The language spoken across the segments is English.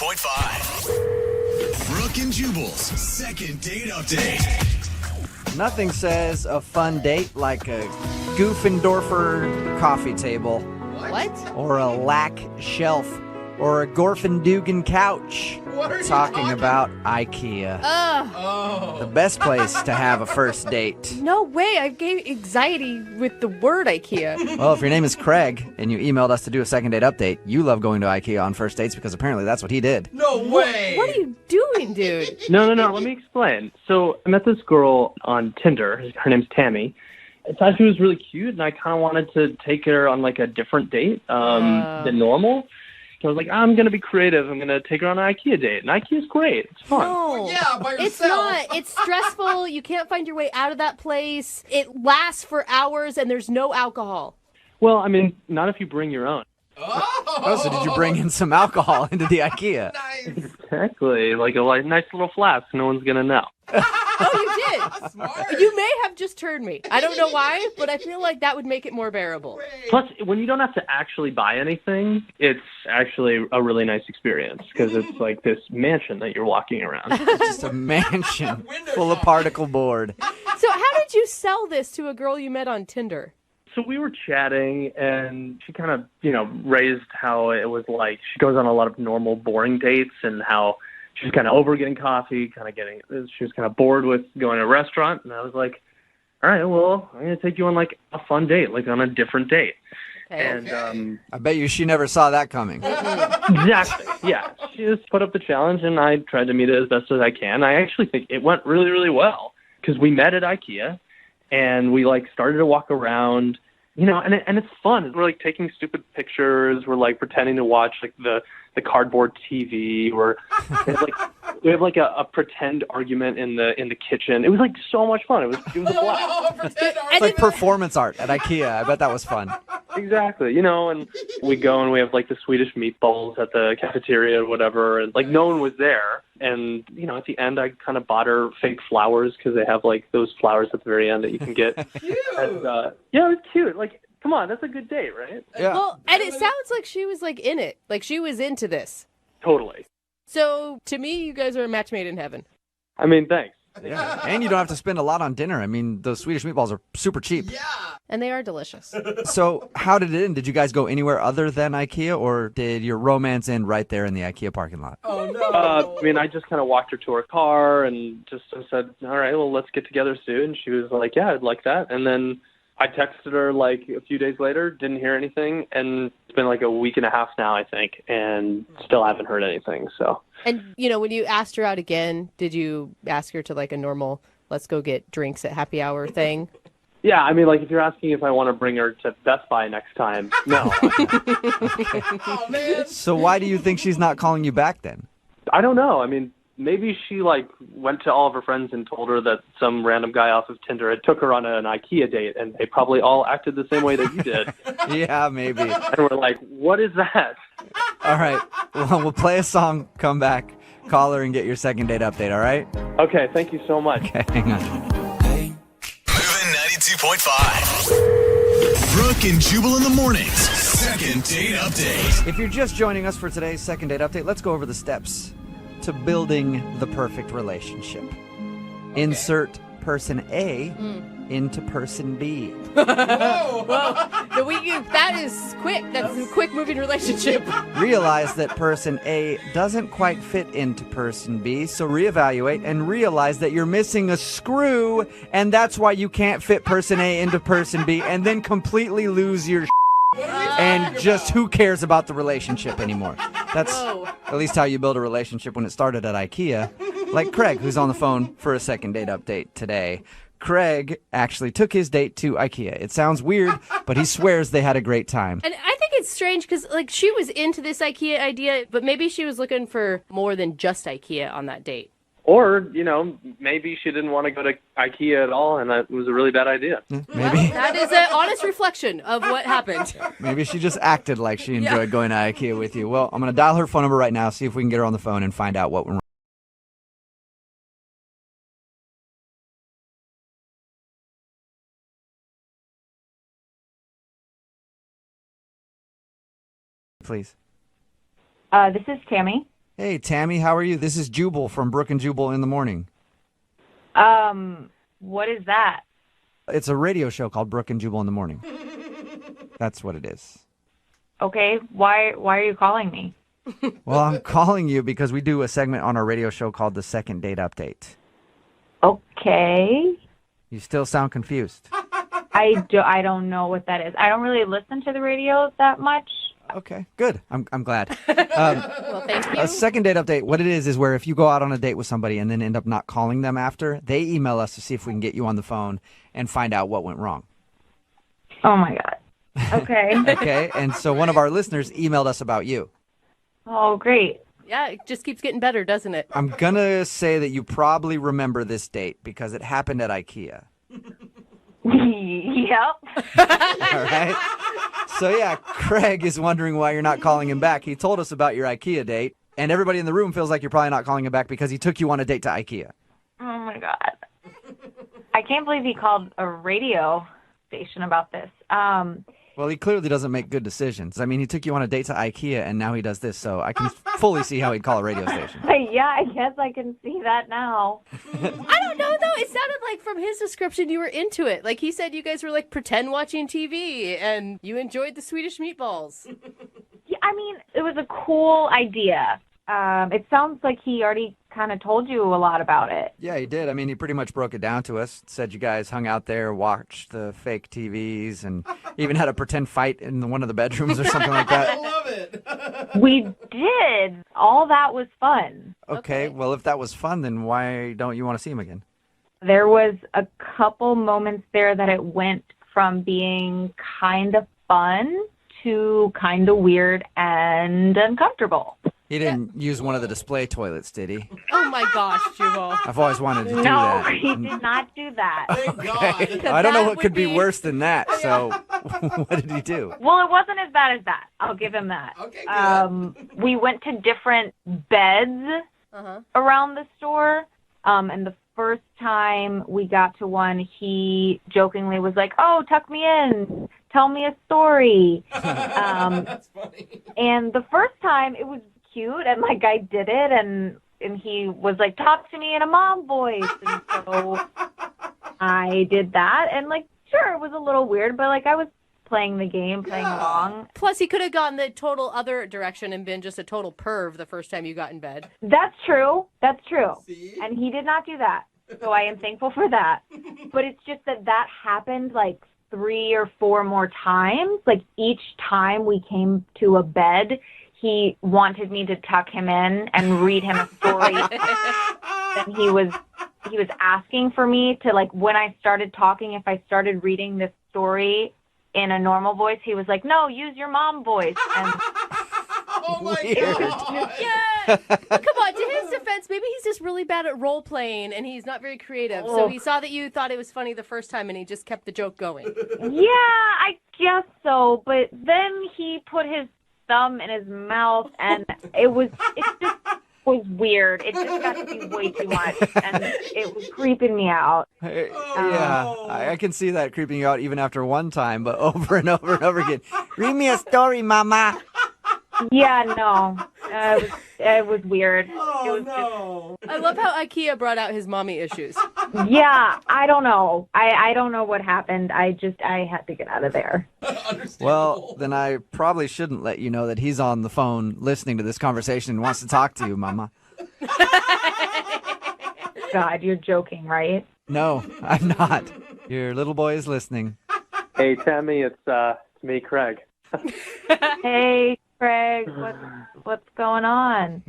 92.5. Brooke and Jubal's second date update. Nothing says a fun date like a Goofendorfer coffee table. What? Or a lac shelf. Or a Gorfendugan couch. What are you talking about IKEA. The best place to have a first date. No way. I gave anxiety with the word IKEA. Well, if your name is Craig and you emailed us to do a second date update, you love going to IKEA on first dates because apparently that's what he did. No way! What are you doing, dude? No. Let me explain. So I met this girl on Tinder. Her name's Tammy. I thought she was really cute, and I kind of wanted to take her on like a different date than normal. So I was like, I'm going to be creative. I'm going to take her on an IKEA date. And IKEA's great. It's fun. No. Yeah, by yourself. It's not. It's stressful. You can't find your way out of that place. It lasts for hours, and there's no alcohol. Well, I mean, not if you bring your own. Oh, so did you bring in some alcohol into the IKEA? Nice. Exactly. Like a nice little flask. No one's going to know. Oh, you did. Smart. You may have just turned me. I don't know why, but I feel like that would make it more bearable. Plus, when you don't have to actually buy anything, it's actually a really nice experience because it's like this mansion that you're walking around. Just a mansion full of particle board. So how did you sell this to a girl you met on Tinder? So we were chatting, and she kind of, raised how it was like she goes on a lot of normal, boring dates and how she was kind of over getting coffee, she was kind of bored with going to a restaurant. And I was like, all right, well, I'm going to take you on like a fun date, like on a different date. Okay. And I bet you she never saw that coming. exactly, yeah. She just put up the challenge, and I tried to meet it as best as I can. I actually think it went really, really well because we met at IKEA. And we started to walk around, and it's fun. We're taking stupid pictures. We're pretending to watch the cardboard TV. We have a pretend argument in the kitchen. It was so much fun. It was a blast. It's like performance art at IKEA. I bet that was fun. Exactly, and we go and we have the Swedish meatballs at the cafeteria or whatever, and no one was there. And at the end, I kind of bought her fake flowers because they have those flowers at the very end that you can get. Cute. And, yeah, it was cute. Come on, that's a good date, right? Yeah. Well, and it sounds like she was in it. She was into this. Totally. So to me, you guys are a match made in heaven. I mean, thanks. Yeah. And you don't have to spend a lot on dinner. I mean, those Swedish meatballs are super cheap. Yeah. And they are delicious. So how did it end? Did you guys go anywhere other than IKEA, or did your romance end right there in the IKEA parking lot? Oh, no. I mean, I just kind of walked her to her car and just said, all right, well, let's get together soon. She was like, yeah, I'd like that. And then I texted her a few days later, didn't hear anything. And it's been a week and a half now, I think, and still haven't heard anything. So. And, when you asked her out again, did you ask her to a normal, let's go get drinks at happy hour thing? Yeah, I mean, if you're asking if I want to bring her to Best Buy next time, no. Oh, man. So why do you think she's not calling you back then? I don't know. I mean, maybe she went to all of her friends and told her that some random guy off of Tinder had took her on an IKEA date, and they probably all acted the same way that you did. Yeah, maybe. And we're like, what is that? All right. Well, we'll play a song, come back, call her, and get your second date update, all right? Okay, thank you so much. Okay, hang on. Moving 92.5. Brooke and Jubal in the mornings. Second date update. If you're just joining us for today's second date update, let's go over the steps to building the perfect relationship. Insert person A into person B. Whoa. That is quick. That's a quick moving relationship. Realize that person A doesn't quite fit into person B, so reevaluate and realize that you're missing a screw, and that's why you can't fit person A into person B, and then completely lose your and just who cares about the relationship anymore. That's at least how you build a relationship when it started at IKEA. Like Craig, who's on the phone for a second date update today. Craig actually took his date to IKEA. It sounds weird, but he swears they had a great time. And I think it's strange because she was into this IKEA idea, but maybe she was looking for more than just IKEA on that date. Or, maybe she didn't want to go to IKEA at all, and that was a really bad idea. Maybe. That is an honest reflection of what happened. Maybe she just acted like she enjoyed going to IKEA with you. Well, I'm going to dial her phone number right now, see if we can get her on the phone and find out what went wrong. Please. This is Tammy. Hey, Tammy, how are you? This is Jubal from Brooke and Jubal in the Morning. What is that? It's a radio show called Brooke and Jubal in the Morning. That's what it is. Okay, why are you calling me? Well, I'm calling you because we do a segment on our radio show called the Second Date Update. Okay. You still sound confused. I don't know what that is. I don't really listen to the radio that much. Okay, good. I'm glad. Well, thank you. A second date update, what it is where if you go out on a date with somebody and then end up not calling them after, they email us to see if we can get you on the phone and find out what went wrong. Oh my God. Okay. Okay, and so one of our listeners emailed us about you. Oh, great. Yeah, it just keeps getting better, doesn't it? I'm going to say that you probably remember this date because it happened at IKEA. Yep. All right? So, yeah, Craig is wondering why you're not calling him back. He told us about your IKEA date, and everybody in the room feels like you're probably not calling him back because he took you on a date to IKEA. Oh my God. I can't believe he called a radio station about this. Well, he clearly doesn't make good decisions. I mean, he took you on a date to IKEA, and now he does this, so I can fully see how he'd call a radio station. Yeah, I guess I can see that now. I don't know, though. It sounded like from his description you were into it. Like he said you guys were like pretend watching TV, and you enjoyed the Swedish meatballs. Yeah, I mean, it was a cool idea. It sounds like he already kind of told you a lot about it. Yeah, he did. I mean, he pretty much broke it down to us. Said you guys hung out there, watched the fake TVs, and even had a pretend fight in one of the bedrooms or something like I that. love it. We did. All that was fun. Okay, well, if that was fun, then why don't you want to see him again? There was a couple moments there that it went from being kind of fun to kind of weird and uncomfortable. He didn't use one of the display toilets, did he? Oh my gosh, Jubal. I've always wanted to do No, that. he did not do that. Thank God. I don't know That what could would be be- worse than that, so what did he do? Well, it wasn't as bad as that. I'll give him that. Okay, good. We went to different beds around the store, and the first time we got to one, he jokingly was like, "Oh, tuck me in, tell me a story." That's funny. And the first time, it was cute, and like I did it, and he was like, "Talk to me in a mom voice," and so I did that, and like, sure, it was a little weird, but like I was playing the game, playing along. Plus, he could have gone the total other direction and been just a total perv the first time you got in bed. That's true. That's true. See? And he did not do that. So I am thankful for that. But it's just that happened like 3 or 4 more times. Like each time we came to a bed, he wanted me to tuck him in and read him a story. And he was asking for me to, like, when I started talking, if I started reading this story in a normal voice, he was like, "No, use your mom voice." And Oh my Weird. God. Yeah. Come on, to his defense, maybe he's just really bad at role playing and he's not very creative. So he saw that you thought it was funny the first time and he just kept the joke going. yeah, I guess so. But then he put his thumb in his mouth, and it just was weird. It just got to be way too much, and it was creeping me out. Yeah, I can see that creeping you out even after one time, but over and over and over again. Read me a story, mama. Yeah, no, it was weird. Oh, it was no. I love how IKEA brought out his mommy issues. Yeah, I don't know. I don't know what happened. I had to get out of there. Understandable. Well, then I probably shouldn't let you know that he's on the phone listening to this conversation and wants to talk to you, mama. God, you're joking, right? No, I'm not. Your little boy is listening. Hey, Tammy, it's me, Craig. Hey, Craig, what's going on?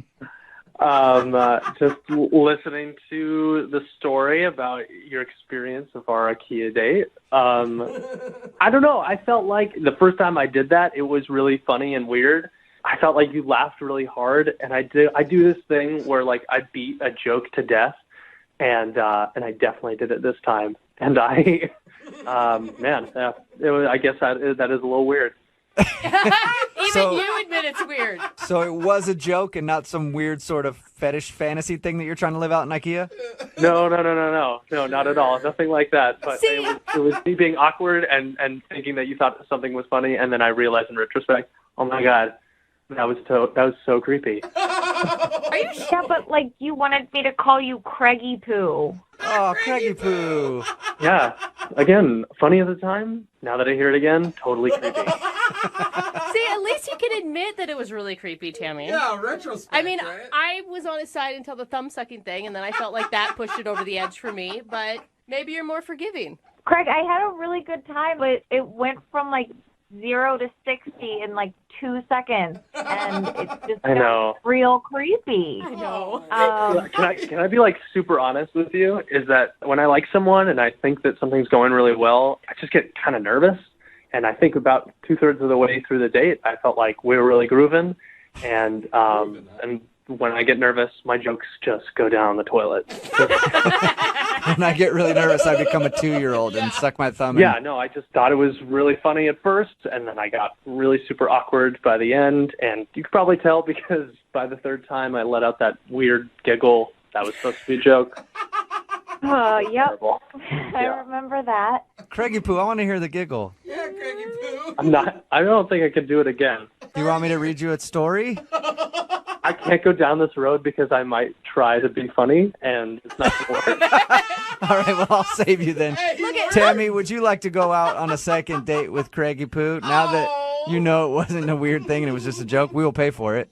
Just listening to the story about your experience of our IKEA date. I don't know. I felt like the first time I did that, it was really funny and weird. I felt like you laughed really hard, and I do this thing where like I beat a joke to death, and I definitely did it this time. And I guess that is a little weird. Even So- you admit it's weird. So it was a joke and not some weird sort of fetish fantasy thing that you're trying to live out in IKEA? No, not at all. Nothing like that. But See? it was me being awkward and thinking that you thought something was funny, and then I realized in retrospect, oh my God, that was so creepy. Are you sure? Yeah, but like you wanted me to call you Craigie Poo. Oh, Craigie Poo. Yeah. Again, funny at the time. Now that I hear it again, totally creepy. See, at least you can admit that it was really creepy, Tammy. Yeah, retrospect. I mean, right? I was on his side until the thumb sucking thing, and then I felt like that pushed it over the edge for me. But maybe you're more forgiving. Craig, I had a really good time, but it went from like 0 to 60 in like 2 seconds, and it just I know. got real creepy. I know. Can I be like super honest with you? Is that when I like someone and I think that something's going really well, I just get kind of nervous. And I think about 2/3 of the way through the date, I felt like we were really grooving. And when I get nervous, my jokes just go down the toilet. When I get really nervous, I become a 2-year-old and suck my thumb. Yeah, no, I just thought it was really funny at first, and then I got really super awkward by the end. And you could probably tell because by the 3rd time, I let out that weird giggle that was supposed to be a joke. Yep. Terrible. I remember that. Craigie Poo, I want to hear the giggle. Yeah, Craigie Poo. I don't think I could do it again. Do you want me to read you a story? I can't go down this road because I might try to be funny, and it's not going to work. All right, well, I'll save you then. Look at Tammy, would you like to go out on a second date with Craigie Poo? Now that you know it wasn't a weird thing and it was just a joke, we will pay for it.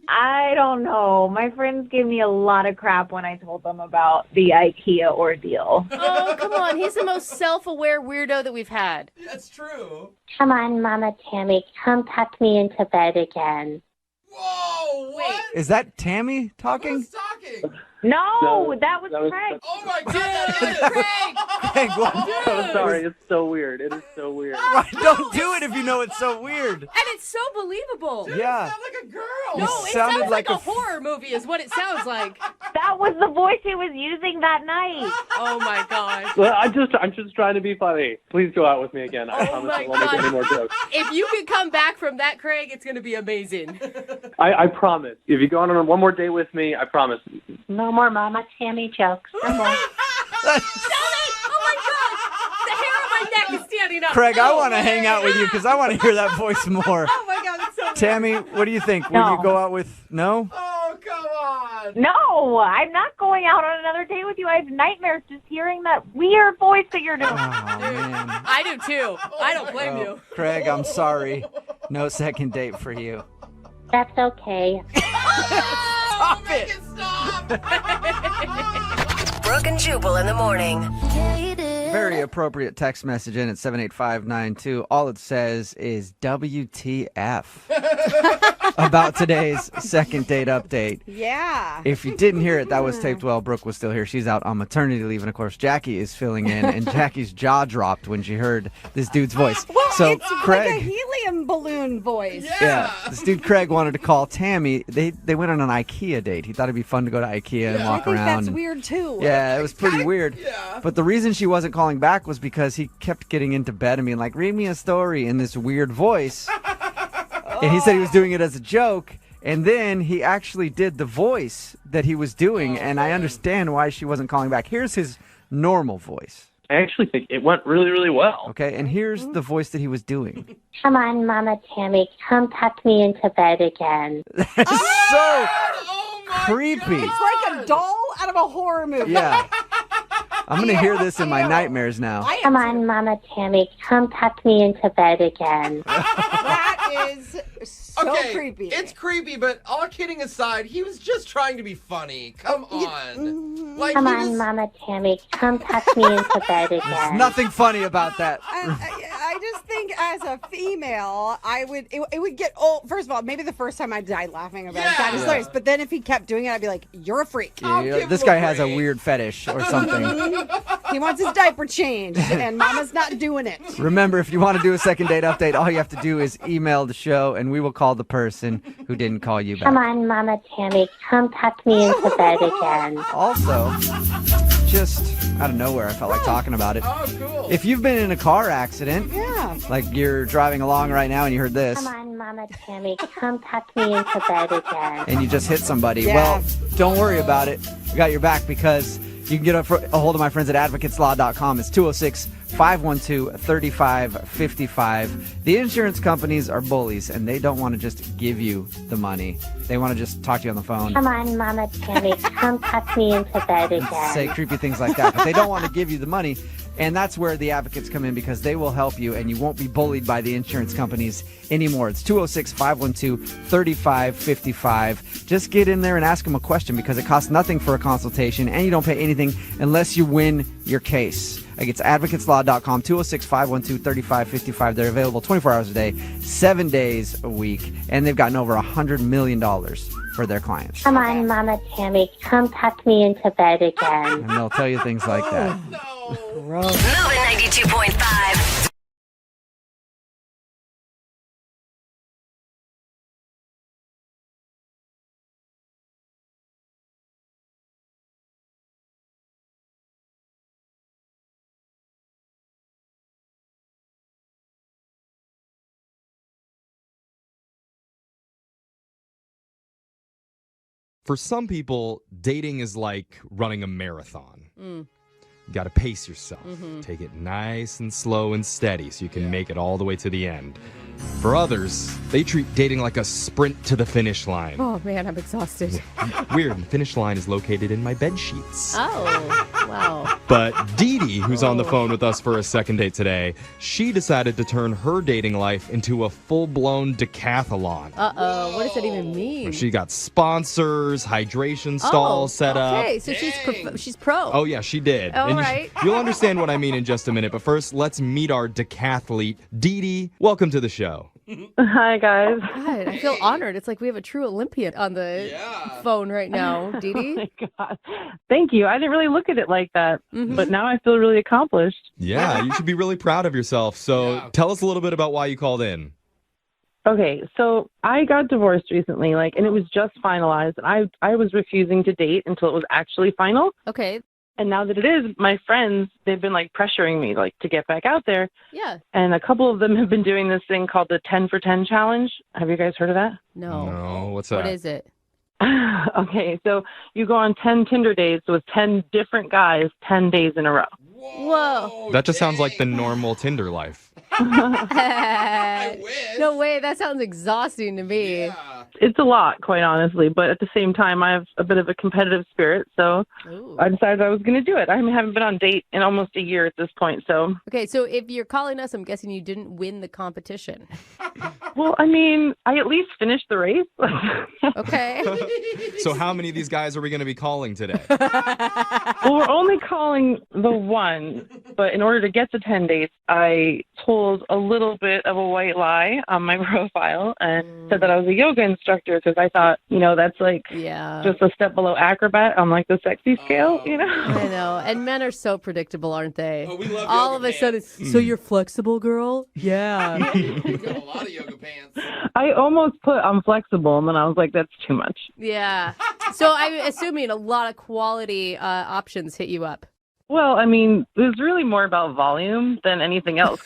I don't know. My friends gave me a lot of crap when I told them about the IKEA ordeal. Oh, come on. He's the most self-aware weirdo that we've had. That's true. Come on, Mama Tammy, come tuck me into bed again. Whoa, what? Is that Tammy talking? Who's talking? No, that was that was- Craig. Oh my God, that is Craig. Craig, what? I'm sorry, it's so weird. It is so weird. Right, don't do it if you know it's so weird. And it's so believable. Yeah. You sound like a girl. You No, it sounded sounds like a f- horror movie is what it sounds like. That was the voice he was using that night. Oh, my gosh. Well, I'm just trying to be funny. Please go out with me again. I Oh promise my I won't make God. any more jokes. If you could come back from that, Craig, it's going to be amazing. I promise. If you go on one more date with me, I promise. No more Mama Tammy jokes. No more. Stop it! Oh, my God. The hair on my neck is standing up. Craig, I want to hang out with you because I want to hear that voice more. Oh, my God. It's so weird. Tammy, what do you think? Will No. you go out with... No? Oh, come on. No, I'm not going out on another date with you. I have nightmares just hearing that weird voice that you're doing. Oh, man. I do, too. I don't blame Oh, you. Craig, I'm sorry. No second date for you. That's okay. Stop Make it! it stop. Brooke and Jubal in the morning. Very appropriate text message in at 78592. All it says is WTF about today's second date update. Yeah. If you didn't hear it, that was taped while Brooke was still here. She's out on maternity leave, and of course, Jackie is filling in, and Jackie's jaw dropped when she heard this dude's voice. Well, So, it's Craig, like a helium balloon voice. yeah, this dude Craig wanted to call Tammy. They went on an IKEA date. He thought it'd be fun to go to IKEA and I walk think around. that's and- weird too. Yeah, it was pretty weird. Yeah. But the reason she wasn't calling back was because he kept getting into bed and being like, read me a story in this weird voice. And he said he was doing it as a joke. And then he actually did the voice that he was doing. And I understand why she wasn't calling back. Here's his normal voice. I actually think it went really, really well. Okay. And here's the voice that he was doing. Come on, Mama Tammy, come tuck me into bed again. That is so Oh my creepy. It's like a doll out of a horror movie. Yeah. I'm going to hear this in my nightmares now. I am Come too. on, Mama Tammy, come tuck me into bed again. That is so Okay, creepy. it's creepy, but all kidding aside, he was just trying to be funny. Come on. Like, Come he on, was- Mama Tammy, come tuck me into bed There's again. nothing funny about that. I just think as a female, it would get old. First of all, maybe the first time I died laughing about it. That is Yeah. hilarious. But then if he kept doing it, I'd be like, you're a freak. I'll Yeah, give this him guy a has a break. weird fetish or something. He wants his diaper changed, and Mama's not doing it. Remember, if you want to do a second date update, all you have to do is email the show, and we will call the person who didn't call you Come back. on, Mama Tammy, come tuck me into bed again. Also, just out of nowhere, I felt like talking about it. Oh, cool. If you've been in a car accident, Yeah. like you're driving along right now and you heard this, Come on, Mama Tammy, come tuck me into bed again. and you just hit somebody, Yeah. well, don't worry about it. We got your back because you can get a hold of my friends at advocateslaw.com. It's 206 206-512-3555. The insurance companies are bullies, and they don't want to just give you the money. They want to just talk to you on the phone. Come on, Mama Tammy, come tuck me into bed again. Say creepy things like that, but they don't want to give you the money. And that's where the advocates come in, because they will help you and you won't be bullied by the insurance companies anymore. It's 206-512-3555. Just get in there and ask them a question, because it costs nothing for a consultation and you don't pay anything unless you win your case. Like, it's advocateslaw.com, 206-512-3555. They're available 24 hours a day, 7 days a week, and they've gotten over $100 million for their clients. Come on, Mama Tammy, come tuck me into bed again. And they'll tell you things like that. Moving 92.5. For some people, dating is like running a marathon. You got to pace yourself. Take it nice and slow and steady so you can make it all the way to the end. For others, they treat dating like a sprint to the finish line. Oh, man, I'm exhausted. Weird, the finish line is located in my bed sheets. Oh, wow. But Dee Dee, who's on the phone with us for a second date today, she decided to turn her dating life into a full-blown decathlon. Uh-oh, what does that even mean? She got sponsors, hydration stalls set up. Okay, so she's pro. Oh, yeah, she did. All And right. You'll understand what I mean in just a minute. But first, let's meet our decathlete. Dee Dee, welcome to the show. Hi, guys. God, I feel honored. It's like we have a true Olympian on the phone right now, Dee Dee. Oh, my God. Thank you. I didn't really look at it like that, but now I feel really accomplished. Yeah, you should be really proud of yourself. So tell us a little bit about why you called in. Okay, so I got divorced recently, and it was just finalized, and I was refusing to date until it was actually final. Okay. And now that it is, my friends, they've been pressuring me to get back out there. Yeah. And a couple of them have been doing this thing called the 10 for 10 challenge. Have you guys heard of that? No. What's that? What is it? Okay, so you go on 10 Tinder dates with 10 different guys 10 days in a row. Whoa. That just sounds like the normal Tinder life. No way. That sounds exhausting to me. Yeah. It's a lot, quite honestly, but at the same time, I have a bit of a competitive spirit, so I decided I was going to do it. I haven't been on date in almost a year at this point, so. Okay, so if you're calling us, I'm guessing you didn't win the competition. Well, I at least finished the race. Okay. So how many of these guys are we going to be calling today? Well, we're only calling the one, but in order to get the 10 dates, I told a little bit of a white lie on my profile and said that I was a yoga instructor because I thought, that's just a step below acrobat on the sexy scale, I know. And men are so predictable, aren't they? Oh, we love all yoga of a sudden, so you're flexible, girl? Yeah. We got a lot of yoga pants. I almost put I'm flexible, and then I was like, that's too much. Yeah. So I'm assuming a lot of quality options hit you up. Well, it was really more about volume than anything else.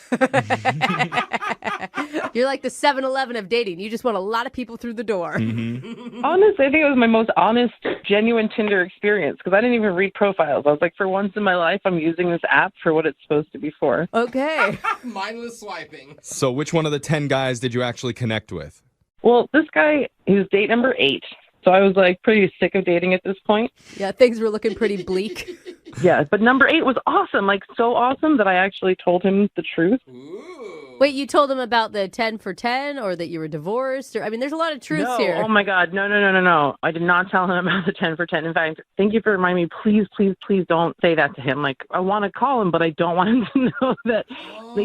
You're like the 7-Eleven of dating. You just want a lot of people through the door. Honestly, I think it was my most honest, genuine Tinder experience because I didn't even read profiles. I was like, for once in my life, I'm using this app for what it's supposed to be for. Okay. Mindless swiping. So which one of the 10 guys did you actually connect with? Well, this guy, he was date number 8. So I was pretty sick of dating at this point. Yeah, things were looking pretty bleak. Yeah, but number 8 was awesome, so awesome that I actually told him the truth. Ooh. Wait, you told him about the 10 for 10 or that you were divorced? Or there's a lot of truths here. Oh, my God. No. I did not tell him about the 10 for 10. In fact, thank you for reminding me. Please, please, please don't say that to him. I want to call him, but I don't want him to know that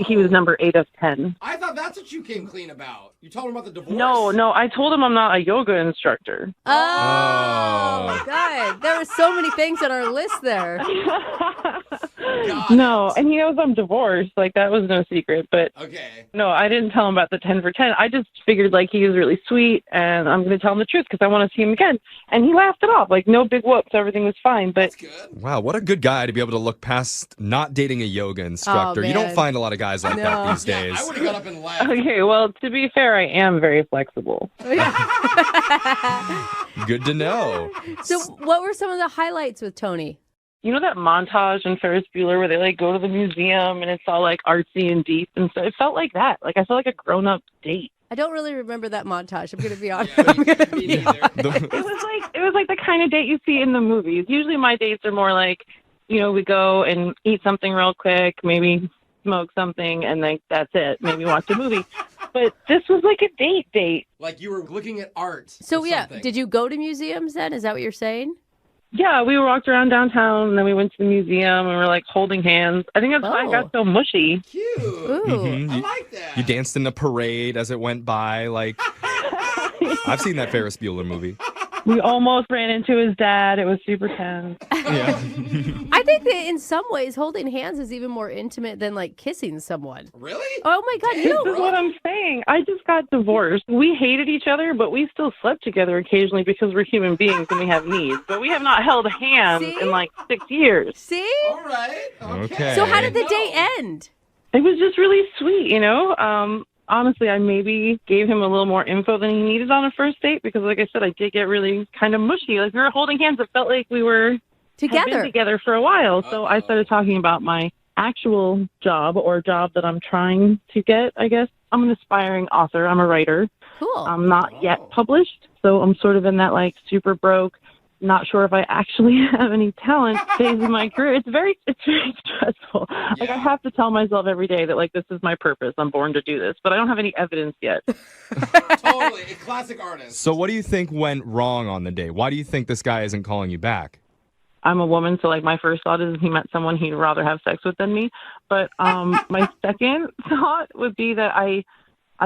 he was number 8 of 10. I thought that's what you came clean about. You told him about the divorce. No. I told him I'm not a yoga instructor. Oh, God. There were so many things on our list there. No, and he knows I'm divorced. That was no secret. But okay. No, I didn't tell him about the 10 for 10. I just figured he was really sweet, and I'm going to tell him the truth because I want to see him again. And he laughed it off. No big whoops. Everything was fine. But that's good. Wow, what a good guy to be able to look past not dating a yoga instructor. You don't find a lot of guys like that these days. I would have got up and left. Okay, well, to be fair, I am very flexible. Good to know. So what were some of the highlights with Tony? you know that montage in Ferris Bueller where they like go to the museum and it's all like artsy and deep and so it felt like that. Like I felt like a grown-up date. I don't really remember that montage. I'm going to be honest. It was like the kind of date you see in the movies. Usually my dates are more like, we go and eat something real quick, maybe smoke something, and then that's it. Maybe watch a movie. But this was like a date. Like you were looking at art. So yeah, did you go to museums then? Is that what you're saying? Yeah, we walked around downtown, and then we went to the museum, and we were like holding hands. I think that's why it got so mushy. Cute. Ooh. I like that. You danced in the parade as it went by. Like, I've seen that Ferris Bueller movie. We almost ran into his dad. It was super tense. Yeah. I think that in some ways, holding hands is even more intimate than like kissing someone. Really? Oh my God! This is what I'm saying. I just got divorced. We hated each other, but we still slept together occasionally because we're human beings and we have needs. But we have not held hands in like 6 years. See? All right. Okay. So how did the date end? It was just really sweet, Honestly, I maybe gave him a little more info than he needed on a first date because, like I said, I did get really kind of mushy. Like we were holding hands. It felt like we were had been together for a while. So I started talking about my actual job or job that I'm trying to get, I guess. I'm an aspiring author. I'm a writer. Cool. I'm not yet published. So I'm sort of in that like super broke, not sure if I actually have any talent phase of my career. It's very stressful. Yeah. Like I have to tell myself every day that like this is my purpose. I'm born to do this, but I don't have any evidence yet. Totally, a classic artist. So what do you think went wrong on the date? Why do you think this guy isn't calling you back? I'm a woman, so like my first thought is he met someone he'd rather have sex with than me. But my second thought would be that I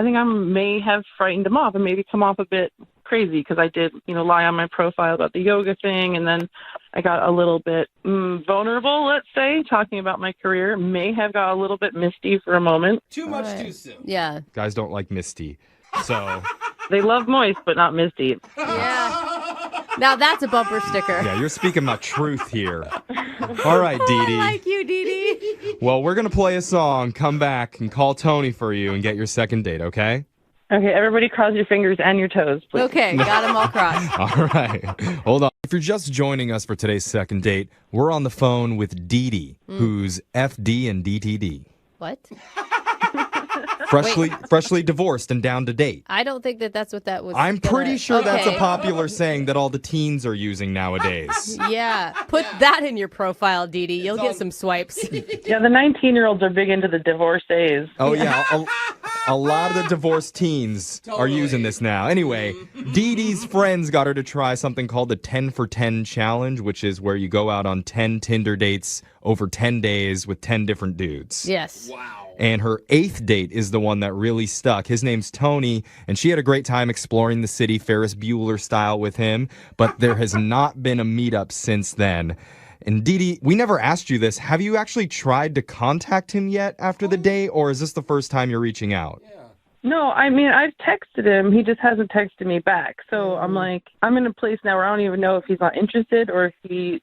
think I may have frightened him off and maybe come off a bit crazy because I did, lie on my profile about the yoga thing. And then I got a little bit vulnerable, let's say, talking about my career. May have got a little bit misty for a moment. Too much too soon. Yeah. Guys don't like misty. So they love moist, but not misty. Yeah. Now that's a bumper sticker. yeah, you're speaking my truth here. All right, Dee Dee. I like you, Dee Dee. Well, we're going to play a song, come back, and call Tony for you and get your second date, okay? Okay, everybody cross your fingers and your toes, please. Okay, got them all crossed. All right. Hold on. If you're just joining us for today's second date, we're on the phone with Dee Dee, who's FD and DTD. What? Freshly divorced and down to date. I don't think that's what that was. I'm pretty sure that's a Okay. popular saying that all the teens are using nowadays. Yeah, put that in your profile, Dee Dee. You'll get some swipes. Yeah, the 19-year-olds are big into the divorcees. Oh, yeah. A lot of the divorced teens are using this now. Anyway, Dee Dee's friends got her to try something called the 10 for 10 challenge, which is where you go out on 10 Tinder dates over 10 days with 10 different dudes. Yes. Wow. And her 8th date is the one that really stuck. His name's Tony, and she had a great time exploring the city Ferris Bueller style with him, but there has not been a meetup since then. And Dee Dee, we never asked you this. Have you actually tried to contact him yet after the date, or is this the first time you're reaching out? No, I mean, I've texted him. He just hasn't texted me back. So I'm like, I'm in a place now where I don't even know if he's not interested or if he,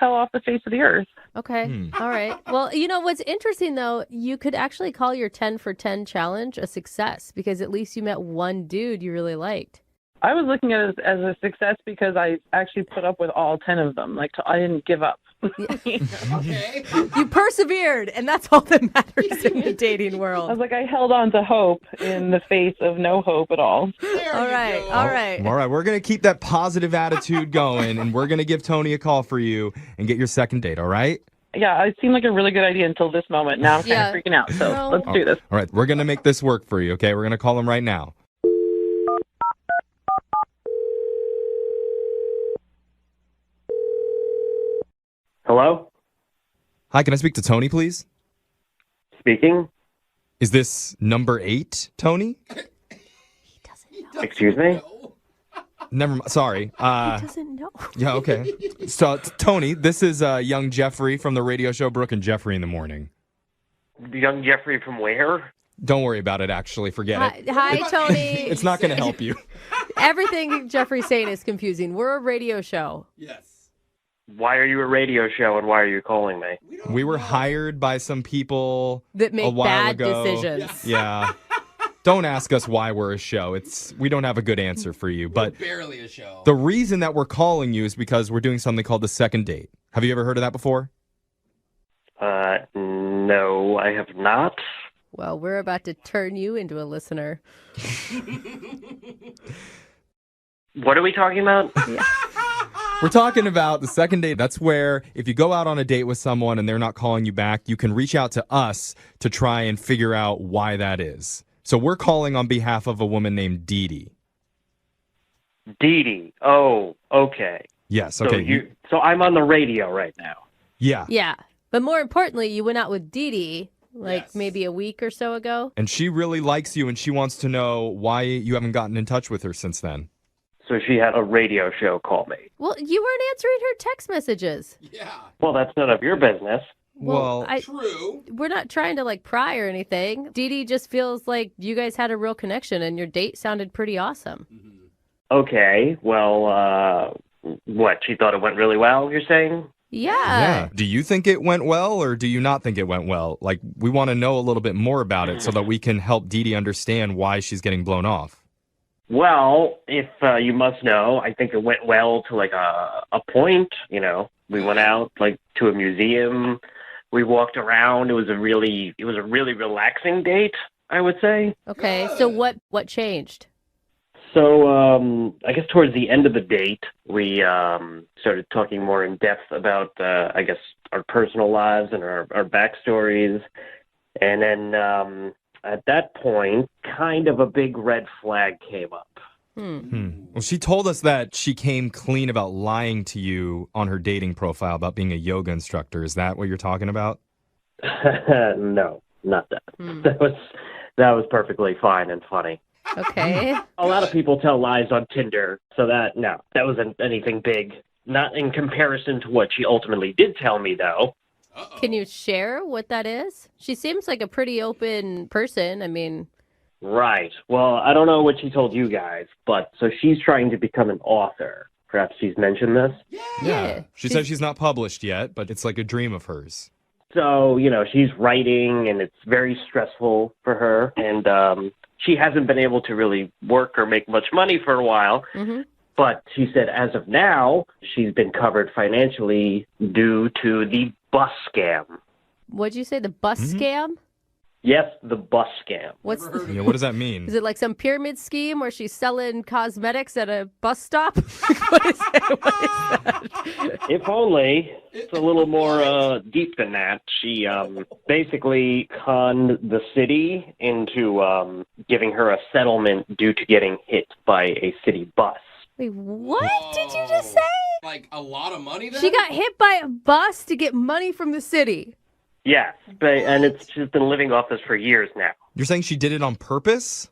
fell off the face of the earth. Okay. All right. Well, what's interesting, though, you could actually call your 10 for 10 challenge a success because at least you met one dude you really liked. I was looking at it as a success because I actually put up with all 10 of them. Like, I didn't give up. Okay. You persevered, and that's all that matters in the dating I world. was like, I held on to hope in the face of no hope at all. All right. All right. All right, we're going to keep that positive attitude going, and we're going to give Tony a call for you and get your second date, all right? Yeah, it seemed like a really good idea until this moment. Now I'm kind of freaking out. So let's do this. All right, we're going to make this work for you, okay? We're going to call him right now. Hello? Hi, can I speak to Tony, please? Speaking. Is this number 8, Tony? Excuse me? Never mind. Sorry. He doesn't know. Yeah, okay. So, Tony, this is young Jeffrey from the radio show Brooke and Jeffrey in the Morning. Young Jeffrey from where? Don't worry about it, actually. Forget it. Hi, Tony. It's not going to help you. Everything Jeffrey's saying is confusing. We're a radio show. Yes. Why are you a radio show and why are you calling me? We were hired by some people That make a while bad ago. decisions. Yeah. Don't ask us why we're a show. We don't have a good answer for you. But Barely a show. the reason that we're calling you is because we're doing something called the second date. Have you ever heard of that before? No, I have not. Well, we're about to turn you into a listener. What are we talking about? We're talking about the second date. That's where if you go out on a date with someone and they're not calling you back, you can reach out to us to try and figure out why that is. So we're calling on behalf of a woman named Dee Dee. Dee Dee. Oh, okay. Yes, okay. So I'm on the radio right now. Yeah. Yeah. But more importantly, you went out with Dee Dee maybe a week or so ago. And she really likes you and she wants to know why you haven't gotten in touch with her since then. So she had a radio show call me. Well, you weren't answering her text messages. Yeah. Well, that's none of your business. Well, True. We're not trying to pry or anything. Dee Dee just feels like you guys had a real connection and your date sounded pretty awesome. Okay, well, what? She thought it went really well, you're saying? Yeah. Do you think it went well or do you not think it went well? Like, we want to know a little bit more about it so that we can help Dee Dee understand why she's getting blown off. Well, if you must know, I think it went well to a point, you know. We went out to a museum. We walked around. It was a really relaxing date, I would say. Okay, so what changed? So I guess towards the end of the date, we started talking more in depth about, I guess, our personal lives and our backstories. And then at that point, kind of a big red flag came up. Well, she told us that she came clean about lying to you on her dating profile about being a yoga instructor. Is that what you're talking about? No, not that. That was perfectly fine and funny. Okay. A lot of people tell lies on Tinder, so that wasn't anything big. Not in comparison to what she ultimately did tell me, though. Uh-oh. Can you share what that is? She seems like a pretty open person. I mean... Right. Well, I don't know what she told you guys, but so she's trying to become an author. Perhaps she's mentioned this? Yeah. She said she's not published yet, but it's like a dream of hers. So, she's writing, and it's very stressful for her, and she hasn't been able to really work or make much money for a while. Mm-hmm. But she said as of now, she's been covered financially due to the bus scam. What'd you say, the bus scam? Yes, the bus scam. What does that mean? Is it like some pyramid scheme where she's selling cosmetics at a bus stop? What is that? If only. It's a little more deep than that. She basically conned the city into giving her a settlement due to getting hit by a city bus. Wait, what did you just say? Like a lot of money then? She got hit by a bus to get money from the city. Yes, and she's been living off this for years now. You're saying she did it on purpose?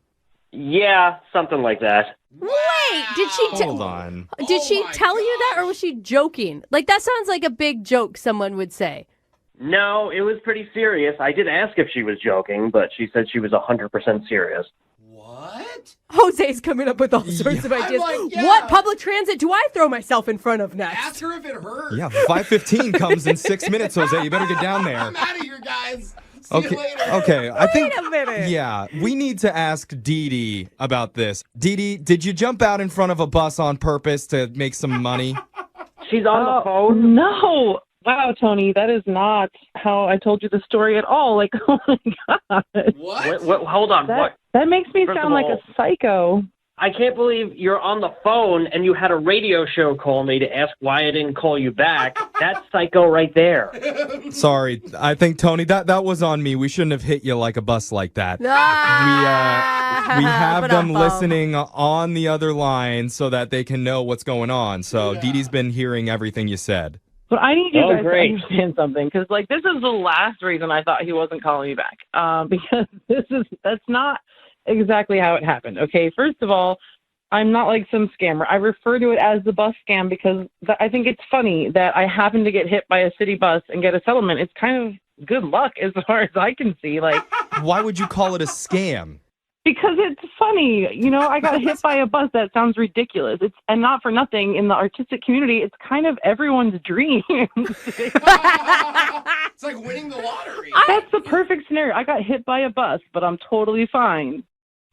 Yeah, something like that. Wait, did she Hold on. Did she tell you that, or was she joking? Like, that sounds like a big joke someone would say. No, it was pretty serious. I did ask if she was joking, but she said she was 100% serious. What? Jose's coming up with all sorts of ideas. What public transit do I throw myself in front of next? Ask her if it hurt. Yeah, 5:15 comes in 6 minutes, Jose. You better get down there. I'm out of here, guys. See Okay, you later. okay. I think. Wait a minute. Yeah, we need to ask Dee Dee about this. Dee Dee, did you jump out in front of a bus on purpose to make some money? She's on the phone? No. Wow, Tony, that is not how I told you the story at all. Like, oh my God. What? Hold on. What? That makes me First sound of like all, a psycho. I can't believe you're on the phone and you had a radio show call me to ask why I didn't call you back. That's psycho right there. Sorry, I think, Tony, that was on me. We shouldn't have hit you like a bus like that. We have them listening on the other line so that they can know what's going on. So Dee Dee's been hearing everything you said. But I need you guys great. to understand something, because this is the last reason I thought he wasn't calling me back. Because that's not exactly how it happened. Okay, first of all, I'm not like some scammer. I refer to it as the bus scam because I think it's funny that I happened to get hit by a city bus and get a settlement. It's kind of good luck as far as I can see. Like, why would you call it a scam? Because it's funny, I got hit by a bus. That sounds ridiculous. And not for nothing, in the artistic community, it's kind of everyone's dream. It's like winning the lottery. That's the perfect scenario. I got hit by a bus, but I'm totally fine.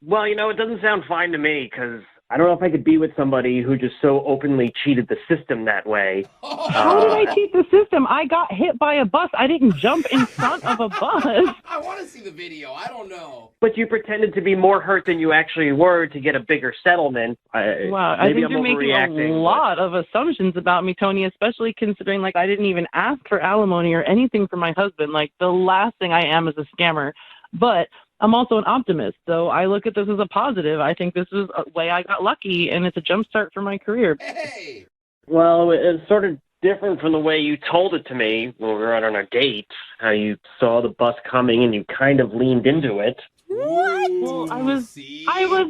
Well, it doesn't sound fine to me because I don't know if I could be with somebody who just so openly cheated the system that way. How did I cheat the system? I got hit by a bus. I didn't jump in front of a bus. I want to see the video. I don't know. But you pretended to be more hurt than you actually were to get a bigger settlement. Wow, I think you're making a lot of assumptions about me, Tony, especially considering, like, I didn't even ask for alimony or anything for my husband. Like, the last thing I am is a scammer. But I'm also an optimist, so I look at this as a positive. I think this is a way I got lucky, and it's a jumpstart for my career. Hey! Well, it's sort of different from the way you told it to me when we were out on our date, how you saw the bus coming and you kind of leaned into it. What? Well, I was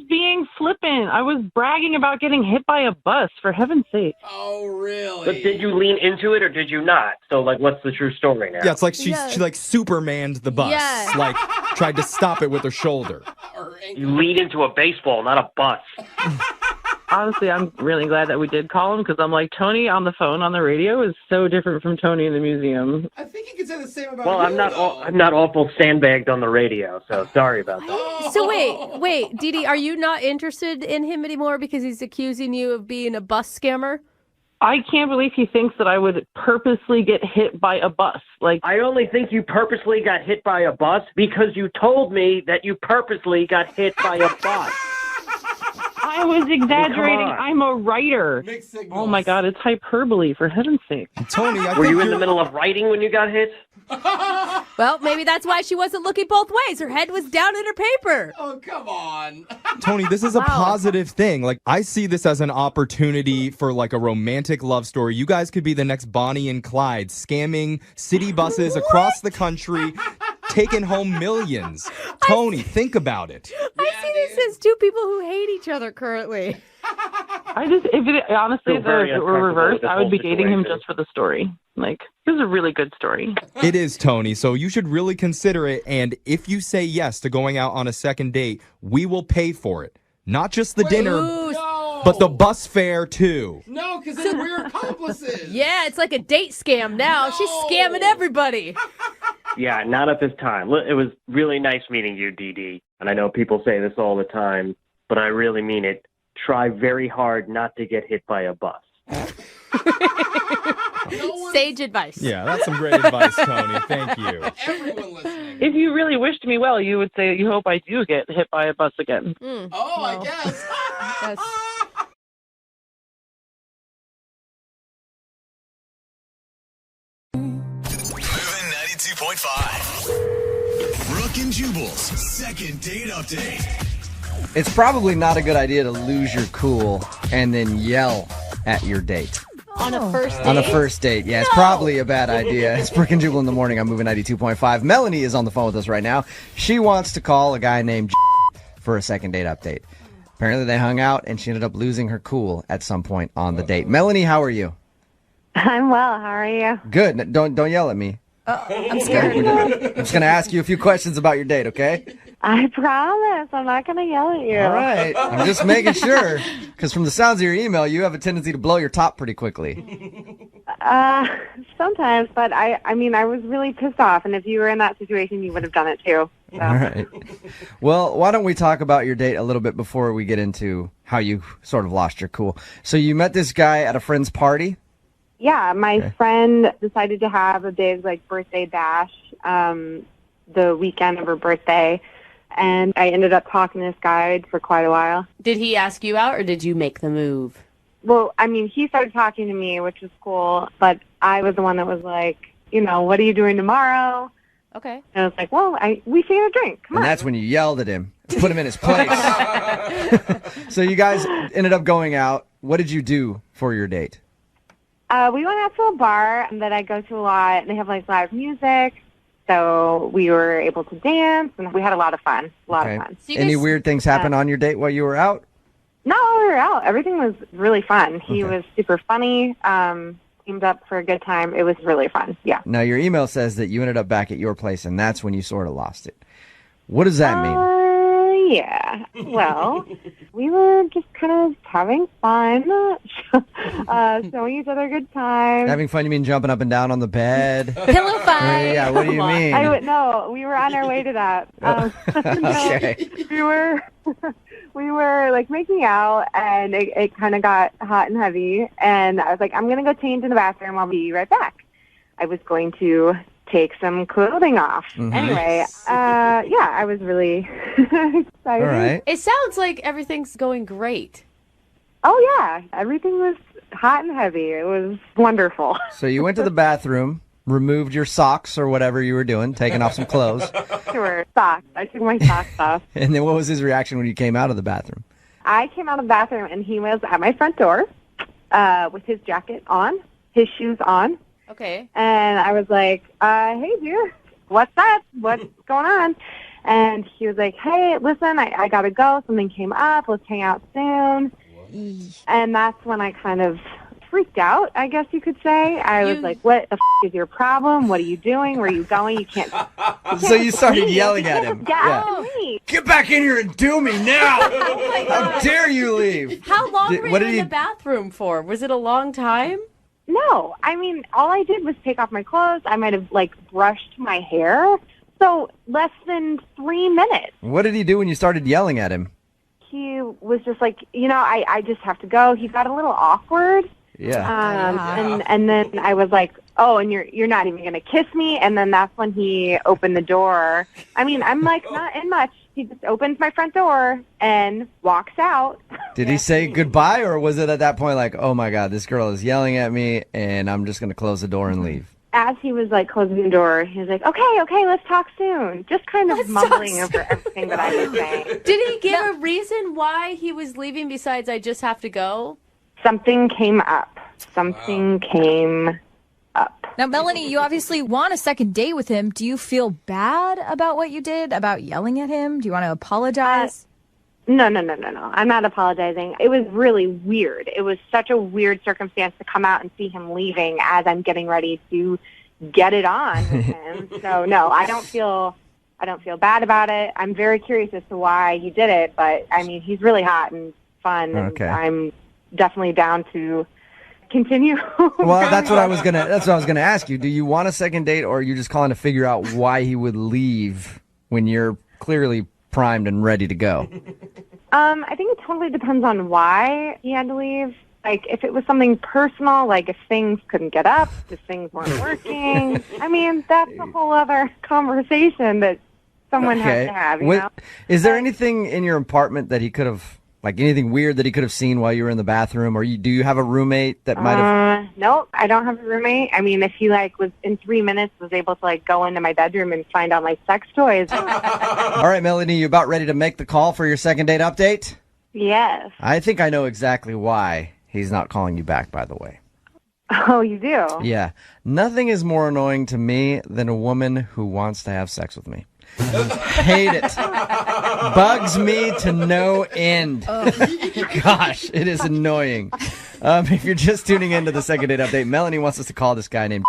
being flippant. I was bragging about getting hit by a bus, for heaven's sake. Oh, really? But did you lean into it or did you not? So, like, what's the true story now? Yeah, it's like she like Supermaned the bus. Yeah. Like, tried to stop it with her shoulder. You lean into a baseball, not a bus. Honestly, I'm really glad that we did call him, because I'm like, Tony on the phone on the radio is so different from Tony in the museum. I think you could say the same about Well, you, I'm not awful sandbagged on the radio, so sorry about that. So wait, Dee Dee, are you not interested in him anymore because he's accusing you of being a bus scammer? I can't believe he thinks that I would purposely get hit by a bus. Like, I only think you purposely got hit by a bus because you told me that you purposely got hit by a bus. I was exaggerating. on. I'm a writer. Mixed signals. Oh my God, it's hyperbole, for heaven's sake. Tony, Were you in the middle of writing when you got hit? Well, maybe that's why she wasn't looking both ways. Her head was down in her paper. Oh, come on. Tony, this is a positive thing. Like, I see this as an opportunity for like a romantic love story. You guys could be the next Bonnie and Clyde, scamming city buses across the country, taking home millions. Tony, think about it. I see this as two people who hate each other currently. Honestly, if it were reversed, I would be dating him just for the story. Like, this is a really good story. It is, Tony, so you should really consider it. And if you say yes to going out on a second date, we will pay for it. Not just the dinner, but the bus fare, too. No, because then we're accomplices. Yeah, it's like a date scam now. She's scamming everybody. Yeah, not at this time. It was really nice meeting you, Dee Dee. And I know people say this all the time, but I really mean it. Try very hard not to get hit by a bus. Sage advice. Yeah, that's some great advice, Tony. Thank you. Everyone listening. If you really wished me well, you would say you hope I do get hit by a bus again. I guess. Yes. Moving 92.5. Brooke and Jubal's second date update. It's probably not a good idea to lose your cool and then yell at your date. On a first date? On a first date, yeah. It's probably a bad idea. It's Brooke and Jubal in the morning. I'm moving 92.5. Melanie is on the phone with us right now. She wants to call a guy named for a second date update. Apparently they hung out and she ended up losing her cool at some point on the date. Melanie, how are you? I'm well. How are you? Good. Don't yell at me. I'm scared. I'm just going to ask you a few questions about your date, okay? I promise. I'm not going to yell at you. All right. I'm just making sure, because from the sounds of your email, you have a tendency to blow your top pretty quickly. Sometimes, but I mean, I was really pissed off, and if you were in that situation, you would have done it too. So. All right. Well, why don't we talk about your date a little bit before we get into how you sort of lost your cool. So you met this guy at a friend's party? Yeah, my friend decided to have a big birthday bash the weekend of her birthday, and I ended up talking to this guy for quite a while. Did he ask you out, or did you make the move? Well, I mean, he started talking to me, which was cool, but I was the one that was like, what are you doing tomorrow? Okay. And I was like, well, we should get a drink. Come on. And that's when you yelled at him to put him in his place. So you guys ended up going out. What did you do for your date? We went out to a bar that I go to a lot, and they have live music. So we were able to dance, and we had a lot of fun. A lot of fun. So Any weird things happen on your date while you were out? No, we were out. Everything was really fun. He was super funny. Teamed up for a good time. It was really fun. Yeah. Now, your email says that you ended up back at your place, and that's when you sort of lost it. What does that mean? Yeah. Well, we were just kind of having fun, showing each other a good time. Having fun, you mean jumping up and down on the bed? Pillow fight. Yeah, what do you mean? No, we were on our way to that. Okay. we we were like making out, and it kind of got hot and heavy. And I was like, I'm gonna go change in the bathroom. I'll be right back. I was going to take some clothing off. Anyway, yeah, I was really excited. All right. It sounds like everything's going great. Oh yeah, everything was hot and heavy. It was wonderful. So you went to the bathroom, removed your socks or whatever you were doing, taking off some clothes. Sure, socks. I took my socks off. And then what was his reaction when you came out of the bathroom? I came out of the bathroom, and he was at my front door with his jacket on, his shoes on. Okay. And I was like, hey, dude, what's up? What's going on? And he was like, hey, listen, I got to go. Something came up. Let's hang out soon. And that's when I kind of freaked out, I guess you could say. I was like, what the is your problem? What are you doing? Where are you going? You can't. So you started yelling at him. Get back in here and do me now. How dare you leave? How long were you in the bathroom for? Was it a long time? No. I mean, all I did was take off my clothes. I might have, like, brushed my hair. So less than 3 minutes. What did he do when you started yelling at him? He was just like, I just have to go. He got a little awkward. Yeah. And then I was like, oh, and you're not even going to kiss me? And then that's when he opened the door. I mean, I'm like, not in much. He just opens my front door and walks out. Did he say goodbye, or was it at that point like, oh my God, this girl is yelling at me and I'm just going to close the door and leave? As he was like closing the door, he was like, okay, let's talk soon. Just kind of mumbling over everything that I was saying. Did he give a reason why he was leaving besides I just have to go? Something came up. Something came up. Now, Melanie, you obviously want a second date with him. Do you feel bad about what you did, about yelling at him? Do you want to apologize? No. I'm not apologizing. It was really weird. It was such a weird circumstance to come out and see him leaving as I'm getting ready to get it on with him. So, no, I don't feel bad about it. I'm very curious as to why he did it, but, I mean, he's really hot and fun, and I'm definitely down to continue. Well, that's what I was gonna ask you. Do you want a second date, or are you just calling to figure out why he would leave when you're clearly primed and ready to go? I think it totally depends on why he had to leave. Like, if it was something personal, like if things couldn't get up, if things weren't working, I mean, that's a whole other conversation that someone has to have, you know? Is there anything in your apartment that he could have, like anything weird that he could have seen while you were in the bathroom, or do you have a roommate that might have? No, I don't have a roommate. I mean, if he was in 3 minutes was able to go into my bedroom and find all my sex toys. All right, Melanie, you about ready to make the call for your second date update? Yes. I think I know exactly why he's not calling you back, by the way. Oh, you do? Yeah. Nothing is more annoying to me than a woman who wants to have sex with me. Hate it. Bugs me to no end. Gosh, it is annoying. If you're just tuning into the second date update, Melanie wants us to call this guy named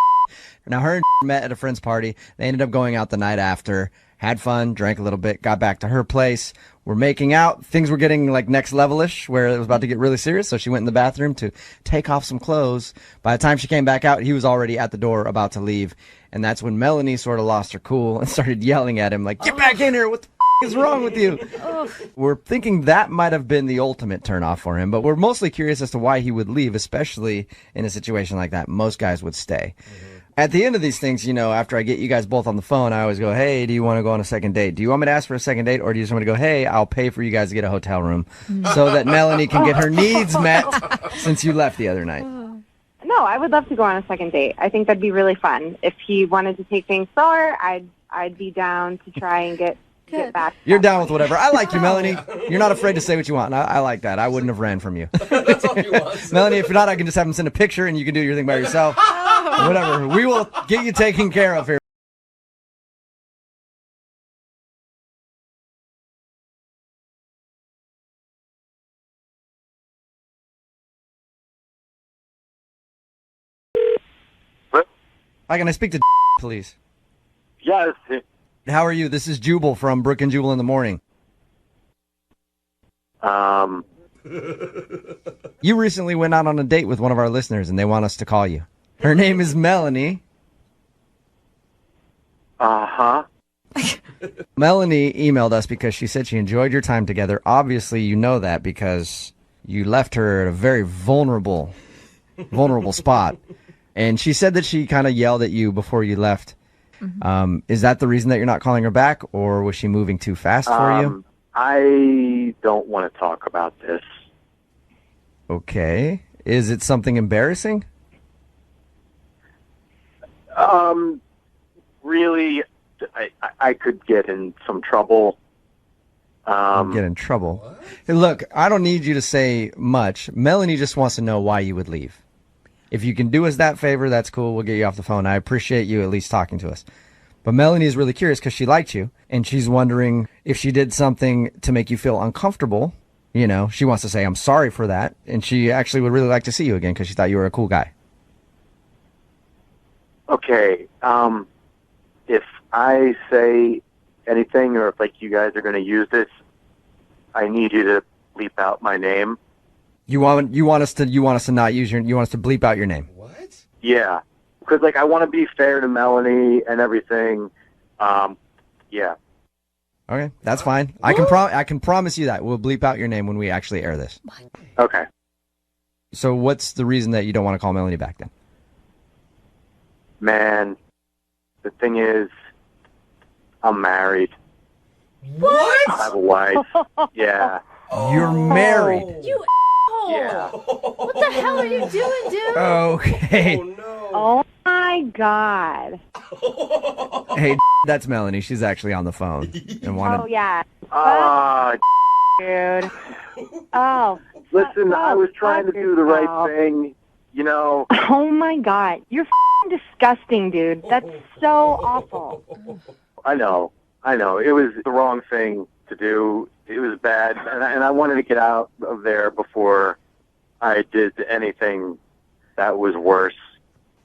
Now, her and met at a friend's party. They ended up going out the night after, had fun, drank a little bit, got back to her place. We're making out. Things were getting next level-ish, where it was about to get really serious. So she went in the bathroom to take off some clothes. By the time she came back out, he was already at the door about to leave. And that's when Melanie sort of lost her cool and started yelling at him get back in here. What the is wrong with you? We're thinking that might have been the ultimate turnoff for him, but we're mostly curious as to why he would leave, especially in a situation like that. Most guys would stay. At the end of these things, after I get you guys both on the phone, I always go, hey, do you want to go on a second date? Do you want me to ask for a second date, or do you just want me to go, hey, I'll pay for you guys to get a hotel room so that Melanie can get her needs met since you left the other night? No, I would love to go on a second date. I think that'd be really fun. If he wanted to take things slower, I'd be down to try and get back. You're down with whatever. I like you, Melanie. You're not afraid to say what you want. I like that. I wouldn't have ran from you. That's all you want. Melanie, if you're not, I can just have him send a picture and you can do your thing by yourself. Whatever. We will get you taken care of here. Hi, can I speak to please? Yes. How are you? This is Jubal from Brooke and Jubal in the Morning. You recently went out on a date with one of our listeners, and they want us to call you. Her name is Melanie. Uh-huh. Melanie emailed us because she said she enjoyed your time together. Obviously, you know that because you left her at a very vulnerable spot. And she said that she kind of yelled at you before you left. Is that the reason that you're not calling her back, or was she moving too fast for you? I don't want to talk about this. Okay. Is it something embarrassing? Really, I could get in some trouble. Get in trouble. Hey, look, I don't need you to say much. Melanie just wants to know why you would leave. If you can do us that favor, that's cool. We'll get you off the phone. I appreciate you at least talking to us. But Melanie is really curious because she liked you, and she's wondering if she did something to make you feel uncomfortable. You know, she wants to say, I'm sorry for that. And she actually would really like to see you again because she thought you were a cool guy. Okay. If I say anything, or if you guys are going to use this, I need you to bleep out my name. You want us to not use you want us to bleep out your name. What? Yeah. Because I want to be fair to Melanie and everything. Yeah. Okay, that's fine. I can promise you that we'll bleep out your name when we actually air this. Okay. So what's the reason that you don't want to call Melanie back then? Man, the thing is, I'm married. What? I have a wife. Yeah. You're married. You asshole. Yeah. What the hell are you doing, dude? Okay. Oh my God. Hey, that's Melanie. She's actually on the phone. And Oh yeah. Dude. Oh. Listen, I was trying to do the right thing, you know. Oh my God. You're f***ing disgusting, dude. That's so awful. I know. It was the wrong thing to do. It was bad, and I wanted to get out of there before I did anything that was worse.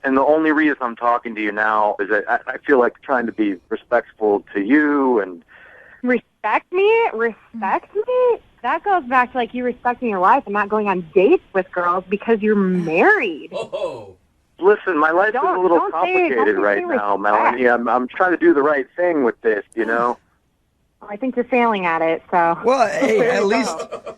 And the only reason I'm talking to you now is that I feel like trying to be respectful to you and... Respect me? Respect me? That goes back to you respecting your wife and not going on dates with girls because you're married. Oh. Listen, my life is a little complicated right now, Melanie. I'm trying to do the right thing with this, you know? I think you're failing at it, so... Well, hey,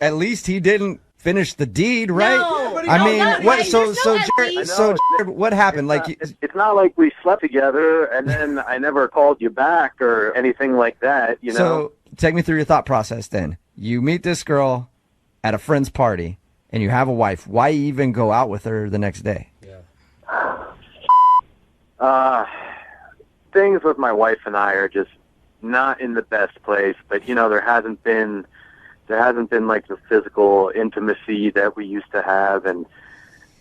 at least he didn't finish the deed, right? No, I mean, what? right. So Jared, what happened? It's not like we slept together and then I never called you back or anything like that, you know? So take me through your thought process then. You meet this girl at a friend's party and you have a wife. Why even go out with her the next day? Things with my wife and I are just not in the best place, but there hasn't been the physical intimacy that we used to have, and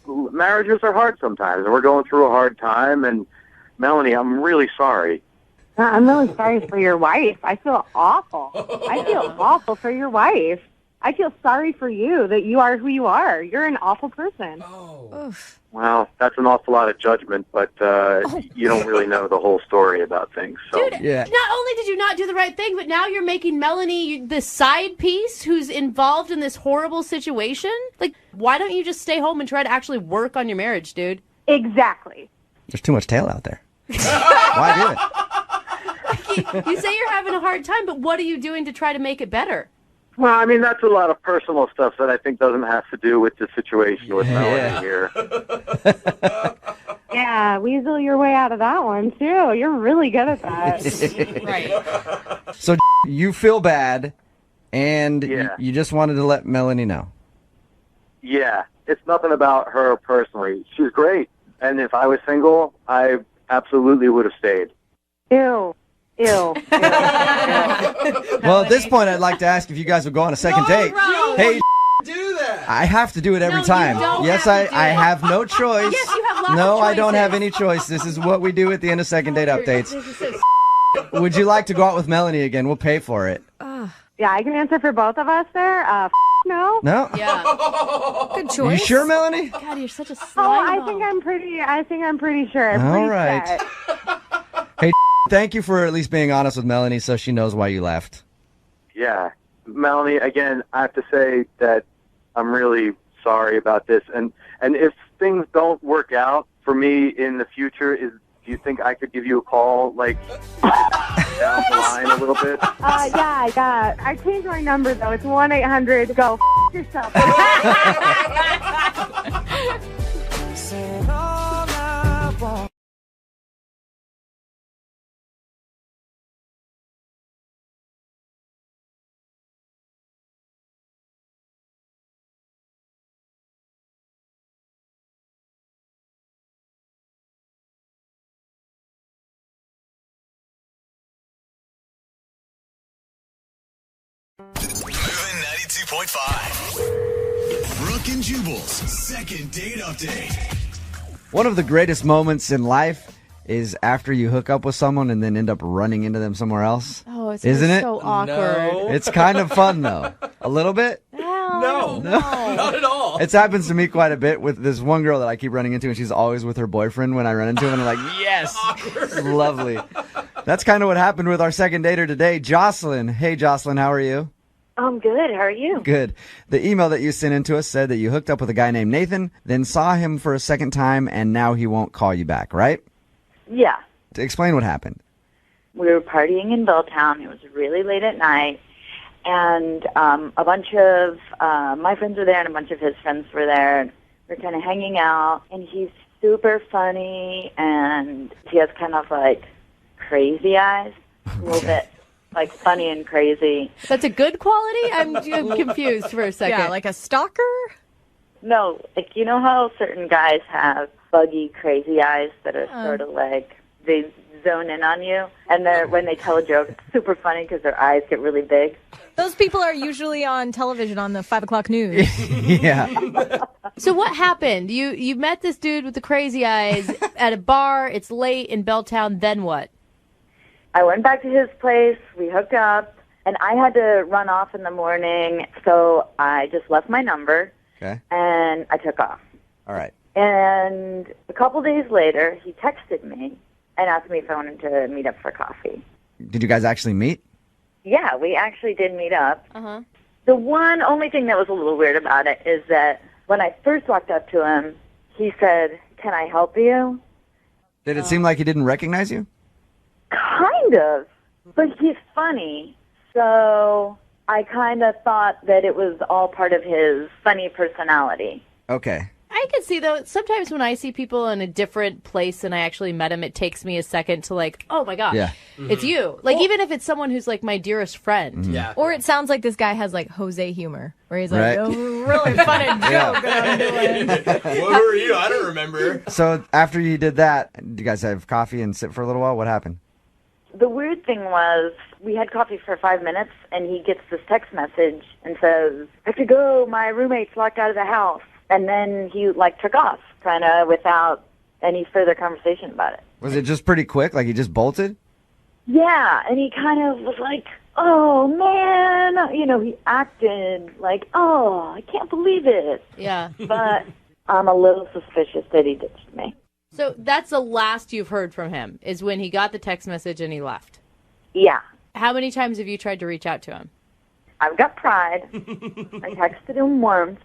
marriages are hard sometimes, and we're going through a hard time. And Melanie, I'm really sorry. I'm really sorry for your wife. I feel awful. I feel awful for your wife. I feel sorry for you that you are who you are. You're an awful person. Well, that's an awful lot of judgment, but you don't really know the whole story about things. So. Dude, not only did you not do the right thing, but now you're making Melanie the side piece who's involved in this horrible situation? Why don't you just stay home and try to actually work on your marriage, dude? Exactly. There's too much tail out there. Why do it? You say you're having a hard time, but what are you doing to try to make it better? Well, I mean, that's a lot of personal stuff that I think doesn't have to do with the situation with Melanie here. Yeah, weasel your way out of that one, too. You're really good at that. Right. So you feel bad, and you just wanted to let Melanie know. Yeah, it's nothing about her personally. She's great, and if I was single, I absolutely would have stayed. Ew. Well, at this point, I'd like to ask if you guys would go on a second date. Hey, do that. I have to do it every time. Yes, I have no choice. Yes, you have lots of No, I don't choices. have any choice. This is what we do at the end of second date updates. Would you like to go out with Melanie again? We'll pay for it. Yeah, I can answer for both of us there. No. No? Yeah. Good Are you sure, Melanie? God, you're such a slime I ball. think I'm pretty sure. All Pretty right. set. Hey, thank you for at least being honest with Melanie so she knows why you left. Yeah. Melanie, again, I have to say that I'm really sorry about this. And if things don't work out for me in the future, do you think I could give you a call? down the line a little bit? Yeah. I changed my number, though. It's 1-800-GO yourself. Moving 92.5. Brooke and Jubal's second date update. One of the greatest moments in life is after you hook up with someone and then end up running into them somewhere else. Oh, it's Isn't it? so awkward. No. It's kind of fun, though. A little bit? No, not at all. It happens to me quite a bit with this one girl that I keep running into, and she's always with her boyfriend when I run into him, and I'm like, yes, lovely. That's kind of what happened with our second dater today, Jocelyn. Hey, Jocelyn, how are you? I'm good. How are you? Good. The email that you sent in to us said that you hooked up with a guy named Nathan, then saw him for a second time, and now he won't call you back, right? Yeah. To explain what happened. We were partying in Belltown. It was really late at night. And a bunch of my friends were there and a bunch of his friends were there. And we're kind of hanging out. And he's super funny. And he has kind of like crazy eyes. A little bit like funny and crazy. That's a good quality? I'm confused for a second. Yeah, like a stalker? No, like you know how certain guys have buggy, crazy eyes that are sort of like they zone in on you, and when they tell a joke, it's super funny because their eyes get really big. Those people are usually on television on the 5 o'clock news. Yeah. So what happened? You met this dude with the crazy eyes at a bar. It's late in Belltown. Then what? I went back to his place. We hooked up, and I had to run off in the morning, so I just left my number. Okay. And I took off. All right. And a couple days later, he texted me and asked me if I wanted to meet up for coffee. Did you guys actually meet? Yeah, we actually did meet up. Uh-huh. The only thing that was a little weird about it is that when I first walked up to him, he said, "Can I help you?" Did it seem like he didn't recognize you? Kind of. But he's funny, so I kind of thought that it was all part of his funny personality. Okay. I can see, though, sometimes when I see people in a different place than I actually met them, it takes me a second to like, oh my gosh, Yeah. it's you. Like, even if it's someone who's like my dearest friend. Yeah. Or it sounds like this guy has like Jose humor, where he's like, Right. oh, really funny joke that I'm doing. What were you? I don't remember. So after you did that, did you guys have coffee and sit for a little while? What happened? The weird thing was we had coffee for 5 minutes, and he gets this text message and says, "I have to go. My roommate's locked out of the house." And then he like took off, kind of without any further conversation about it. Was it just pretty quick? Like he just bolted? Yeah, and he kind of was like, "Oh man," he acted like, "Oh, I can't believe it." Yeah. But I'm a little suspicious that he ditched me. So that's the last you've heard from him, is when he got the text message and he left. Yeah. How many times have you tried to reach out to him? I've got pride. I texted him once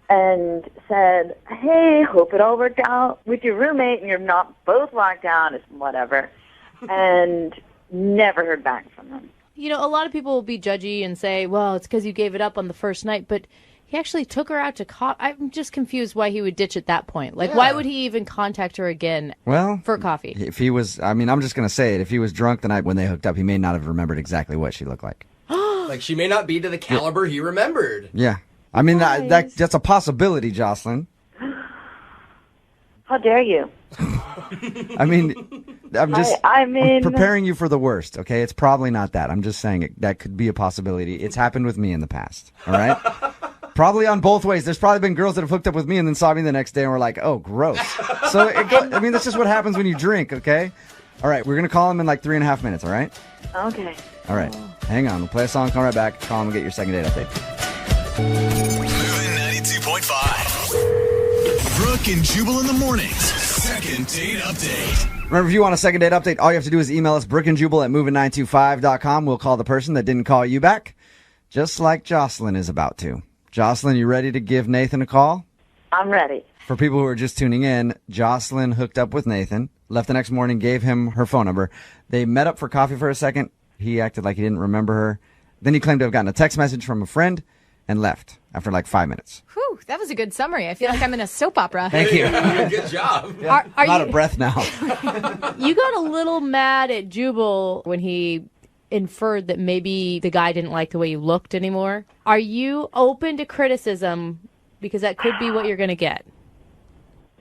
and said, "Hey, hope it all worked out with your roommate and you're not both locked out," it's whatever. And never heard back from him. You know, a lot of people will be judgy and say, well, it's because you gave it up on the first night, but he actually took her out to coffee. I'm just confused why he would ditch at that point. Like, why would he even contact her again for coffee? If he was, I'm just going to say it. If he was drunk the night when they hooked up, he may not have remembered exactly what she looked like. Like, she may not be to the caliber he remembered. Yeah. I mean, that's a possibility, Jocelyn. How dare you? I mean, I'm I'm preparing you for the worst, okay? It's probably not that. I'm just saying that could be a possibility. It's happened with me in the past, all right? Probably on both ways. There's probably been girls that have hooked up with me and then saw me the next day and were like, oh, gross. So, that's just what happens when you drink, okay? All right, we're going to call him in like 3.5 minutes, all right? Okay. All right. Hang on. We'll play a song, come right back. Call him and get your second date update. Moving 92.5. Brooke and Jubal in the mornings. Second date update. Remember, if you want a second date update, all you have to do is email us, brookeandjubal@moving925.com. We'll call the person that didn't call you back, just like Jocelyn is about to. Jocelyn, you ready to give Nathan a call? I'm ready. For people who are just tuning in, Jocelyn hooked up with Nathan, left the next morning, gave him her phone number. They met up for coffee for a second, He acted like he didn't remember her. Then he claimed to have gotten a text message from a friend and left after like 5 minutes. Whew, that was a good summary. I feel like I'm in a soap opera. Thank you. Good job. Yeah, Are I'm out you- of breath now. You got a little mad at Jubal when he inferred that maybe the guy didn't like the way you looked anymore. Are you open to criticism? Because that could be what you're going to get.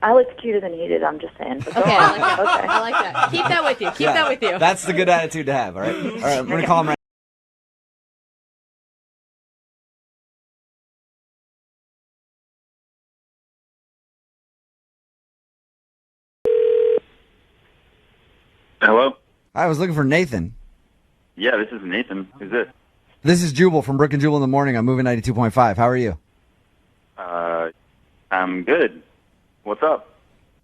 I looked cuter than he did, I'm just saying. But Okay, I like that. Okay. I like that. Keep that with you. Keep that with you. That's the good attitude to have, all right? All right, I'm going to call him right Hello? I was looking for Nathan. Yeah, this is Nathan. Who's this? This is Jubal from Brooke and Jubal in the Morning on Moving 92.5. How are you? I'm good. What's up?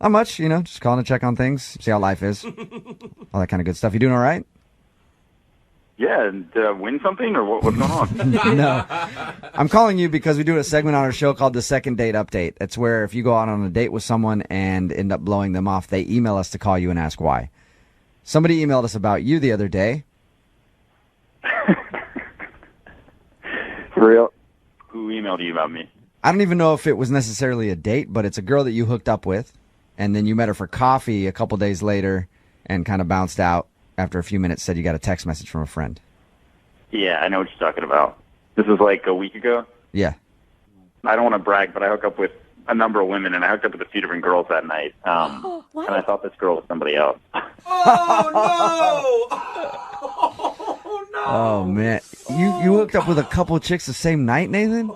Not much, just calling to check on things, see how life is. All that kind of good stuff. You doing all right? Yeah, did I win something or what's going on? No. I'm calling you because we do a segment on our show called the Second Date Update. It's where if you go out on a date with someone and end up blowing them off, they email us to call you and ask why. Somebody emailed us about you the other day. For real? Who emailed you about me? I don't even know if it was necessarily a date, but it's a girl that you hooked up with, and then you met her for coffee a couple days later and kind of bounced out after a few minutes, said you got a text message from a friend. Yeah, I know what you're talking about. This was like a week ago. Yeah. I don't want to brag, but I hooked up with a number of women, and I hooked up with a few different girls that night. And I thought this girl was somebody else. Oh, man. You hooked up with a couple of chicks the same night, Nathan?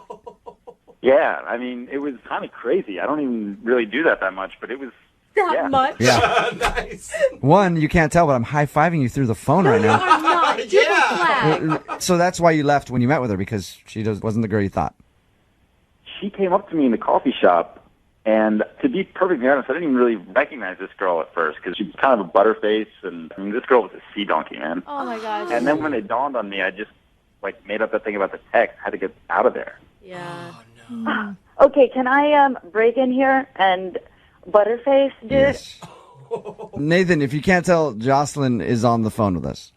Yeah, I mean, it was kind of crazy. I don't even really do that much, but it was... That much? Yeah. Nice. One, you can't tell, but I'm high-fiving you through the phone right now. I'm not. Yeah. So that's why you left when you met with her, because she wasn't the girl you thought. She came up to me in the coffee shop, and to be perfectly honest, I didn't even really recognize this girl at first because she was kind of a butterface, and I mean, this girl was a sea donkey, man. Oh, my gosh. And then when it dawned on me, I just made up that thing about the text. I had to get out of there. Yeah. Okay, can I break in here and butterface, dude? Yes. Nathan, if you can't tell, Jocelyn is on the phone with us.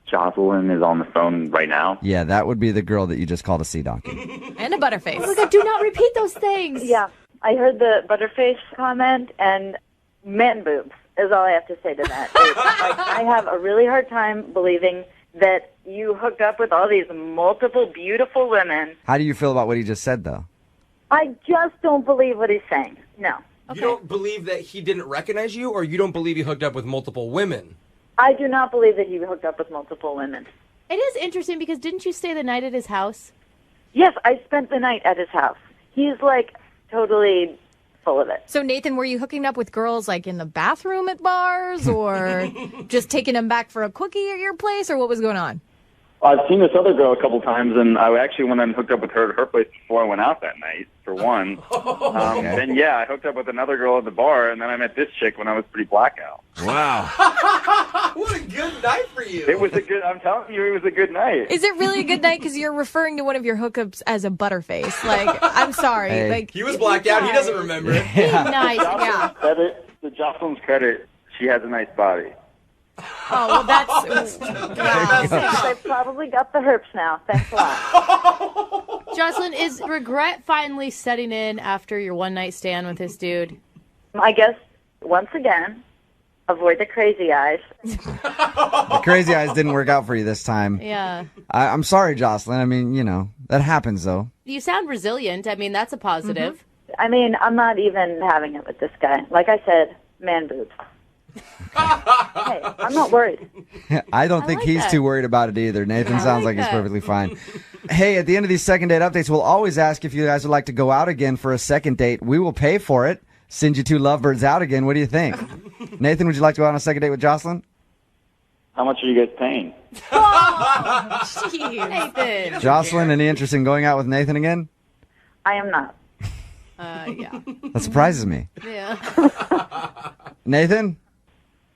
Jocelyn is on the phone right now. Yeah, that would be the girl that you just called a sea donkey. And a butterface. Oh my God, do not repeat those things. Yeah, I heard the butterface comment, and man boobs is all I have to say to that. I have a really hard time believing that you hooked up with all these multiple beautiful women. How do you feel about what he just said, though? I just don't believe what he's saying. No. You don't believe that he didn't recognize you, or you don't believe he hooked up with multiple women? I do not believe that he hooked up with multiple women. It is interesting because didn't you stay the night at his house? Yes, I spent the night at his house. He's totally full of it. So, Nathan, were you hooking up with girls in the bathroom at bars or just taking them back for a quickie at your place, or what was going on? I've seen this other girl a couple times, and I actually went and hooked up with her at her place before I went out that night, for one. Then, yeah, I hooked up with another girl at the bar, and then I met this chick when I was pretty blackout. Wow. What a good night for you. It was I'm telling you, it was a good night. Is it really a good night? Because you're referring to one of your hookups as a butterface. I'm sorry. Hey. He was blacked out. He doesn't remember. Be nice. Yeah. To Jocelyn's credit, she has a nice body. Oh, well, that's... wow. I probably got the herpes now. Thanks a lot. Jocelyn, is regret finally setting in after your one-night stand with this dude? I guess, once again, avoid the crazy eyes. The crazy eyes didn't work out for you this time. Yeah. I'm sorry, Jocelyn. I mean, that happens, though. You sound resilient. I mean, that's a positive. I mean, I'm not even having it with this guy. Like I said, man boobs. Hey, I'm not worried. I don't think like he's that. too worried about it either. Nathan sounds like he's that. perfectly fine. Hey, at the end of these second date updates, we'll always ask if you guys would like to go out again for a second date. We will pay for it. Send you two lovebirds out again. What do you think? Nathan, would you like to go out on a second date with Jocelyn? How much are you guys paying? Oh, jeez. Nathan. Jocelyn, any interest in going out with Nathan again? I am not. Yeah. That surprises me. Yeah. Nathan?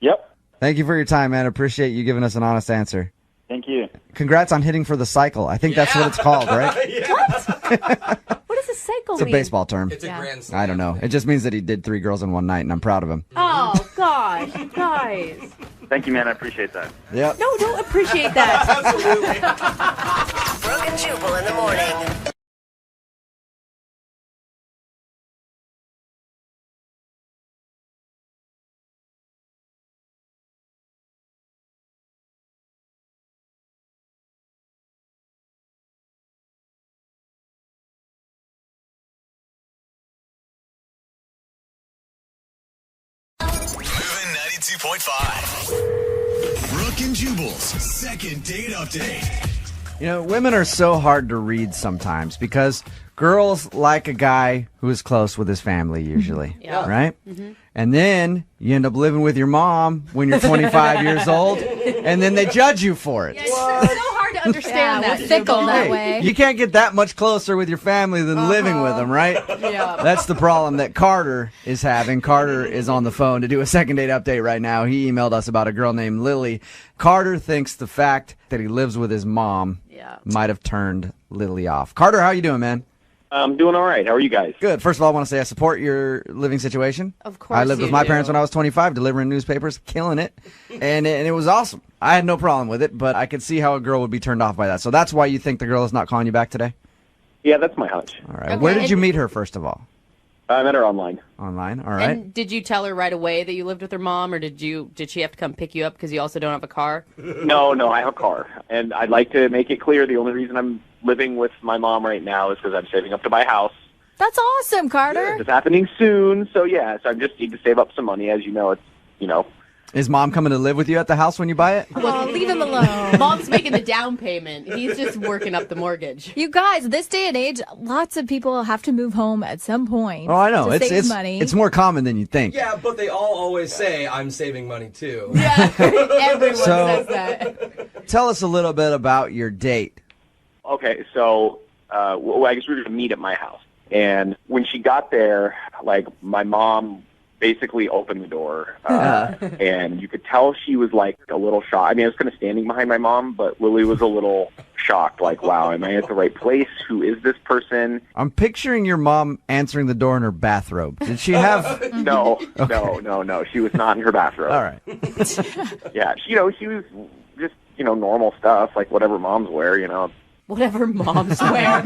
Yep. Thank you for your time, man. I appreciate you giving us an honest answer. Thank you. Congrats on hitting for the cycle. I think that's what it's called, right? What does a cycle It's a mean? baseball term. It's a grand slam. I don't know. It just means that he did 3 girls in one night, and I'm proud of him. Oh, gosh. Guys. Thank you, man. I appreciate that. Yep. No, don't appreciate that. Absolutely. Brooke and Jubal in the morning. Moving 92.5. Brooke and Jubal's second date update. You know, women are so hard to read sometimes because girls like a guy who is close with his family usually, right? Mm-hmm. And then you end up living with your mom when you're 25 years old, and then they judge you for it. Yeah, it's so hard to understand that. We're fickle that Hey, way. you can't get that much closer with your family than living with them, right? Yeah. That's the problem that Carter is having. Carter is on the phone to do a second date update right now. He emailed us about a girl named Lily. Carter thinks the fact that he lives with his mom might have turned Lily off. Carter, how you doing, man? I'm doing all right. How are you guys? Good. First of all, I want to say I support your living situation. Of course I lived with my parents when I was 25, delivering newspapers, killing it, and it was awesome. I had no problem with it, but I could see how a girl would be turned off by that. So that's why you think the girl is not calling you back today? Yeah, that's my hunch. All right. Where did you meet her, first of all? I met her online. Online, all right. And did you tell her right away that you lived with her mom, or did she have to come pick you up because you also don't have a car? No, I have a car. And I'd like to make it clear the only reason I'm living with my mom right now is because I'm saving up to buy a house. That's awesome, Carter. It's happening soon, so yeah, so I just need to save up some money. As you know, Is mom coming to live with you at the house when you buy it? Oh, leave him alone. Mom's making the down payment. He's just working up the mortgage. You guys, this day and age, lots of people have to move home at some point. Oh, I know. To save money. It's more common than you think. Yeah, but they all always say, I'm saving money too. Yeah, everyone So- says that. Tell us a little bit about your date. Okay, so well, I guess we were going to meet at my house. And when she got there, like, my mom basically opened the door, and you could tell she was, like, a little shocked. I mean, I was kind of standing behind my mom, but Lily was a little shocked, like, wow, am I at the right place? Who is this person? I'm picturing your mom answering the door in her bathrobe. Did she have... No, Okay. no. She was not in her bathrobe. All right. Yeah, she was just, normal stuff, like whatever moms wear, Whatever moms wear.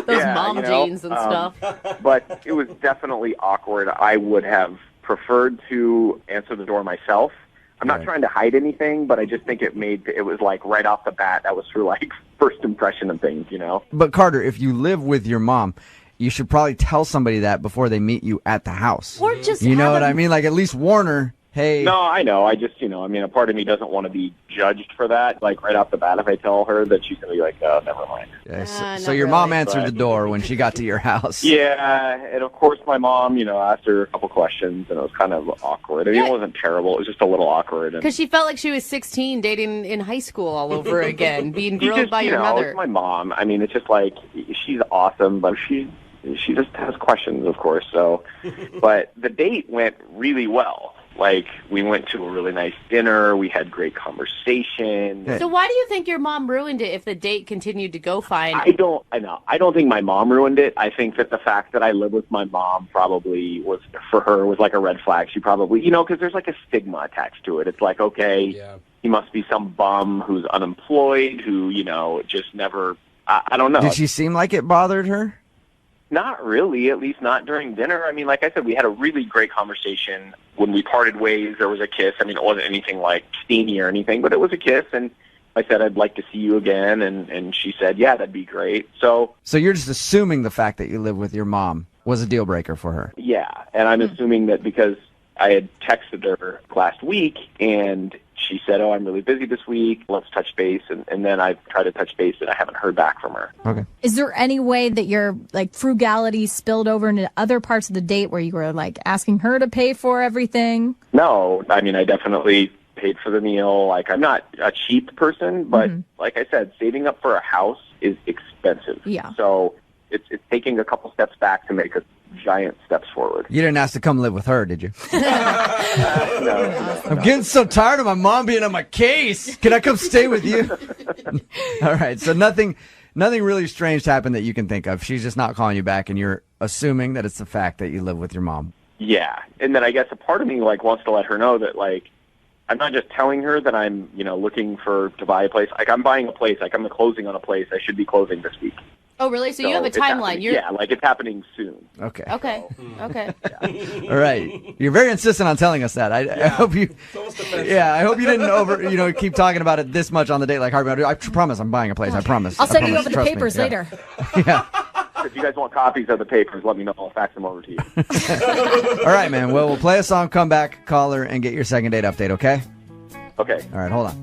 Those Yeah, mom jeans and stuff. But it was definitely awkward. I would have preferred to answer the door myself. I'm not trying to hide anything, but I just think it was like right off the bat, that was her like first impression of things, But Carter, if you live with your mom, you should probably tell somebody that before they meet you at the house. Or just You know have what them- I mean? Like at least warn her, hey. No, I know. I just, a part of me doesn't want to be judged for that. Like right off the bat, if I tell her that, she's going to be like, oh, never mind. Yeah, so not your mom really. answered the door when she got to your house. Yeah, and of course my mom, asked her a couple questions, and it was kind of awkward. I mean, it wasn't terrible. It was just a little awkward. And Because she felt like she was 16 dating in high school all over again, being she grilled just, by your mother. It's my mom. I mean, it's just like, she's awesome, but she just has questions, of course. So, but the date went really well. Like, we went to a really nice dinner. We had great conversation. So why do you think your mom ruined it if the date continued to go fine? I don't think my mom ruined it. I think that the fact that I live with my mom probably was, for her, was like a red flag. She probably, because there's like a stigma attached to it. It's like, okay, he must be some bum who's unemployed, who, just never, I don't know. Did she seem like it bothered her? Not really, at least not during dinner. I mean, like I said, we had a really great conversation. When we parted ways, there was a kiss. I mean, it wasn't anything like steamy or anything, but it was a kiss. And I said, I'd like to see you again. And she said, yeah, that'd be great. So you're just assuming the fact that you live with your mom was a deal breaker for her. yeah, and I'm assuming that because I had texted her last week and she said, oh, I'm really busy this week. Let's touch base. And then I tried to touch base and I haven't heard back from her. Okay. Is there any way that your like frugality spilled over into other parts of the date where you were like asking her to pay for everything? No, I mean, I definitely paid for the meal. Like, I'm not a cheap person, but like I said, saving up for a house is expensive. Yeah. So it's taking a couple steps back to make a giant steps forward. You didn't ask to come live with her, did you? No. I'm getting so tired of my mom being on my case. Can I come stay with you? All right. So nothing really strange happened that you can think of. She's just not calling you back, and you're assuming that it's the fact that you live with your mom. Yeah. And then I guess a part of me like wants to let her know that like I'm not just telling her that I'm, looking to buy a place. Like I'm buying a place. Like I'm closing on a place. I should be closing this week. Oh, really? So you have a it's timeline. happening. Like it's happening soon. Okay. Okay. Okay. All right. You're very insistent on telling us that. I hope you. Yeah, I hope you didn't keep talking about it this much on the date. Like, I promise I'm buying a place. I promise. I'll send I you promise. over the Trust me. papers Yeah. later. Yeah. If you guys want copies of the papers, let me know. I'll fax them over to you. All right, man. Well, we'll play a song, come back, call her, and get your second date update, okay? Okay. All right, hold on.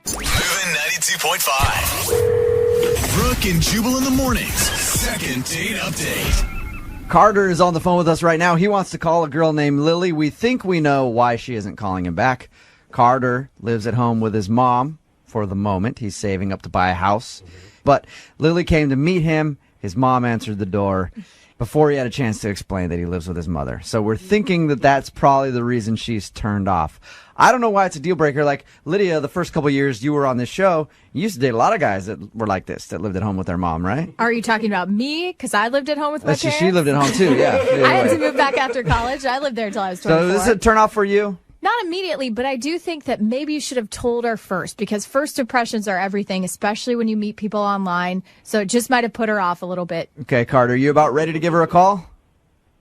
Moving 92.5. Brooke and Jubal in the mornings. Second date update. Carter is on the phone with us right now. He wants to call a girl named Lily. We think we know why she isn't calling him back. Carter lives at home with his mom for the moment. He's saving up to buy a house. But Lily came to meet him. His mom answered the door before he had a chance to explain that he lives with his mother. So we're thinking that that's probably the reason she's turned off. I don't know why it's a deal breaker. Like, Lydia, the first couple years you were on this show, you used to date a lot of guys that were like this, that lived at home with their mom, right? Are you talking about me? Because I lived at home with my parents. She lived at home, too, yeah. I had to move back after college. I lived there until I was 24. So this is a turn off for you? Not immediately, but I do think that maybe you should have told her first, because first impressions are everything, especially when you meet people online. So it just might have put her off a little bit. Okay, Carter, you about ready to give her a call?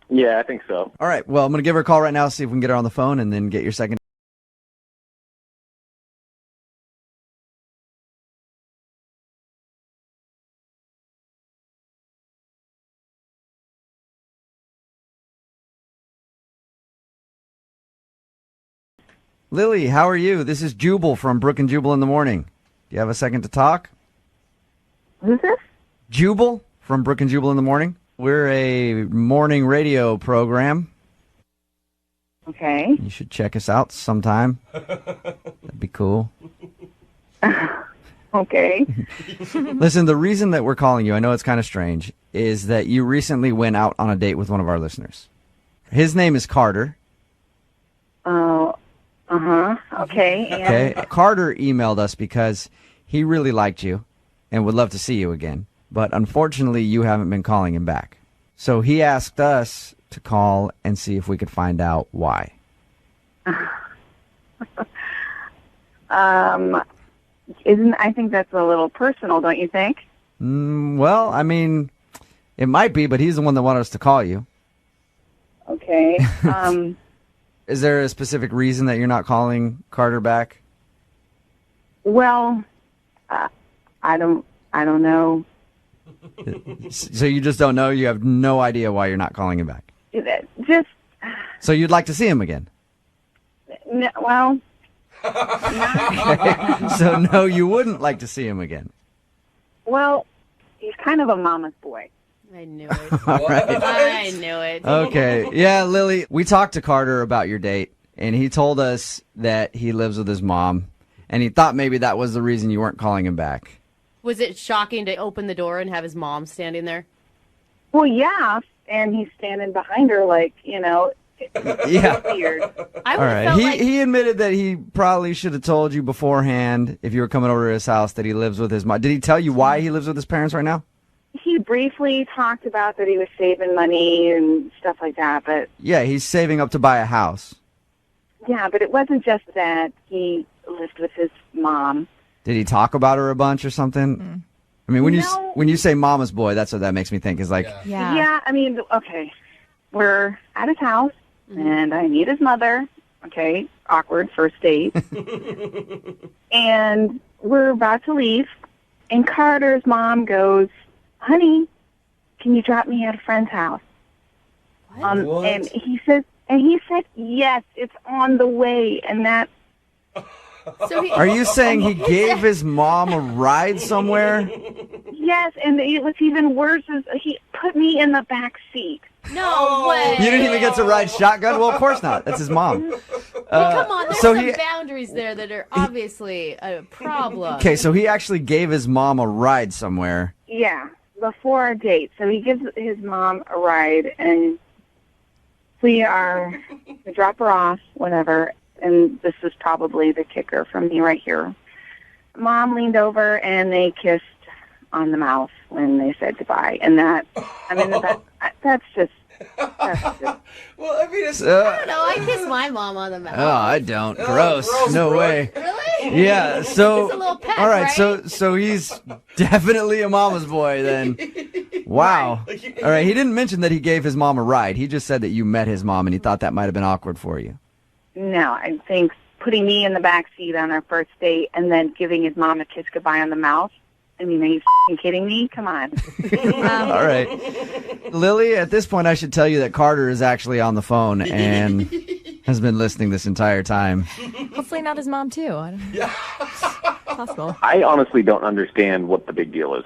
Yeah, I think so. All right, well, I'm going to give her a call right now, see if we can get her on the phone, and then get your second. Lily, how are you? This is Jubal from Brooke and Jubal in the Morning. Do you have a second to talk? Who's this? Jubal from Brooke and Jubal in the Morning. We're a morning radio program. Okay. You should check us out sometime. That'd be cool. Okay. Listen, the reason that we're calling you, I know it's kind of strange, is that you recently went out on a date with one of our listeners. His name is Carter. Okay. And Okay. Carter emailed us because he really liked you and would love to see you again. But unfortunately, you haven't been calling him back. So he asked us to call and see if we could find out why. I think that's a little personal, don't you think? Well, I mean, it might be, but he's the one that wanted us to call you. Okay. Is there a specific reason that you're not calling Carter back? Well, I don't know. So you just don't know? You have no idea why you're not calling him back? Just So you'd like to see him again? well. So no, you wouldn't like to see him again. Well, he's kind of a mama's boy. I knew it. All right. I knew it. Okay. Yeah, Lily, we talked to Carter about your date, and he told us that he lives with his mom, and he thought maybe that was the reason you weren't calling him back. Was it shocking to open the door and have his mom standing there? Well, yeah, and he's standing behind her like, Yeah. weird. I All would right. have felt like He admitted that he probably should have told you beforehand if you were coming over to his house that he lives with his mom. Did he tell you why he lives with his parents right now? He briefly talked about that he was saving money and stuff like that, but Yeah, he's saving up to buy a house. yeah, but it wasn't just that. He lived with his mom. Did he talk about her a bunch or something? I mean, No. when you say mama's boy, that's what that makes me think is like, Yeah, I mean, okay, we're at his house, and I meet his mother. Okay, awkward first date. And we're about to leave, and Carter's mom goes, "Honey, can you drop me at a friend's house?" What? And he said, yes, it's on the way, and that. So Are you saying he gave his mom a ride somewhere? Yes, and it was even worse. Is he put me in the back seat. No way. You didn't even get to ride shotgun? Well, of course not. That's his mom. Come on, there's so some he- boundaries there that are obviously a problem. Okay, so he actually gave his mom a ride somewhere. Yeah, before our date. So he gives his mom a ride, and we drop her off, whatever. And this is probably the kicker from me right here. Mom leaned over, and they kissed on the mouth when they said goodbye. And that, I mean, that's just. Well, I I don't know. I kiss my mom on the mouth. Oh, I don't. Gross. No way. Really? Yeah. So. It's a little pet, all right. right? So he's definitely a mama's boy then. Wow. All right. He didn't mention that he gave his mom a ride. He just said that you met his mom and he thought that might have been awkward for you. No, I think putting me in the back seat on our first date and then giving his mom a kiss goodbye on the mouth. I mean, are you f***ing kidding me? Come on. All right. Lily, at this point, I should tell you that Carter is actually on the phone and has been listening this entire time. Hopefully not his mom, too. I don't know. Possible. I honestly don't understand what the big deal is.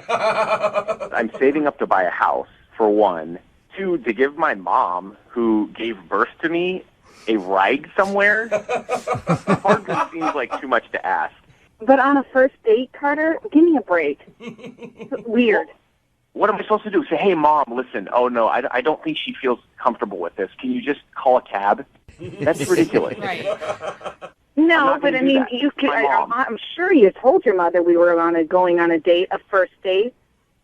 I'm saving up to buy a house, for one. Two, to give my mom, who gave birth to me, a ride somewhere. Hardly seems like too much to ask. But on a first date, Carter, give me a break. Weird. What am I supposed to do? Say, hey, Mom, listen, oh, no, I don't think she feels comfortable with this. Can you just call a cab? That's ridiculous. Right. No, but I mean, you could. I'm sure you told your mother we were going on a date, a first date.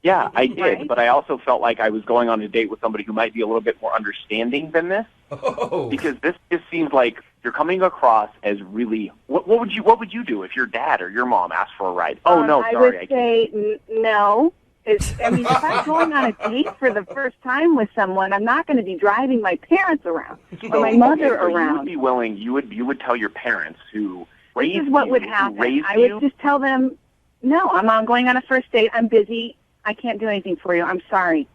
Yeah, I did, Right. but I also felt like I was going on a date with somebody who might be a little bit more understanding than this. Oh. Because this just seems like you're coming across as really. What would you do if your dad or your mom asked for a ride? Oh no, I sorry. would say no. If I'm going on a date for the first time with someone, I'm not going to be driving my parents around or my mother so around. You would be willing. You would tell your parents who raised you. This is what would who happen. raised I you. would just tell them, no, I'm not going on a first date. I'm busy. I can't do anything for you. I'm sorry.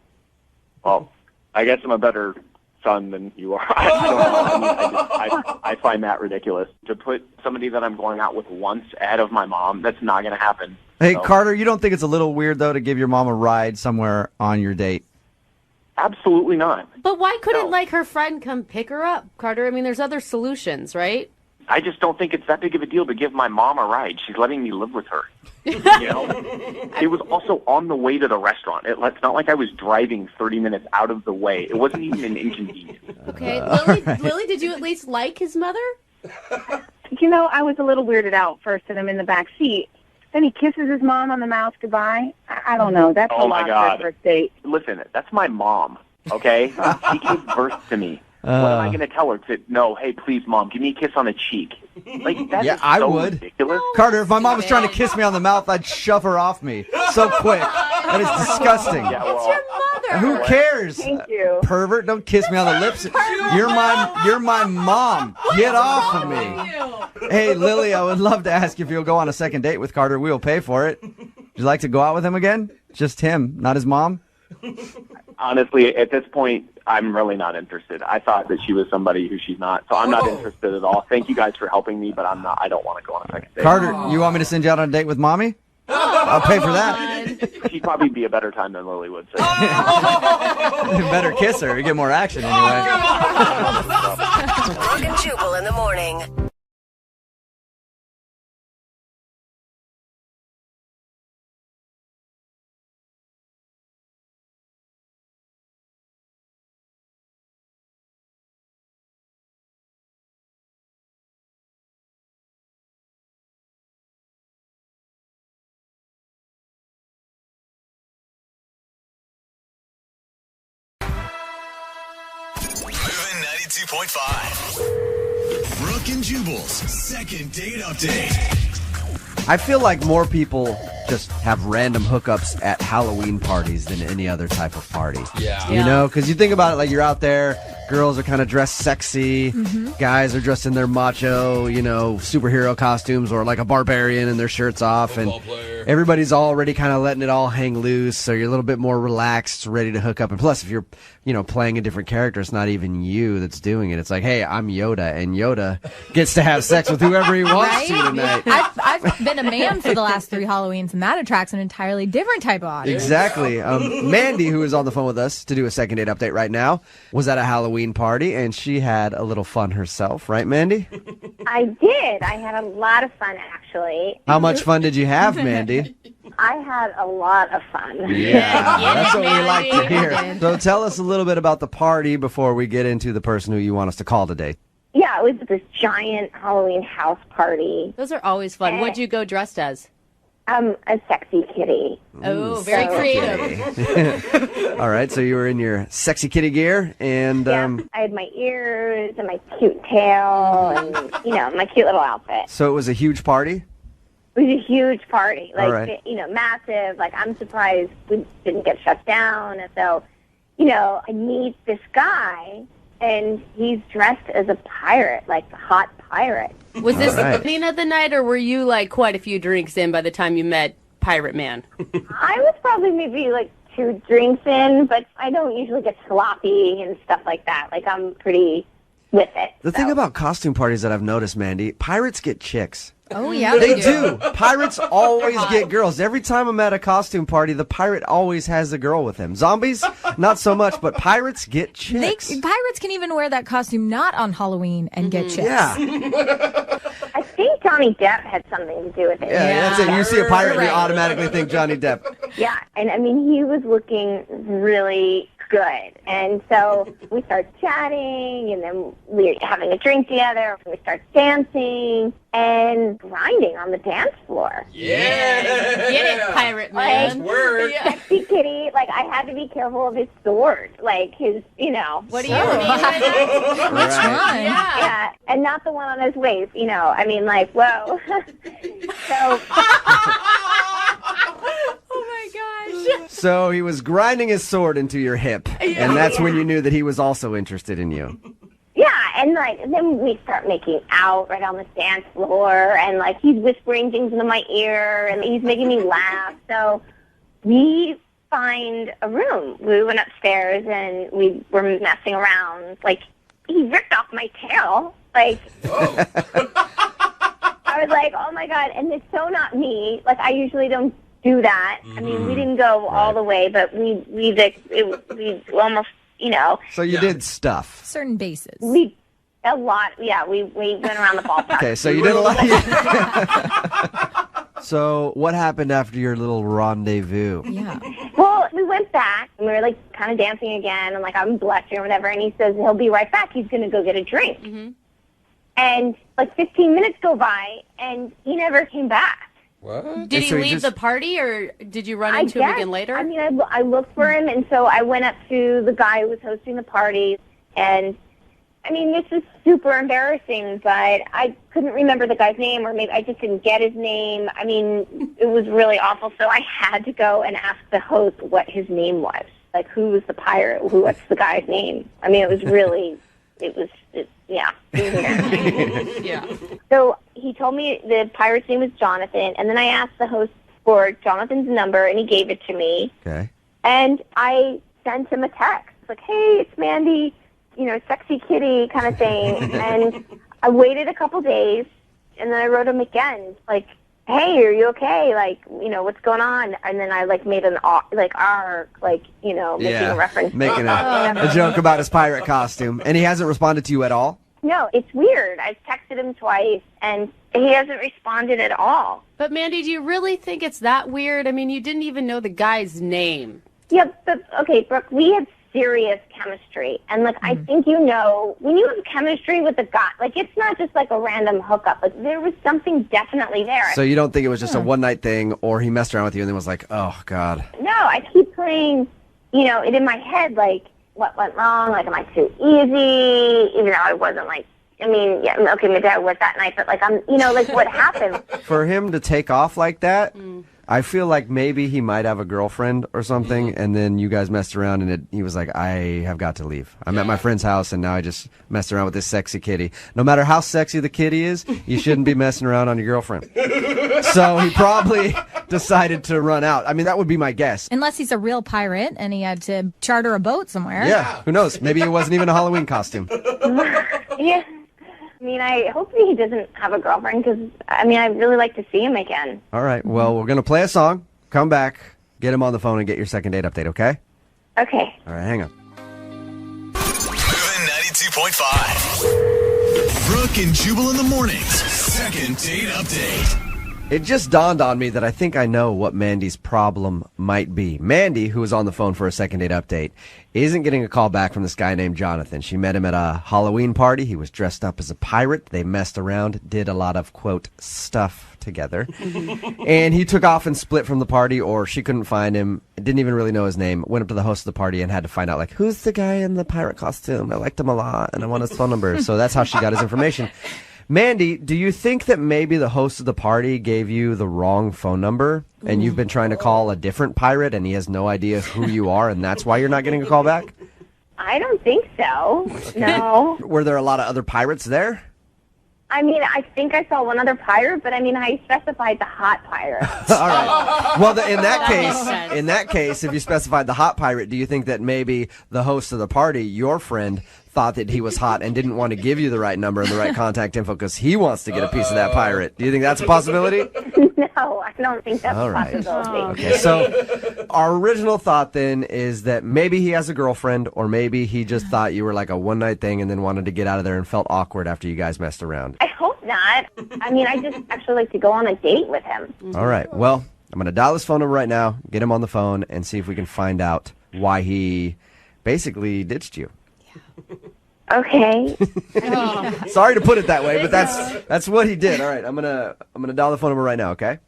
Well, I guess I'm a better son than you are. I don't know. I find that ridiculous. To put somebody that I'm going out with once ahead of my mom, that's not going to happen. Hey, So- Carter, you don't think it's a little weird, though, to give your mom a ride somewhere on your date? Absolutely not. But why couldn't, like, her friend come pick her up, Carter? I mean, there's other solutions, right? I just don't think it's that big of a deal to give my mom a ride. She's letting me live with her. You know? It was also on the way to the restaurant. It's not like I was driving 30 minutes out of the way. It wasn't even an inconvenience. Okay. right. Lily, did you at least like his mother? You know, I was a little weirded out first that I'm in the back seat. Then he kisses his mom on the mouth goodbye. I don't know. That's Oh, a my lot God. for a first date. Listen, that's my mom, okay? She gave birth to me. What am I going to tell her? No, hey, please, Mom, give me a kiss on the cheek. Like, that Yeah, is I so would. ridiculous. Carter, if my mom was trying to kiss me on the mouth, I'd shove her off me so quick. That is disgusting. Yeah, well, It's your mother. Who cares? Thank you. Pervert, don't kiss me on the lips. You're my mom. Get off of me. Hey, Lily, I would love to ask if you'll go on a second date with Carter. We'll pay for it. Would you like to go out with him again? Just him, not his mom? honestly, at this point, I'm really not interested. I thought that she was somebody who she's not, so I'm not interested at all. Thank you guys for helping me, but I'm not. I don't want to go on a second date. Carter, you want me to send you out on a date with Mommy? I'll pay for that. She'd probably be a better time than Lily would say. Better kiss her. You get more action anyway. Brooke and Jubal in the morning. Moving 92.5. Brooke and Jubal's second date update. I feel like more people just have random hookups at Halloween parties than any other type of party. Yeah. You know, because you think about it, like you're out there, girls are kind of dressed sexy, guys are dressed in their macho, superhero costumes, or like a barbarian and their shirts off, and everybody's already kind of letting it all hang loose, so you're a little bit more relaxed, ready to hook up. And plus, if you're, playing a different character, it's not even you that's doing it. It's like, hey, I'm Yoda, and Yoda gets to have sex with whoever he wants to tonight. I've been a man for the last 3 Halloweens, and that attracts an entirely different type of audience. Exactly. Mandy, who is on the phone with us to do a second date update right now, was at a Halloween party, and she had a little fun herself. Right, Mandy? I did. I had a lot of fun, actually. How much fun did you have, Mandy? I had a lot of fun. Yeah, that's what we like to hear. So tell us a little bit about the party before we get into the person who you want us to call today. Yeah, it was this giant Halloween house party. Those are always fun. What'd you go dressed as? A sexy kitty. Oh, very creative. All right, so you were in your sexy kitty gear, and I had my ears and my cute tail and, my cute little outfit. so it was a huge party? It was a huge party, All right. Massive. Like, I'm surprised we didn't get shut down. And so, I meet this guy, and he's dressed as a pirate, like a hot pirate. Was this the beginning of the night, or were you like quite a few drinks in by the time you met Pirate Man? I was probably maybe like 2 drinks in, but I don't usually get sloppy and stuff like that. Like, I'm pretty with it. The thing about costume parties that I've noticed, Mandy, pirates get chicks. Oh, yeah, They do. Pirates always get girls. Every time I'm at a costume party, the pirate always has a girl with him. Zombies, not so much, but pirates get chicks. Pirates can even wear that costume not on Halloween and get chicks. Yeah. I think Johnny Depp had something to do with it. Yeah, that's it. You see a pirate, you automatically think Johnny Depp. Yeah, and I mean, he was looking really good. And so we start chatting, and then we're having a drink together. We start dancing and grinding on the dance floor. Yeah. Get it, Pirate Man. Sexy kitty. Like, I had to be careful of his sword. Like, his, What do you mean? Which one? Yeah, and not the one on his waist, I mean, like, whoa. So... So he was grinding his sword into your hip, and that's when you knew that he was also interested in you. Yeah, and then we start making out right on the dance floor, and he's whispering things into my ear, and he's making me laugh. So we find a room. We went upstairs, and we were messing around. He ripped off my tail. I was like, oh my God, and it's so not me. I usually don't do that. I mean, we didn't go all the way, but we almost, So you did stuff. Certain bases. A lot. Yeah, we went around the ballpark. Okay, so you did a lot. So what happened after your little rendezvous? Yeah. Well, we went back, and we were kind of dancing again, and I'm blushing or whatever, and he says he'll be right back. He's going to go get a drink. Mm-hmm. And 15 minutes go by, and he never came back. What? Did he leave the party, or did you run into him again later? I mean, I looked for him, and so I went up to the guy who was hosting the party, and I mean, this was super embarrassing, but I couldn't remember the guy's name, or maybe I just didn't get his name. I mean, it was really awful, so I had to go and ask the host what his name was. Who was the pirate? What's the guy's name? I mean, it was really, it was embarrassing. Yeah. So he told me the pirate's name was Jonathan, and then I asked the host for Jonathan's number, and he gave it to me. Okay. And I sent him a text, hey, it's Mandy, sexy kitty kind of thing. And I waited a couple days, and then I wrote him again, hey, are you okay? What's going on? And then I made an making a reference. Making a joke about his pirate costume. And he hasn't responded to you at all? No, it's weird. I've texted him twice, and he hasn't responded at all. But Mandy, do you really think it's that weird? I mean, you didn't even know the guy's name. Yeah, but okay, Brooke, we had serious chemistry, and I think when you have chemistry with a guy, it's not just a random hookup. There was something definitely there. So you don't think it was just a one-night thing, or he messed around with you and then was like, oh God. No, I keep playing, it in my head, what went wrong? Am I too easy? Even though I wasn't maybe I was that night, but what happened? For him to take off like that, I feel like maybe he might have a girlfriend or something, and then you guys messed around, and he was like, I have got to leave. I'm at my friend's house, and now I just messed around with this sexy kitty. No matter how sexy the kitty is, you shouldn't be messing around on your girlfriend. So he probably decided to run out. I mean, that would be my guess. Unless he's a real pirate, and he had to charter a boat somewhere. Yeah, who knows? Maybe it wasn't even a Halloween costume. Yeah. I mean, I hope he doesn't have a girlfriend, because, I'd really like to see him again. All right, well, we're going to play a song, come back, get him on the phone, and get your second date update, okay? Okay. All right, hang on. Moving 92.5. Brooke and Jubal in the mornings. Second date update. It just dawned on me that I think I know what Mandy's problem might be. Mandy, who was on the phone for a second date update, isn't getting a call back from this guy named Jonathan. She met him at a Halloween party. He was dressed up as a pirate. They messed around, did a lot of, quote, stuff together. And he took off and split from the party, or she couldn't find him, didn't even really know his name, went up to the host of the party and had to find out, like, who's the guy in the pirate costume? I liked him a lot, and I want his phone number. So that's how she got his information. Mandy, do you think that maybe the host of the party gave you the wrong phone number, and you've been trying to call a different pirate, and he has no idea who you are, and that's why you're not getting a call back? I don't think so. No. Were there a lot of other pirates there? I mean, I think I saw one other pirate, but I mean, I specified the hot pirate. All right. Well, in that case, if you specified the hot pirate, do you think that maybe the host of the party, your friend, thought that he was hot and didn't want to give you the right number and the right contact info because he wants to get a piece of that pirate? Do you think that's a possibility? No, I don't think that's a possibility. Okay, so our original thought then is that maybe he has a girlfriend, or maybe he just thought you were like a one-night thing and then wanted to get out of there and felt awkward after you guys messed around. I hope not. I mean, I just actually like to go on a date with him. All right. Well, I'm going to dial his phone number right now, get him on the phone, and see if we can find out why he basically ditched you. Okay. Sorry to put it that way, but that's what he did. All right. I'm gonna dial the phone number right now, okay?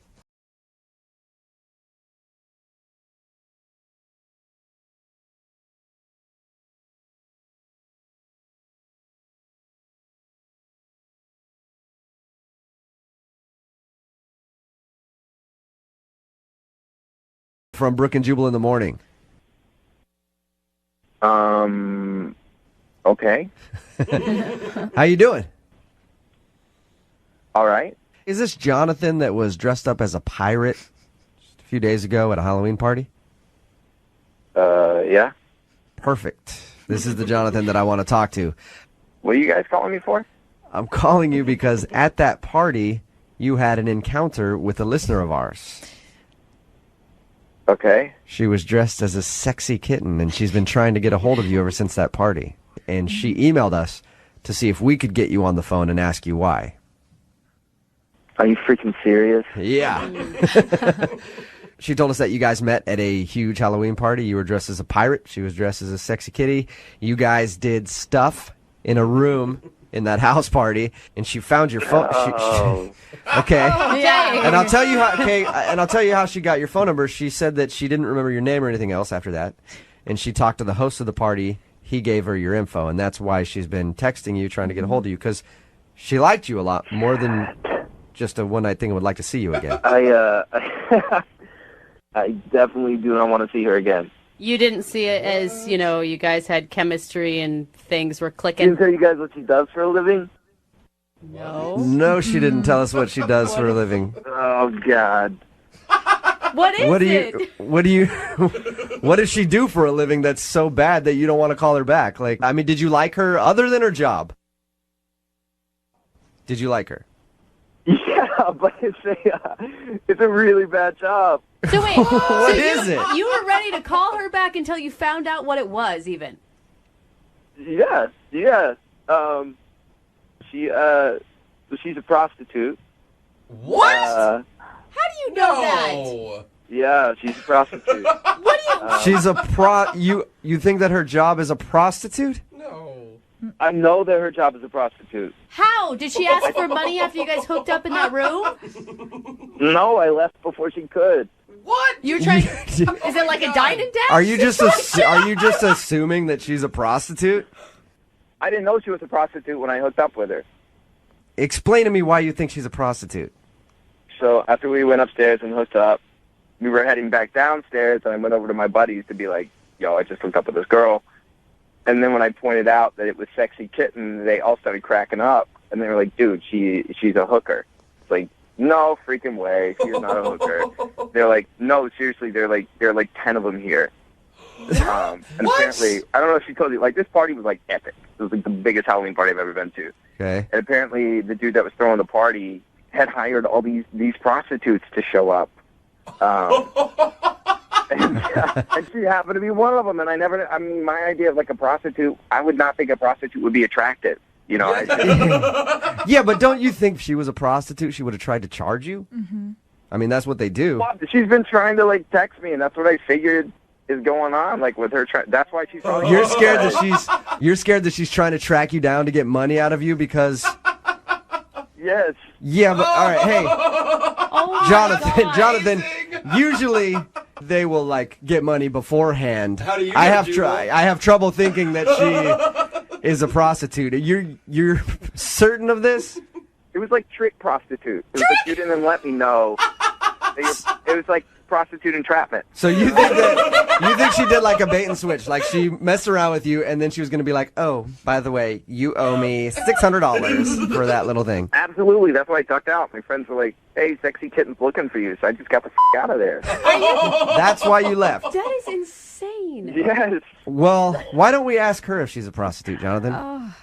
From Brooke and Jubal in the morning. Okay. How you doing? All right. Is this Jonathan that was dressed up as a pirate just a few days ago at a Halloween party? Yeah. Perfect. This is the Jonathan that I want to talk to. What are you guys calling me for? I'm calling you because at that party, you had an encounter with a listener of ours. Okay. She was dressed as a sexy kitten, and she's been trying to get a hold of you ever since that party. And she emailed us to see if we could get you on the phone and ask you why. Are you freaking serious? Yeah. She told us that you guys met at a huge Halloween party. You were dressed as a pirate. She was dressed as a sexy kitty. You guys did stuff in a room in that house party, and she found your phone. Okay. And I'll tell you how. Okay. And I'll tell you how she got your phone number. She said that she didn't remember your name or anything else after that, and she talked to the host of the party. He gave her your info, and that's why she's been texting you, trying to get a hold of you, because she liked you a lot more than just a one-night thing and would like to see you again. I definitely do not want to see her again. You didn't see it as, you guys had chemistry and things were clicking. Didn't tell you guys what she does for a living? No. No, she didn't tell us what she does for a living. Oh, God. What does she do for a living that's so bad that you don't want to call her back? Like, I mean, did you like her other than her job? Did you like her? Yeah, but it's a really bad job. So wait, What is it? You were ready to call her back until you found out what it was, even. Yes. She's a prostitute. What? How do you know that? Yeah, she's a prostitute. What do you? She's a You think that her job is a prostitute? I know that her job is a prostitute. How? Did she ask for money after you guys hooked up in that room? No, I left before she could. What? You're trying. Is it like a dine and dash? Are you just assuming that she's a prostitute? I didn't know she was a prostitute when I hooked up with her. Explain to me why you think she's a prostitute. So after we went upstairs and hooked up, we were heading back downstairs, and I went over to my buddies to be like, yo, I just hooked up with this girl. And then when I pointed out that it was Sexy Kitten, they all started cracking up. And they were like, dude, she's a hooker. It's like, no freaking way. She's not a hooker. They're like, no, seriously, there are like 10 of them here. And apparently, I don't know if she told you, like, this party was like epic. It was like the biggest Halloween party I've ever been to. Okay. And apparently the dude that was throwing the party had hired all these prostitutes to show up. And she happened to be one of them. And my idea of like a prostitute, I would not think a prostitute would be attractive. Yeah, but don't you think if she was a prostitute, she would have tried to charge you? Mm-hmm. I mean, that's what they do. She's been trying to like text me, and that's what I figured is going on. Like with her, that's why she's. You're scared that she's trying to track you down to get money out of you because. Yes. Yeah, but all right, hey, Oh Jonathan. Usually they will like get money beforehand. How do you I know, have Jubal? I have trouble thinking that she is a prostitute. You're certain of this? It was like trick prostitute. It was like you didn't let me know. It was like prostitute entrapment. So you think she did like a bait and switch, like she messed around with you, and then she was going to be like, "Oh, by the way, you owe me $600 for that little thing." Absolutely. That's why I ducked out. My friends were like, "Hey, sexy kitten's looking for you," so I just got the out of there. That's why you left. That is insane. Yes. Well, why don't we ask her if she's a prostitute, Jonathan?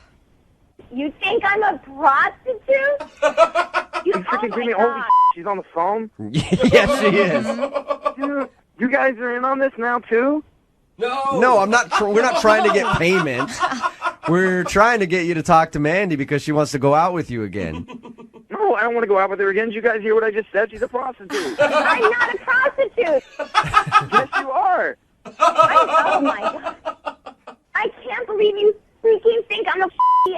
You think I'm a prostitute? You freaking kidding me? Holy she's on the phone? Yes, she is. Dude, you guys are in on this now, too? No, I'm not. We're not trying to get payment. We're trying to get you to talk to Mandy because she wants to go out with you again. No, I don't want to go out with her again. Did you guys hear what I just said? She's a prostitute. I'm not a prostitute. Yes, you are. Oh, my God. I can't believe you freaking think I'm a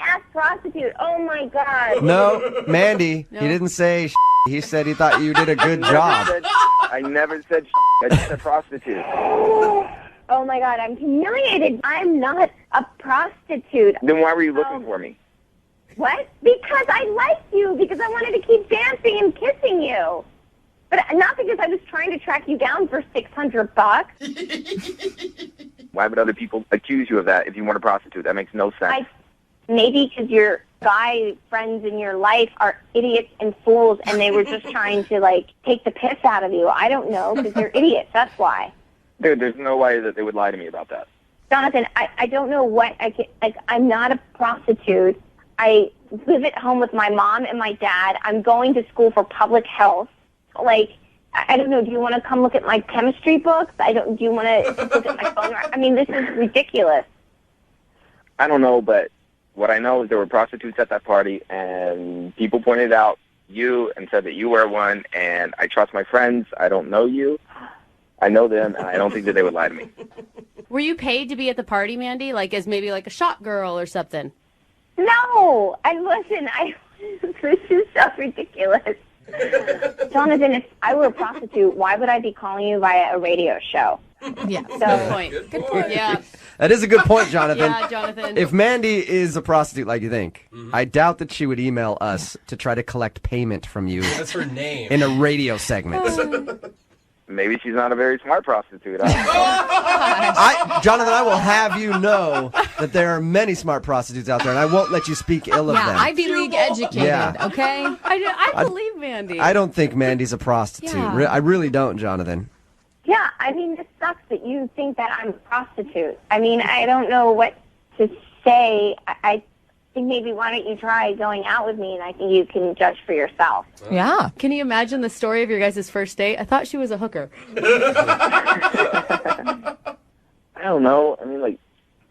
ass prostitute. Oh, my God. No, Mandy, he didn't say he said he thought you did a good job. I never said I just said prostitute. Oh, my God. I'm humiliated. I'm not a prostitute. Then why were you looking for me? What? Because I liked you. Because I wanted to keep dancing and kissing you. But not because I was trying to track you down for $600. Why would other people accuse you of that if you weren't a prostitute? That makes no sense. Maybe because your guy friends in your life are idiots and fools, and they were just trying to, like, take the piss out of you. I don't know, because they're idiots. That's why. Dude, there's no way that they would lie to me about that. Jonathan, I don't know what I can, like, I'm not a prostitute. I live at home with my mom and my dad. I'm going to school for public health. Like, I don't know, do you want to come look at my chemistry books? Do you want to look at my phone? I mean, this is ridiculous. I don't know, but what I know is there were prostitutes at that party, and people pointed out you and said that you were one, and I trust my friends. I don't know you. I know them, and I don't think that they would lie to me. Were you paid to be at the party, Mandy? Like as maybe like a shot girl or something? No! And listen, this is so ridiculous. Jonathan, if I were a prostitute, why would I be calling you via a radio show? Yeah, good point. Good point. Yeah. That is a good point, Jonathan. Yeah, Jonathan. If Mandy is a prostitute like you think, I doubt that she would email us to try to collect payment from you. That's her name. In a radio segment. Maybe she's not a very smart prostitute. Jonathan, I will have you know that there are many smart prostitutes out there, and I won't let you speak ill of them. Ivy League educated, okay? I believe Mandy. I don't think Mandy's a prostitute. Yeah. I really don't, Jonathan. Yeah, I mean, this sucks that you think that I'm a prostitute. I mean, I don't know what to say. I think maybe why don't you try going out with me, and I think you can judge for yourself. Yeah. Can you imagine the story of your guys' first date? I thought she was a hooker. I don't know. I mean, like,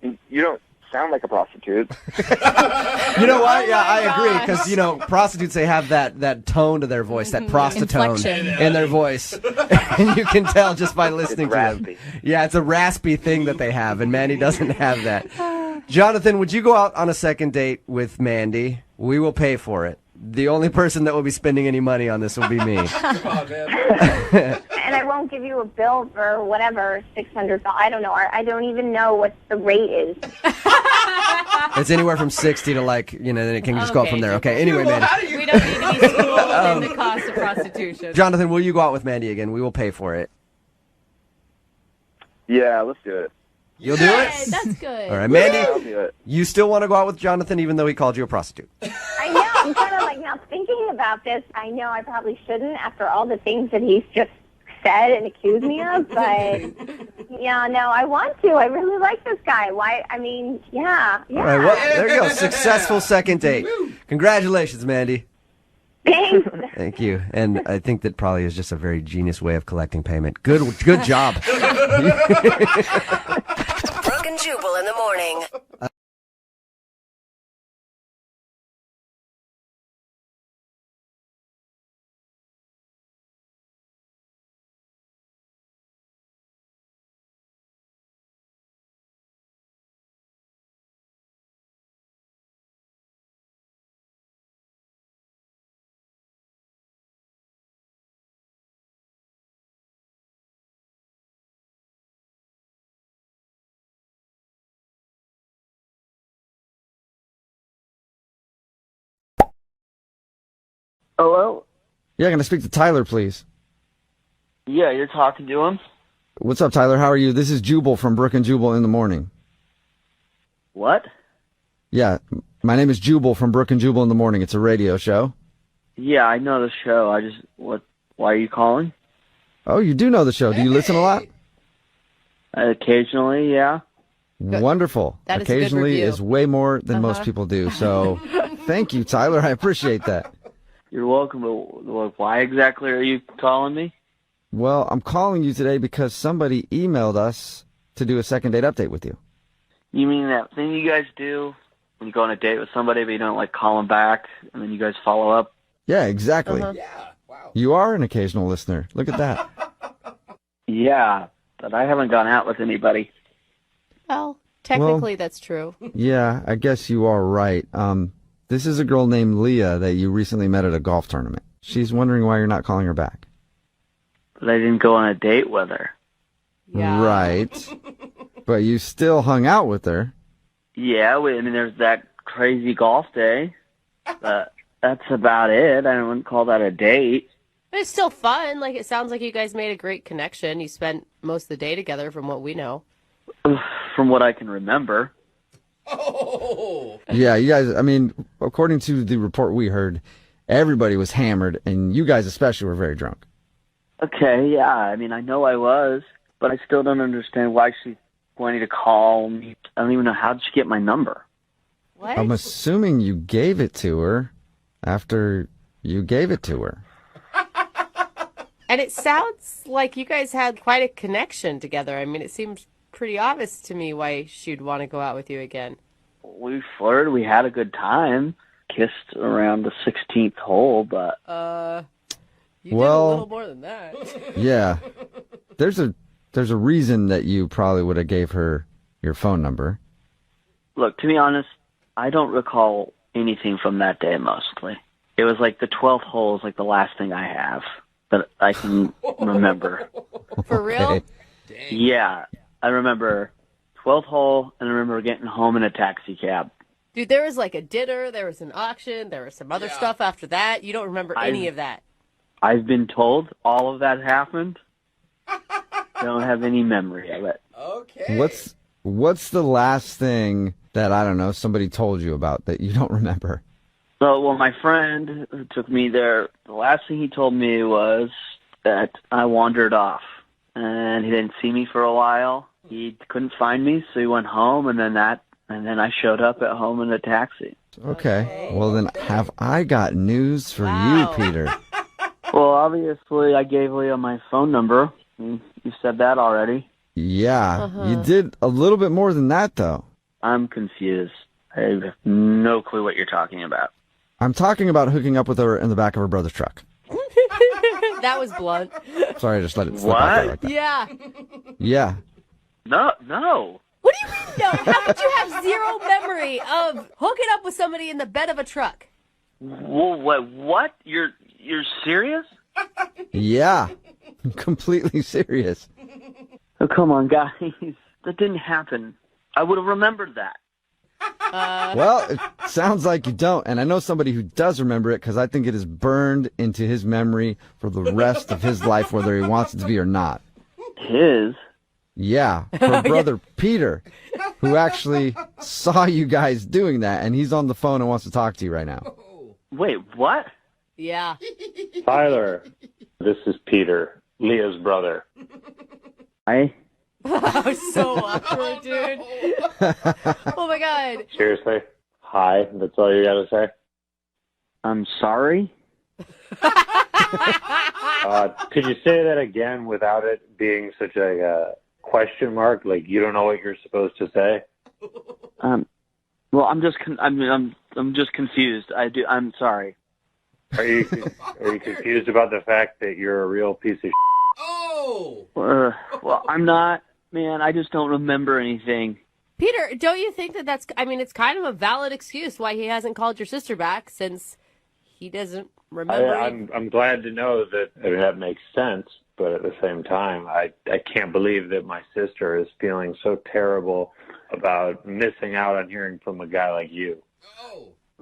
you don't sound like a prostitute. You know what? Yeah, I agree. Because, you know, prostitutes, they have that tone to their voice, that prostitutone Inflection. in their voice. And you can tell just by listening to them. Yeah, it's a raspy thing that they have, and Mandy doesn't have that. Jonathan, would you go out on a second date with Mandy? We will pay for it. The only person that will be spending any money on this will be me. Come on, man. And I won't give you a bill for whatever, $600. I don't know. I don't even know what the rate is. It's anywhere from 60 to like, you know, then it can just go up from there. Okay, anyway, Mandy. We don't need to be schooled in the cost of prostitution. Jonathan, will you go out with Mandy again? We will pay for it. Yeah, let's do it. You'll do it? That's good. All right, Mandy, I'll do it. you still want to go out with Jonathan even though he called you a prostitute? I know. I'm kind of like now thinking about this. I know I probably shouldn't after all the things that he's just said and accused me of, but yeah, no, I want to. I really like this guy. Why? I mean, yeah. All right, well, there you go. Successful second date. Congratulations, Mandy. Thanks. Thank you. And I think that probably is just a very genius way of collecting payment. Good job. Brooke and Jubal in the morning. Hello? Yeah, can I speak to Tyler, please? Yeah, you're talking to him? What's up, Tyler? How are you? This is Jubal from Brooke and Jubal in the Morning. What? Yeah, my name is Jubal from Brooke and Jubal in the Morning. It's a radio show. Yeah, I know the show. Why are you calling? Oh, you do know the show. Do you listen a lot? Occasionally, yeah. Wonderful. That is a good Occasionally review. is way more than most people do. So thank you, Tyler. I appreciate that. You're welcome, but why exactly are you calling me? Well, I'm calling you today because somebody emailed us to do a second date update with you. You mean that thing you guys do when you go on a date with somebody, but you don't call them back, and then you guys follow up? Yeah, exactly. Yeah, wow. You are an occasional listener. Look at that. Yeah, but I haven't gone out with anybody. Well, technically that's true. Yeah, I guess you are right. This is a girl named Leah that you recently met at a golf tournament. She's wondering why you're not calling her back. But I didn't go on a date with her. Right. But you still hung out with her. Yeah, there's that crazy golf day. That's about it. I wouldn't call that a date. But it's still fun. Like, it sounds like you guys made a great connection. You spent most of the day together from what we know. From what I can remember. Yeah, you guys, according to the report we heard, everybody was hammered, and you guys especially were very drunk. Okay, yeah, I know I was, but I still don't understand why she's wanting to call me. I don't even know, how did she get my number? What? I'm assuming you gave it to her after you gave it to her. And it sounds like you guys had quite a connection together. It seems pretty obvious to me why she'd want to go out with you again. We flirted, we had a good time, kissed around the 16th hole, but... You did a little more than that. Yeah. There's a reason that you probably would have gave her your phone number. Look, to be honest, I don't recall anything from that day mostly. It was like the 12th hole is like the last thing I have that I can remember. For real? Yeah. I remember 12th hole, and I remember getting home in a taxi cab. Dude, there was like a dinner, there was an auction, there was some other stuff after that. You don't remember any of that. I've been told all of that happened. I don't have any memory of it. Okay. What's the last thing that, I don't know, somebody told you about that you don't remember? So, well, my friend who took me there, the last thing he told me was that I wandered off, and he didn't see me for a while. He couldn't find me, so he went home, and then I showed up at home in a taxi. Okay. Well, then have I got news for you, Peter. Well, obviously, I gave Leah my phone number. You said that already. Yeah. You did a little bit more than that, though. I'm confused. I have no clue what you're talking about. I'm talking about hooking up with her in the back of her brother's truck. That was blunt. Sorry, I just let it slip out there like that. Yeah. Yeah. No. What do you mean no? How could you have zero memory of hooking up with somebody in the bed of a truck? Well, what? You're serious? Yeah. I'm completely serious. Oh, come on, guys. That didn't happen. I would have remembered that. Well, it sounds like you don't, and I know somebody who does remember it because I think it is burned into his memory for the rest of his life, whether he wants it to be or not. His? Yeah, her brother Peter, who actually saw you guys doing that, and he's on the phone and wants to talk to you right now. Wait, what? Yeah. Tyler, this is Peter, Leah's brother. Hi. So awkward, dude. Oh my god. Seriously? Hi, that's all you gotta say? I'm sorry? Could you say that again without it being such a question mark? Like you don't know what you're supposed to say? Well, I'm just confused. I'm sorry. Are you confused about the fact that you're a real piece of Oh! Well, I'm not. Man, I just don't remember anything. Peter, don't you think that's, it's kind of a valid excuse why he hasn't called your sister back since he doesn't remember. I'm glad to know that makes sense, but at the same time, I can't believe that my sister is feeling so terrible about missing out on hearing from a guy like you.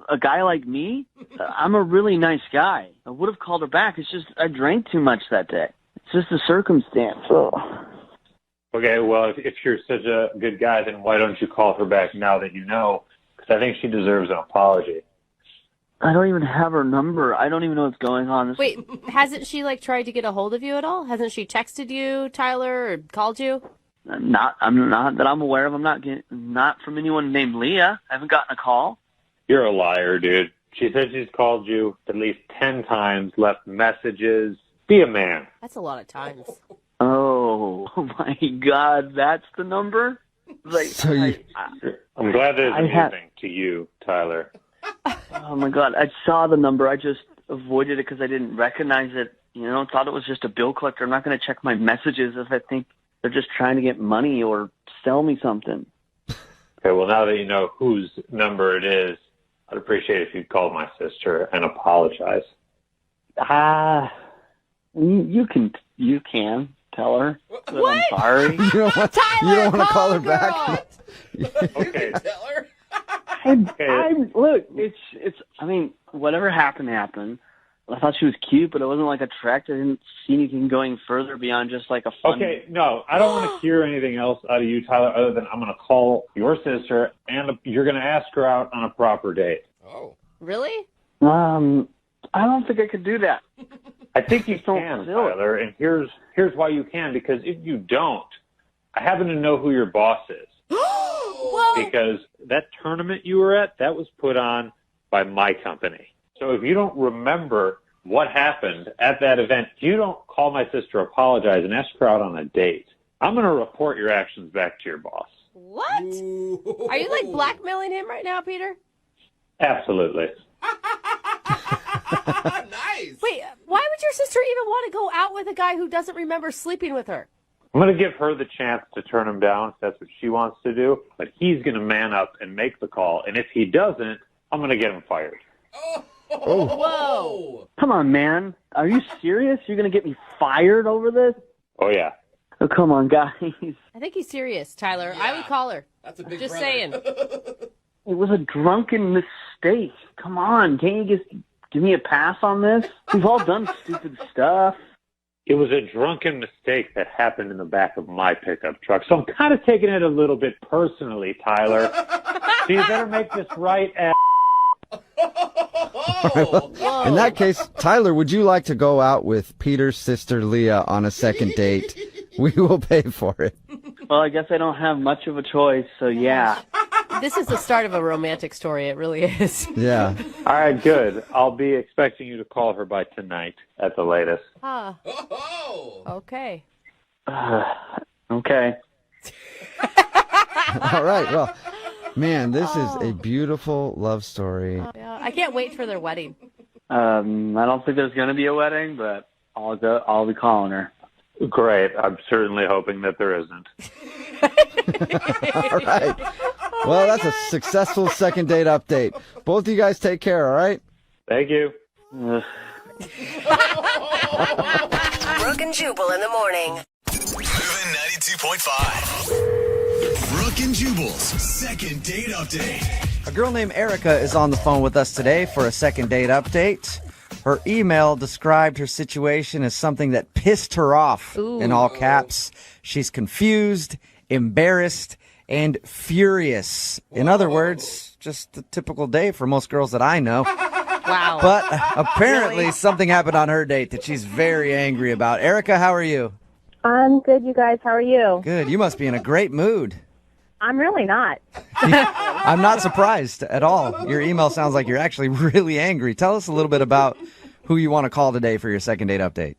A guy like me? I'm a really nice guy. I would have called her back. It's just I drank too much that day. It's just a circumstance. Oh. Okay, well, if you're such a good guy, then why don't you call her back now that you know? Because I think she deserves an apology. I don't even have her number. I don't even know what's going on. Wait, hasn't she tried to get a hold of you at all? Hasn't she texted you, Tyler, or called you? I'm not that I'm aware of. Not from anyone named Leah. I haven't gotten a call. You're a liar, dude. She said she's called you at least 10 times, left messages. Be a man. That's a lot of times. Oh my God, that's the number? I'm glad that it's amusing to you, Tyler. Oh my God, I saw the number. I just avoided it because I didn't recognize it. Thought it was just a bill collector. I'm not going to check my messages if I think they're just trying to get money or sell me something. Okay, well, now that you know whose number it is, I'd appreciate if you'd call my sister and apologize. You can tell her that I'm sorry. You don't want to call her back? Okay. Tell her. Look, it's. I mean, whatever happened. I thought she was cute, but I wasn't attracted. I didn't see anything going further beyond just a fun. Okay, no, I don't want to hear anything else out of you, Tyler, other than I'm going to call your sister and you're going to ask her out on a proper date. Oh, really? I don't think I could do that. I think you can, Tyler, and here's why you can. Because if you don't, I happen to know who your boss is. Because that tournament you were at, that was put on by my company. So if you don't remember what happened at that event, if you don't call my sister, apologize, and ask her out on a date, I'm going to report your actions back to your boss. What? Ooh. Are you blackmailing him right now, Peter? Absolutely. Nice. Wait, why would your sister even want to go out with a guy who doesn't remember sleeping with her? I'm going to give her the chance to turn him down if that's what she wants to do, but he's going to man up and make the call, and if he doesn't, I'm going to get him fired. Oh. Whoa. Come on, man. Are you serious? You're going to get me fired over this? Oh, yeah. Oh, come on, guys. I think he's serious, Tyler. Yeah. I would call her. That's a big Just brother. saying. It was a drunken mistake. Come on. Can't you just give me a pass on this? We've all done stupid stuff. It was a drunken mistake that happened in the back of my pickup truck, so I'm kind of taking it a little bit personally, Tyler. So you better make this right, All right, well, in that case, Tyler, would you like to go out with Peter's sister Leah on a second date? We will pay for it. Well, I guess I don't have much of a choice, so yeah. This is the start of a romantic story. It really is. Yeah. All right, good. I'll be expecting you to call her by tonight at the latest. Okay. Okay. All right, well, man, this is a beautiful love story. Yeah, I can't wait for their wedding. I don't think there's going to be a wedding, but I'll be calling her. Great. I'm certainly hoping that there isn't. All right. Well, that's a successful second date update. Both of you guys take care, all right? Thank you. Brooke and Jubal in the morning. Moving 92.5. Brooke and Jubal's second date update. A girl named Erica is on the phone with us today for a second date update. Her email described her situation as something that pissed her off, in all caps. She's confused, embarrassed, and furious. In other words, just a typical day for most girls that I know. Wow. But apparently something happened on her date that she's very angry about. Erica, how are you? I'm good, you guys. How are you? Good. You must be in a great mood. I'm really not. I'm not surprised at all. Your email sounds like you're actually really angry. Tell us a little bit about who you want to call today for your second date update.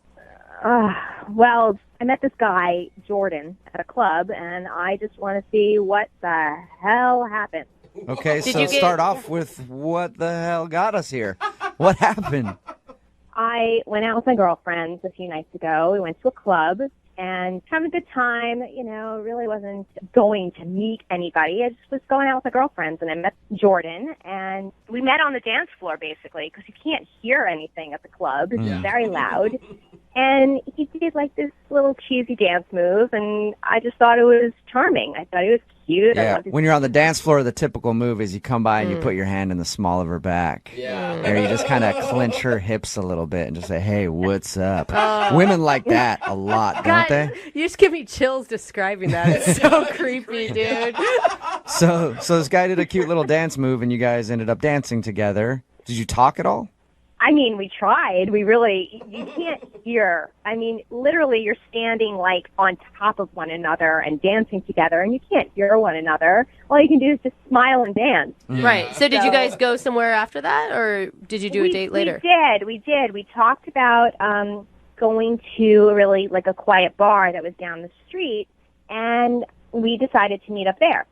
Well, I met this guy, Jordan, at a club, and I just want to see what the hell happened. Okay, so start off with what the hell got us here. What happened? I went out with my girlfriends a few nights ago. We went to a club and having a good time. Really wasn't going to meet anybody. I just was going out with my girlfriends, and I met Jordan, and we met on the dance floor, basically, because you can't hear anything at the club. It's very loud. And he did like this little cheesy dance move, and I just thought it was charming. I thought he was cute. Yeah, when you're on the dance floor, the typical move is you come by and you put your hand in the small of her back. Yeah. Or you just kind of clench her hips a little bit and just say, hey, what's up? Women like that a lot, don't they? You just give me chills describing that. It's so creepy, dude. So this guy did a cute little dance move, and you guys ended up dancing together. Did you talk at all? I mean, we tried. You can't hear. I mean, literally, you're standing like on top of one another and dancing together, and you can't hear one another. All you can do is just smile and dance. Right. So did you guys go somewhere after that, or did you do a date later? We did. We talked about going to really like a quiet bar that was down the street, and we decided to meet up there.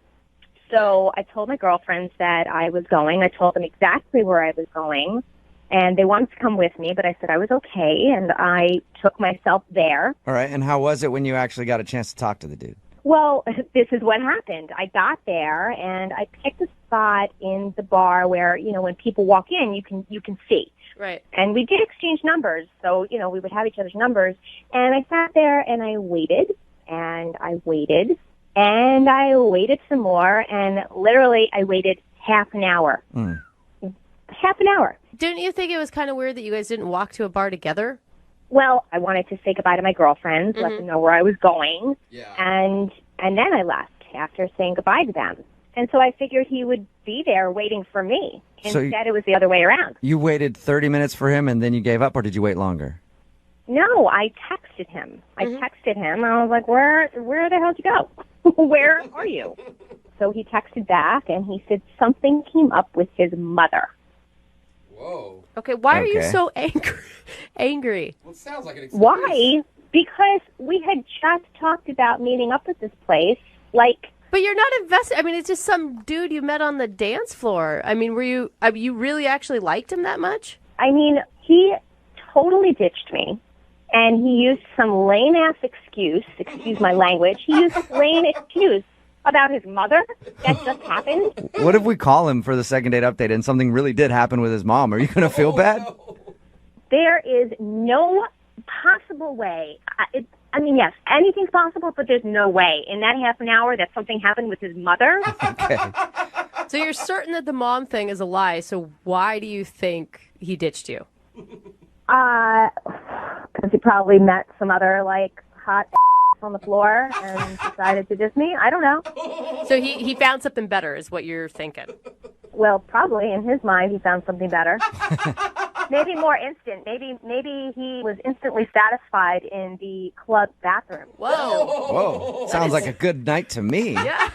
So I told my girlfriends that I was going. I told them exactly where I was going. And they wanted to come with me, but I said I was okay, and I took myself there. All right, and how was it when you actually got a chance to talk to the dude? Well, this is what happened. I got there, and I picked a spot in the bar where, when people walk in, you can see. Right. And we did exchange numbers, so, we would have each other's numbers. And I sat there, and I waited, and I waited, and I waited some more, and literally I waited half an hour. Half an hour. Didn't you think it was kind of weird that you guys didn't walk to a bar together? Well, I wanted to say goodbye to my girlfriends, let them know where I was going, and then I left after saying goodbye to them. And so I figured he would be there waiting for me. Instead, it was the other way around. You waited 30 minutes for him, and then you gave up, or did you wait longer? No, I texted him. And I was like, where the hell did you go? Where are you? So he texted back, and he said something came up with his mother. Whoa. Okay, why are you so angry? Well, it sounds like an excuse. Why? Because we had just talked about meeting up at this place. But you're not invested. I mean, it's just some dude you met on the dance floor. I mean, you really actually liked him that much? I mean, he totally ditched me. And he used some lame-ass excuse my language. He used a lame excuse about his mother that just happened. What if we call him for the second date update and something really did happen with his mom? Are you going to feel bad? There is no possible way. Yes, anything's possible, but there's no way in that half an hour that something happened with his mother. Okay. So you're certain that the mom thing is a lie, so why do you think he ditched you? Because he probably met some other, hot on the floor and decided to diss me. I don't know. So he found something better is what you're thinking. Well, probably in his mind he found something better. Maybe more instant. Maybe he was instantly satisfied in the club bathroom. Whoa. Sounds like a good night to me. Yeah.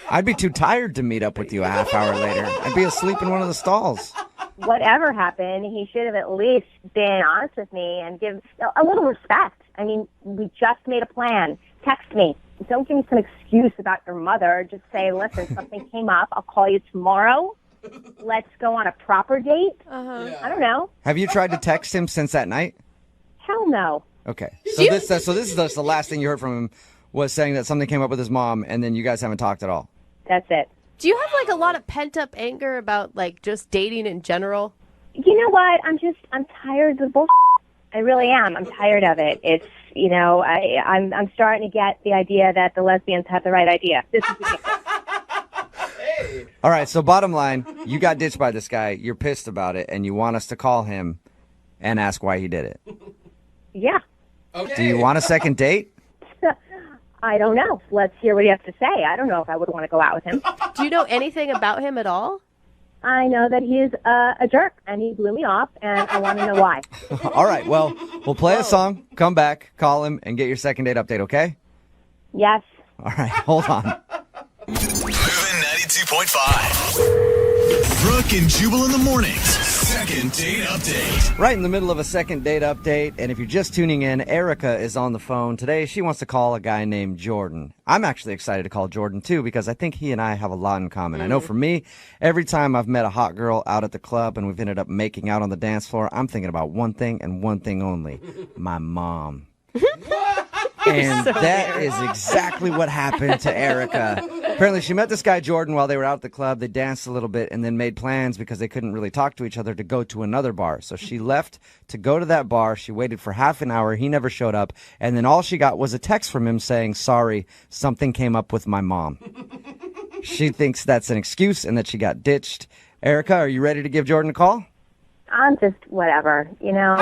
I'd be too tired to meet up with you a half hour later. I'd be asleep in one of the stalls. Whatever happened, he should have at least been honest with me and give a little respect. I mean, we just made a plan. Text me. Don't give me some excuse about your mother. Just say, listen, something came up. I'll call you tomorrow. Let's go on a proper date. I don't know. Have you tried to text him since that night? Hell no. Okay. So this is just the last thing you heard from him was saying that something came up with his mom, and then you guys haven't talked at all. That's it. Do you have a lot of pent up anger about just dating in general? You know what? I'm tired of the bullshit. I really am. I'm tired of it. It's I'm starting to get the idea that the lesbians have the right idea. This is ridiculous. All right. So bottom line, you got ditched by this guy. You're pissed about it, and you want us to call him and ask why he did it. Yeah. Okay. Do you want a second date? I don't know. Let's hear what he has to say. I don't know if I would want to go out with him. Do you know anything about him at all? I know that he's a jerk, and he blew me off, and I want to know why. All right. Well, we'll play a song, come back, call him, and get your second date update, okay? Yes. All right. Hold on. Moving 92.5. Brooke and Jubal in the mornings. Second date update. Right in the middle of a second date update, and if you're just tuning in, Erica is on the phone. Today, she wants to call a guy named Jordan. I'm actually excited to call Jordan, too, because I think he and I have a lot in common. I know for me, every time I've met a hot girl out at the club and we've ended up making out on the dance floor, I'm thinking about one thing and one thing only, my mom. And so that weird. is exactly what happened to Erica. Apparently, she met this guy, Jordan, while they were out at the club. They danced a little bit and then made plans because they couldn't really talk to each other to go to another bar. So she left to go to that bar. She waited for half an hour. He never showed up. And then all she got was a text from him saying, sorry, something came up with my mom. She thinks that's an excuse and that she got ditched. Erica, are you ready to give Jordan a call? I'm just whatever, you know.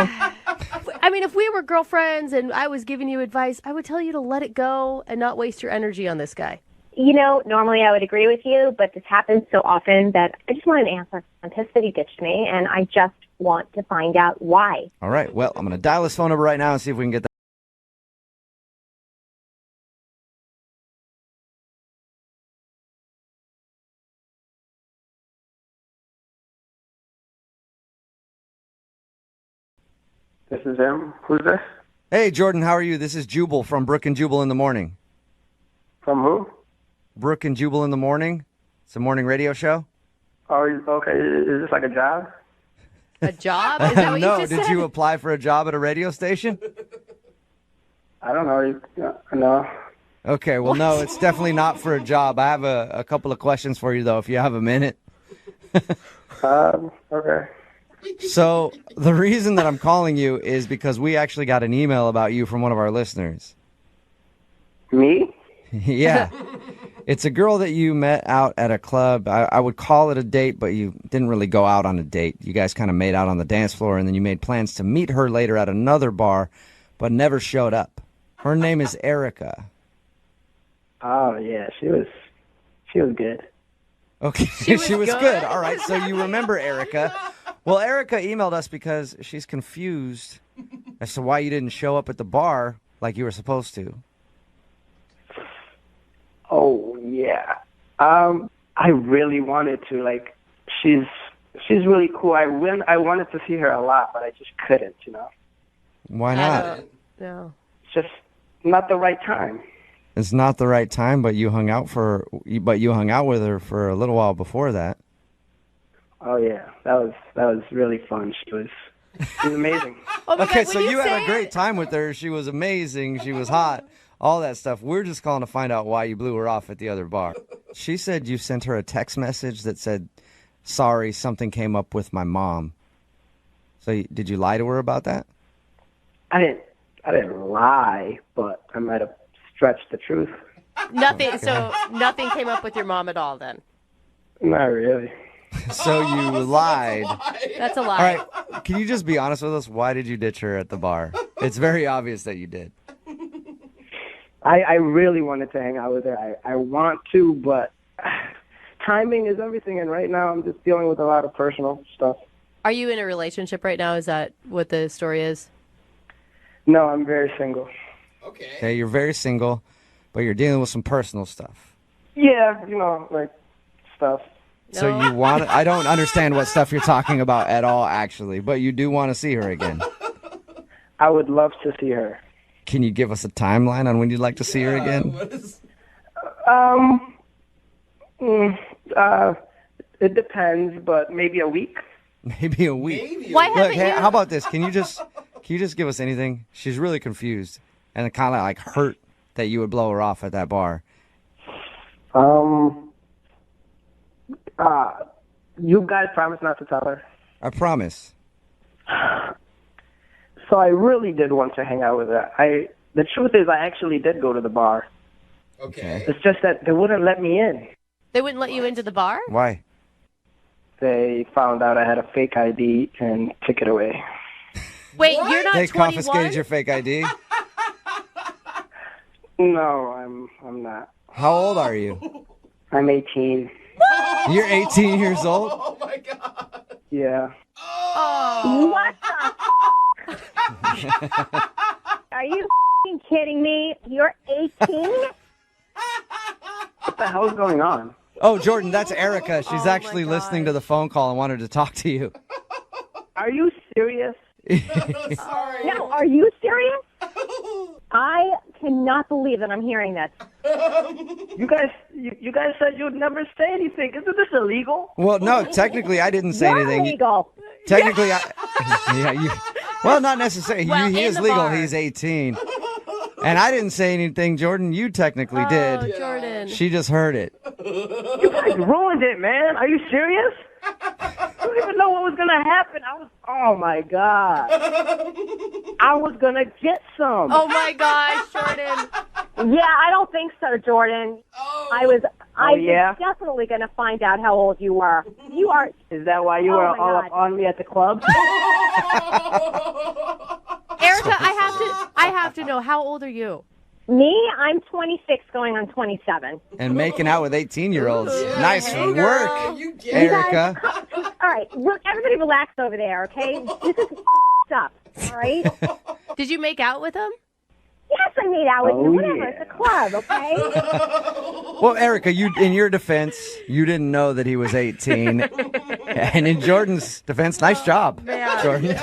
I mean, if we were girlfriends and I was giving you advice, I would tell you to let it go and not waste your energy on this guy. You know, normally I would agree with you, but this happens so often that I just want an answer. I'm pissed that he ditched me, and I just want to find out why. All right. Well, I'm going to dial his phone number right now and see if we can get that. This is him. Who's this? Hey, Jordan, how are you? This is Jubal from Brooke and Jubal in the Morning. From who? Brooke and Jubal in the Morning. It's a morning radio show. Oh, okay. Is this like a job? A job? Is that what No, you just did said? you apply for a job at a radio station? I don't know. No. Okay, well, no, it's definitely not for a job. I have a couple of questions for you, though, if you have a minute. Okay. So the reason that I'm calling you is because we actually got an email about you from one of our listeners. Me? Yeah. It's a girl that you met out at a club. I would call it a date, but you didn't really go out on a date. You guys kind of made out on the dance floor, and then you made plans to meet her later at another bar, but never showed up. Her name is Erica. Oh yeah, she was good. Okay, she was good. All right, so you remember Erica. Well, Erica emailed us because she's confused as to why you didn't show up at the bar like you were supposed to. Oh yeah. I really wanted to. Like, she's really cool. I wanted to see her a lot, but I just couldn't. You know. Why not? No. It's just not the right time. It's not the right time, but you hung out with her for a little while before that. Oh yeah, that was really fun. She was amazing. Okay, so you had a great time with her. She was amazing. She was hot. All that stuff. We're just calling to find out why you blew her off at the other bar. She said you sent her a text message that said, sorry, something came up with my mom. So did you lie to her about that? I didn't lie, but I might have stretched the truth. Nothing. So nothing came up with your mom at all then? Not really. So you lied. That's a lie. All right, can you just be honest with us? Why did you ditch her at the bar? It's very obvious that you did. I really wanted to hang out with her. I want to, but timing is everything, and right now I'm just dealing with a lot of personal stuff. Are you in a relationship right now? Is that what the story is? No, I'm very single. Okay, you're very single, but you're dealing with some personal stuff. Yeah, you know, like stuff. So you want I don't understand what stuff you're talking about at all, actually, but you do want to see her again. I would love to see her. Can you give us a timeline on when you'd like to see her again? It depends, but maybe a week. Maybe a week. Why Look, haven't hey, you? how about this? Can you just give us anything? She's really confused and it kind of like hurt that you would blow her off at that bar. You guys promise not to tell her. I promise. So I really did want to hang out with her. The truth is, I actually did go to the bar. Okay. It's just that they wouldn't let me in. They wouldn't let you into the bar? Why? They found out I had a fake ID and took it away. Wait, you're not They 21? confiscated your fake ID? No, I'm not. How old are you? I'm 18. You're 18 years old? Oh my god. Yeah. What the Are you f***ing kidding me? You're 18? What the hell is going on? Oh, Jordan, that's Erica. She's actually listening to the phone call and wanted to talk to you. Are you serious? No, are you serious? I cannot believe that I'm hearing this. You guys said you'd never say anything. Isn't this illegal? Well, no, technically I didn't say You're anything. illegal. Technically, well, not necessarily. Well, he in is the legal. bar. He's 18. And I didn't say anything, Jordan. You technically did. Jordan. She just heard it. You guys ruined it, man. Are you serious? I don't even know what was going to happen. Oh my God. I was going to get some. Oh my gosh, Jordan. Yeah, I don't think so, Jordan. I was definitely going to find out how old you were. You are. Is that why you were all up on me at the club? Erica, I have to know, how old are you? Me, I'm 26 going on 27. And making out with 18-years. Nice Hey, work, girl. Erica. All right, look, everybody relax over there, okay? This is stuff, all right? Did you make out with him? Yes, I made out with you. Whatever, it's a club, okay? Well, Erica, in your defense, you didn't know that he was 18. And in Jordan's defense, nice job, Jordan.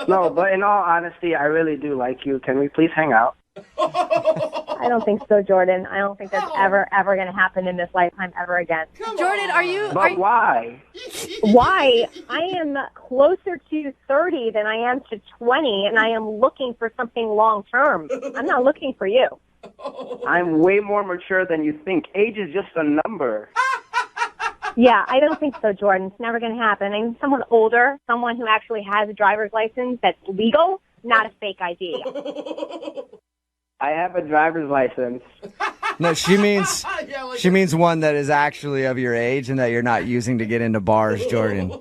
No, but in all honesty, I really do like you. Can we please hang out? I don't think so, Jordan. I don't think that's ever going to happen in this lifetime ever again. Jordan, are you... But why? Why? I am closer to 30 than I am to 20, and I am looking for something long-term. I'm not looking for you. I'm way more mature than you think. Age is just a number. Yeah, I don't think so, Jordan. It's never going to happen. I mean, someone older, someone who actually has a driver's license that's legal, not a fake ID. I have a driver's license. No, she means one that is actually of your age and that you're not using to get into bars, Jordan.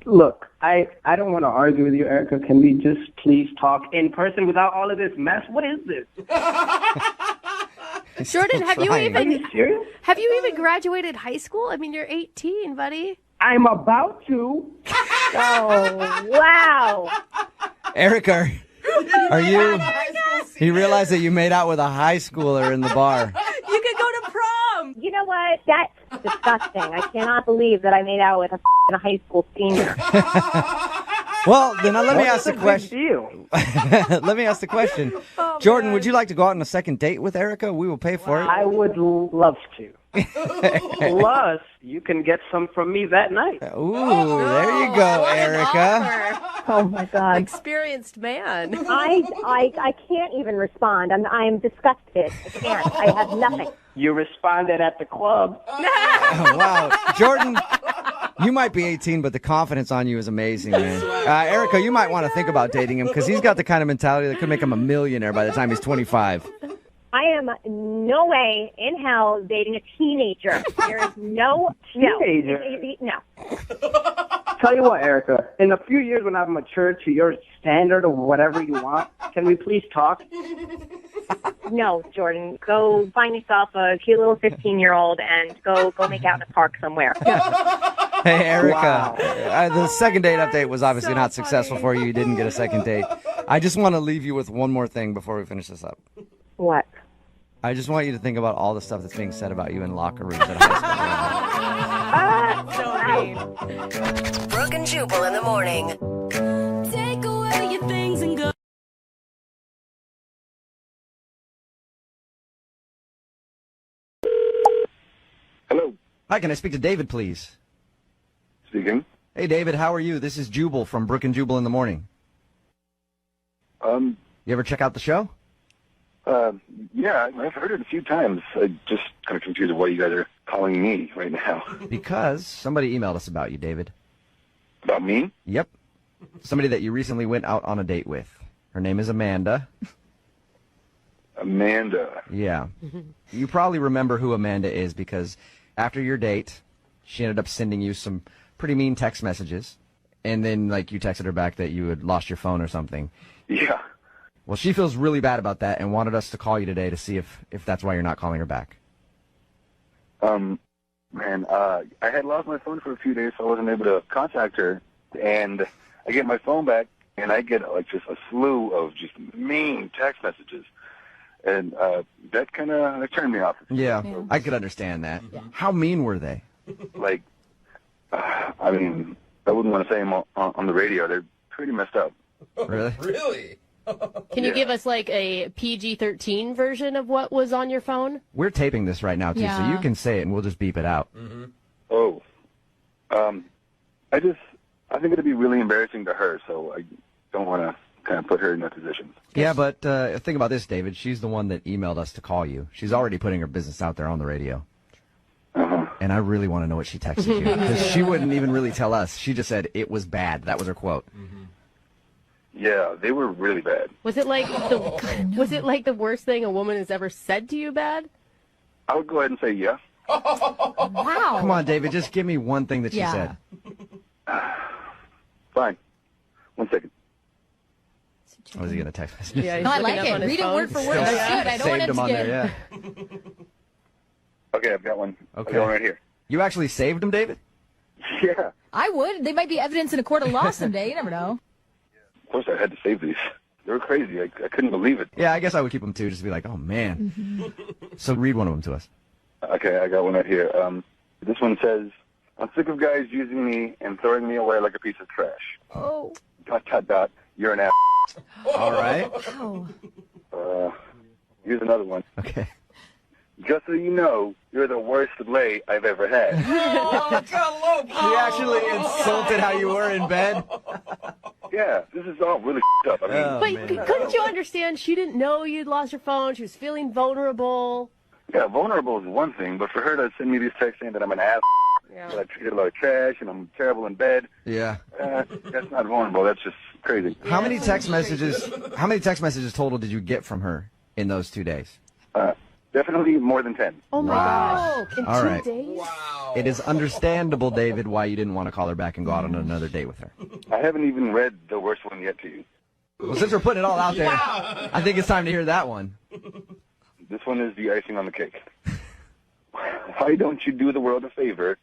Look, I don't want to argue with you, Erica. Can we just please talk in person without all of this mess? What is this? Jordan, have you Are you serious? graduated high school? I mean, you're 18, buddy. I'm about to. Oh, wow. Erica, are you... You realize that you made out with a high schooler in the bar. You could go to prom. You know what? That's disgusting. I cannot believe that I made out with a high school senior. Well, then let me ask the What's the question. big deal? Let me ask the question. Jordan, would you like to go out on a second date with Erica? We will pay for it. I would love to. Plus, you can get some from me that night. Ooh, there you go, Erica. Oh my God. Experienced man. I can't even respond. I'm disgusted. I can't. I have nothing. You responded at the club. Oh, wow. Jordan, you might be 18, but the confidence on you is amazing, man. Erica, you might want to think about dating him because he's got the kind of mentality that could make him a millionaire by the time he's 25. I am no way in hell dating a teenager. There is no Teenager? No. Tell you what, Erica, in a few years when I've matured to your standard of whatever you want, can we please talk? No, Jordan. Go find yourself a cute little 15-year-old and go make out in a park somewhere. Hey, Erica, the second date update was obviously not successful for you. You didn't get a second date. I just want to leave you with one more thing before we finish this up. What? I just want you to think about all the stuff that's being said about you in locker rooms at high school. Brooke and Jubal in the morning. Take away your things and go. Hello. Hi, can I speak to David, please? Speaking. Hey, David, how are you? This is Jubal from Brooke and Jubal in the morning. You ever check out the show? Yeah, I've heard it a few times. I'm just kind of confused of why you guys are calling me right now. Because somebody emailed us about you, David. About me? Yep. Somebody that you recently went out on a date with. Her name is Amanda. Amanda. Yeah. You probably remember who Amanda is because after your date, she ended up sending you some pretty mean text messages. And then, you texted her back that you had lost your phone or something. Yeah. Well, she feels really bad about that and wanted us to call you today to see if that's why you're not calling her back. I had lost my phone for a few days, so I wasn't able to contact her. And I get my phone back, and I get, just a slew of just mean text messages. And that kind of turned me off. Yeah, I could understand that. Yeah. How mean were they? I wouldn't want to say them on the radio. They're pretty messed up. Really? Really? Can you give us a PG-13 version of what was on your phone? We're taping this right now, too, so you can say it and we'll just beep it out. Mm-hmm. Oh. I think it'd be really embarrassing to her, so I don't want to kind of put her in that position. Yeah, but think about this, David. She's the one that emailed us to call you. She's already putting her business out there on the radio. And I really want to know what she texted you, because she wouldn't even really tell us. She just said it was bad. That was her quote. Yeah, they were really bad. Was it like the worst thing a woman has ever said to you, bad? I would go ahead and say yeah. Wow. Come on, David. Just give me one thing that she said. Fine. 1 second. Was he going to text us? Yeah, No, I like it. Read it word for word. That's good. I don't want Saved it him to on get... there, yeah. Okay, I've got one. Okay. I've got one right here. You actually saved him, David? Yeah. I would. They might be evidence in a court of law someday. You never know. Of course, I had to save these. They were crazy. I couldn't believe it. Yeah, I guess I would keep them too, just to be like, oh, man. So read one of them to us. Okay, I got one right here. This one says, I'm sick of guys using me and throwing me away like a piece of trash. Oh. ... You're an ass. All right. Here's another one. Okay. Just so you know, you're the worst lay I've ever had. She actually insulted how you were in bed. Yeah, this is all really up. I mean, But couldn't you understand? She didn't know you'd lost your phone. She was feeling vulnerable. yeah, vulnerable is one thing, but for her to send me these texts saying that I'm an ass, that I treated a lot of trash, and I'm terrible in bed, Yeah. that's not vulnerable. That's just crazy. How many text messages total did you get from her in those 2 days? Definitely more than 10. Oh my gosh! In All 2 right. days? It is understandable, David, why you didn't want to call her back and go out on another date with her. I haven't even read the worst one yet to you. Well, since we're putting it all out there, I think it's time to hear that one. This one is the icing on the cake. Why don't you do the world a favor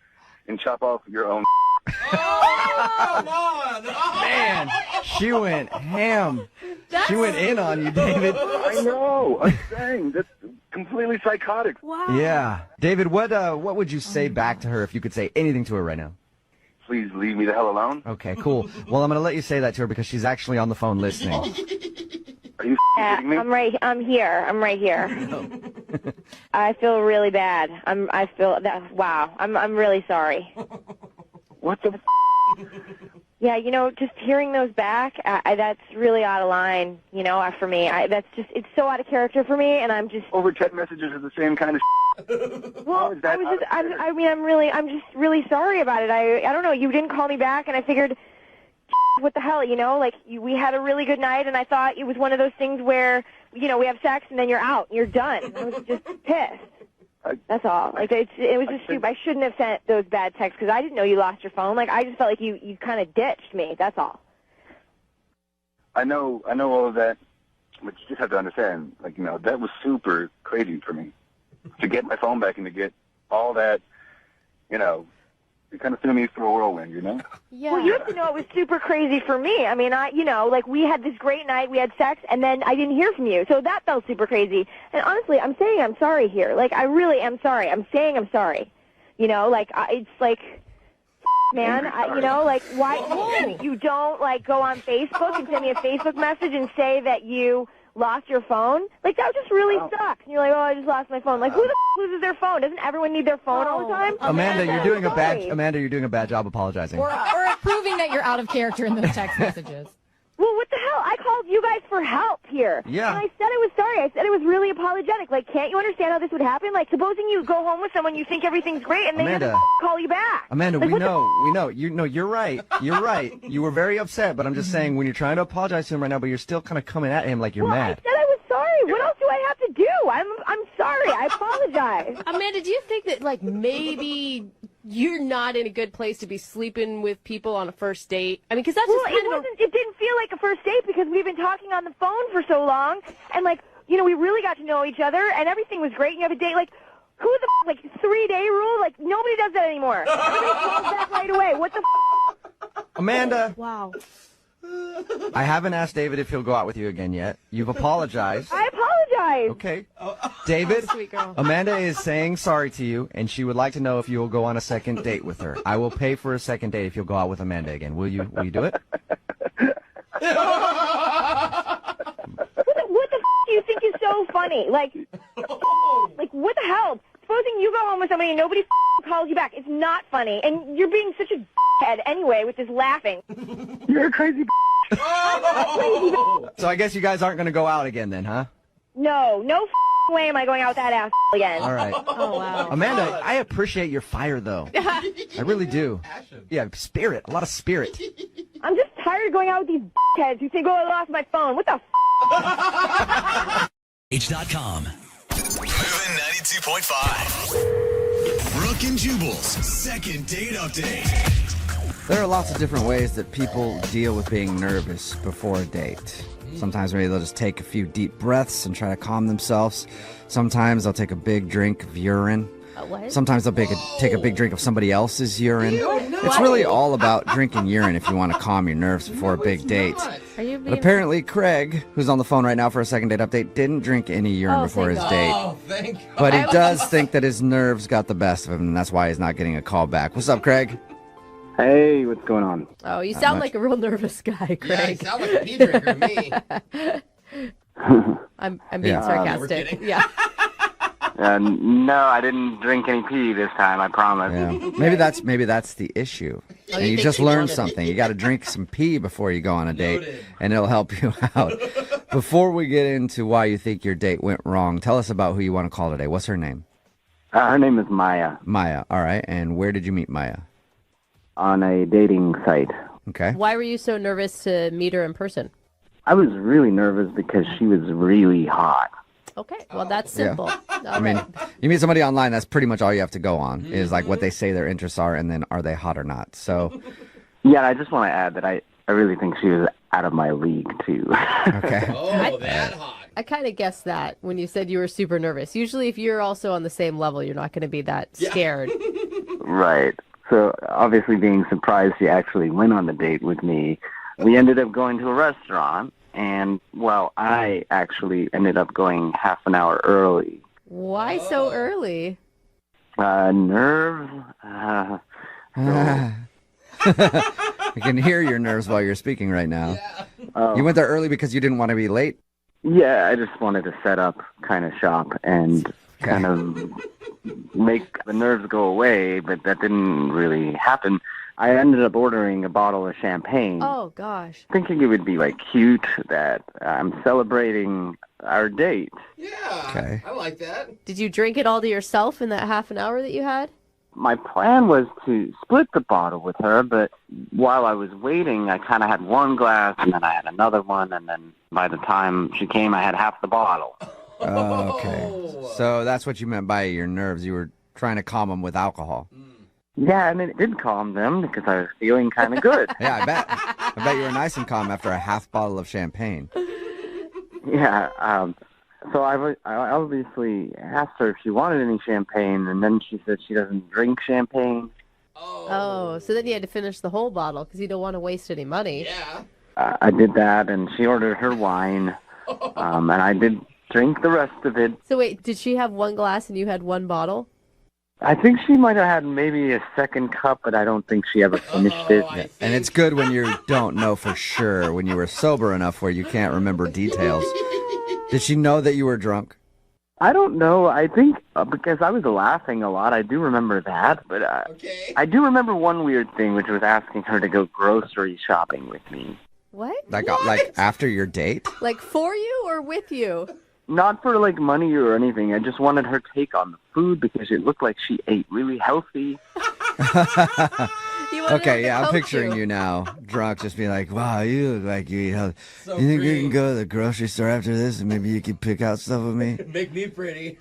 and chop off your own? Man, she went ham. She went in on you, David. I know. I'm saying that's completely psychotic. Wow. Yeah. David, what would you say back to her if you could say anything to her right now? Please leave me the hell alone. Okay, cool. Well, I'm going to let you say that to her because she's actually on the phone listening. Are you kidding me? I'm here. I'm right here. I feel really bad. I feel that. Wow. I'm really sorry. What the? Yeah, just hearing those back, that's really out of line. For me, it's so out of character for me, and I'm just over text messages are the same kind of. Well, I'm just really sorry about it. I don't know. You didn't call me back, and I figured, what the hell, we had a really good night, and I thought it was one of those things where, we have sex, and then you're out, you're done. I was just pissed. That's all. It was just stupid. I shouldn't have sent those bad texts because I didn't know you lost your phone. I just felt like you kind of ditched me. That's all. I know all of that, but you just have to understand, that was super crazy for me. To get my phone back and to get all that, it kind of threw me through a whirlwind, Yeah. Well, you have to know it was super crazy for me. I mean, we had this great night, we had sex, and then I didn't hear from you. So that felt super crazy. And honestly, I'm saying I'm sorry here. I really am sorry. I'm saying I'm sorry. It's like, man, why you don't, go on Facebook and send me a Facebook message and say that you lost your phone? That just really sucks. And you're like, oh, I just lost my phone. Who the loses their phone? Doesn't everyone need their phone all the time? Amanda, you're doing a bad job apologizing. Or proving that you're out of character in those text messages. Well, what the hell? I called you guys for help here. Yeah. And I said I was sorry. I said I was really apologetic. Can't you understand how this would happen? Supposing you go home with someone, you think everything's great, and they Amanda, just call you back. Amanda, we know. You're right. You're right. You were very upset, but I'm just saying, when you're trying to apologize to him right now, but you're still kind of coming at him like you're mad. I said I was sorry. What else do I have to do? I'm sorry. I apologize. Amanda, do you think that maybe you're not in a good place to be sleeping with people on a first date? I mean, because that's just it didn't feel like a first date because we've been talking on the phone for so long, and we really got to know each other, and everything was great. And you have a date, who the 3-day rule? Nobody does that anymore. Everybody calls back right away. What the? Amanda. Wow. I haven't asked David if he'll go out with you again yet. You've apologized. I apologize. Okay. David, sweet girl. Amanda is saying sorry to you, and she would like to know if you will go on a second date with her. I will pay for a second date if you'll go out with Amanda again. Will you do it? What the do you think is so funny? What the hell? Supposing you go home with somebody and nobody calls you back. It's not funny, and you're being such a head anyway with this laughing. You're a crazy So I guess you guys aren't going to go out again then, huh? No way am I going out with that ass again. All right. Oh, wow. Amanda, I appreciate your fire, though. I really do. Yeah, spirit. A lot of spirit. I'm just tired of going out with these heads who think, oh, I lost my phone. What the H.com. Moving 92.5. Brooke and Jubal's second date update. There are lots of different ways that people deal with being nervous before a date. Sometimes maybe they'll just take a few deep breaths and try to calm themselves. Sometimes they'll take a big drink of urine. What? Sometimes they'll take a big drink of somebody else's urine. It's really all about drinking urine if you want to calm your nerves before a big date. But apparently Craig, who's on the phone right now for a second date update, didn't drink any urine before his date. Oh, thank God. But he does think that his nerves got the best of him, and that's why he's not getting a call back. What's up, Craig? Hey, what's going on? Oh, you sound like a real nervous guy, Craig. Yeah, you sound like a pee drinker to me. I'm being sarcastic. Yeah. No, I didn't drink any pee this time, I promise. Yeah. Maybe that's the issue. Oh, and you just learned something. You got to drink some pee before you go on a date, and it'll help you out. Before we get into why you think your date went wrong, tell us about who you want to call today. What's her name? Her name is Maya. Maya. All right. And where did you meet Maya? On a dating site. Okay. Why were you so nervous to meet her in person? I was really nervous because she was really hot. Okay, well, that's simple. I mean, you meet somebody online, that's pretty much all you have to go on, is like what they say their interests are, and then are they hot or not. So, yeah, I just want to add that I really think she was out of my league, too. Okay. Oh, that hot. I kind of guessed that when you said you were super nervous. Usually, if you're also on the same level, you're not going to be that scared. Right. So, obviously, being surprised she actually went on the date with me, we ended up going to a restaurant. And, well, I actually ended up going half an hour early. Why so early? Nerves. I can hear your nerves while you're speaking right now. Yeah. You went there early because you didn't want to be late? Yeah, I just wanted to set up, kind of shop, and kind of make the nerves go away, but that didn't really happen. I ended up ordering a bottle of champagne. Oh, gosh. Thinking it would be, like, cute that I'm celebrating our date. Yeah, okay. I like that. Did you drink it all to yourself in that half an hour that you had? My plan was to split the bottle with her, but while I was waiting, I kind of had one glass, and then I had another one, and then by the time she came, I had half the bottle. Okay. So that's what you meant by your nerves. You were trying to calm them with alcohol. Yeah, and it did calm them because I was feeling kind of good. Yeah, I bet you were nice and calm after a half bottle of champagne. Yeah, so I obviously asked her if she wanted any champagne, and then she said she doesn't drink champagne. Oh, so then you had to finish the whole bottle because you don't want to waste any money. Yeah. I did that, and she ordered her wine, and I did drink the rest of it. So wait, did she have one glass and you had one bottle? I think she might have had maybe a second cup, but I don't think she ever finished it. And it's good when you don't know for sure, when you were sober enough where you can't remember details. Did she know that you were drunk? I don't know. I think because I was laughing a lot, I do remember that. But I do remember one weird thing, which was asking her to go grocery shopping with me. What? Like after your date? Like for you or with you? Not for like money or anything. I just wanted her take on the food because it looked like she ate really healthy. Okay, yeah, I'm picturing you now, drunk, just being like, wow, you look like you eat healthy. You think you can go to the grocery store after this and maybe you can pick out stuff with me? Make me pretty.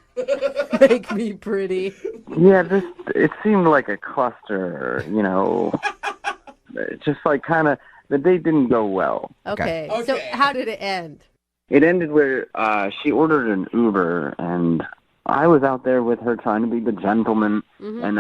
Make me pretty. Yeah, it seemed like a cluster, you know. Just like kind of, the date didn't go well. Okay, so how did it end? It ended where she ordered an Uber, and I was out there with her trying to be the gentleman. Mm-hmm. And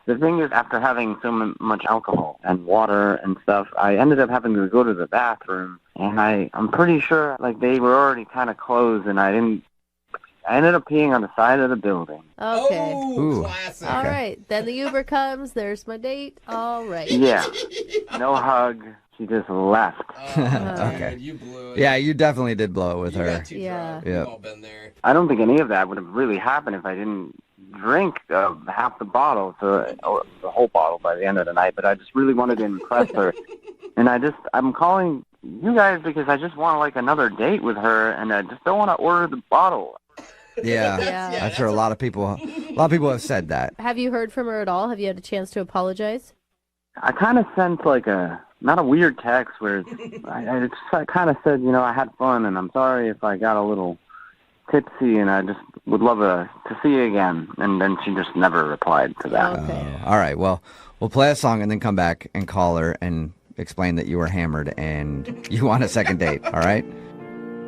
the thing is, after having so much alcohol and water and stuff, I ended up having to go to the bathroom. And I'm pretty sure like they were already kind of closed, and I ended up peeing on the side of the building. Okay. Ooh, classic. All right. Then the Uber comes. There's my date. All right. Yeah. No hug. She just left. Okay. You blew it. Yeah, you definitely did blow it with her. Yeah. Yeah. We've all been there. I don't think any of that would have really happened if I didn't drink half the bottle, or the whole bottle by the end of the night. But I just really wanted to impress her. And I'm calling you guys because I just want like another date with her, and I just don't want to order the bottle. Yeah, I'm sure a lot of people have said that. Have you heard from her at all? Have you had a chance to apologize? I kind of sent like not a weird text where I kind of said, I had fun and I'm sorry if I got a little tipsy and I just would love to see you again. And then she just never replied to that. Okay. All right, well, we'll play a song and then come back and call her and explain that you were hammered and you want a second date, all right?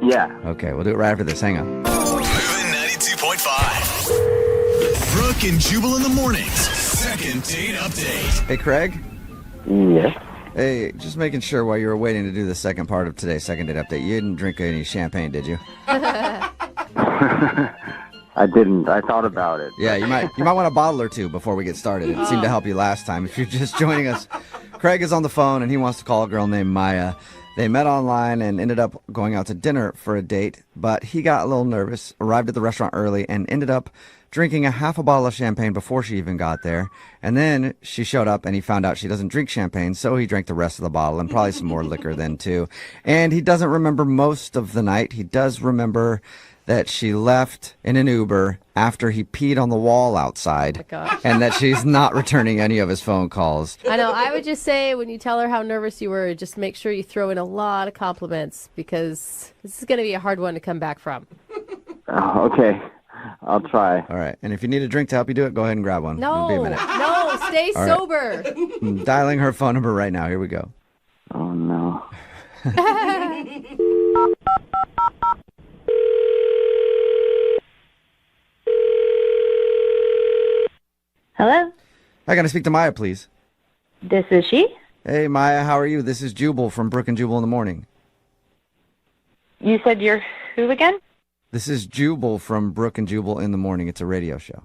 Yeah. Okay, we'll do it right after this. Hang on. Moving 92.5. Brooke and Jubal in the mornings. Second date update. Hey, Craig? Yes. Hey, just making sure while you were waiting to do the second part of today's second date update, you didn't drink any champagne, did you? I didn't. I thought about it. Yeah, you might want a bottle or two before we get started. It seemed to help you last time. If you're just joining us, Craig is on the phone and he wants to call a girl named Maya. They met online and ended up going out to dinner for a date, but he got a little nervous, arrived at the restaurant early, and ended up drinking a half a bottle of champagne before she even got there. And then she showed up and he found out she doesn't drink champagne, so he drank the rest of the bottle and probably some more liquor then too. And he doesn't remember most of the night. He does remember that she left in an Uber after he peed on the wall outside, and that she's not returning any of his phone calls. I know. I would just say when you tell her how nervous you were, just make sure you throw in a lot of compliments because this is going to be a hard one to come back from. Oh, okay. I'll try. All right. And if you need a drink to help you do it, go ahead and grab one. No, It'll be a minute. no, stay All right. sober. I'm dialing her phone number right now. Here we go. Oh, no. Hello? I got to speak to Maya, please. This is she? Hey, Maya, how are you? This is Jubal from Brooke and Jubal in the Morning. You said you're who again? This is Jubal from Brooke and Jubal in the Morning. It's a radio show.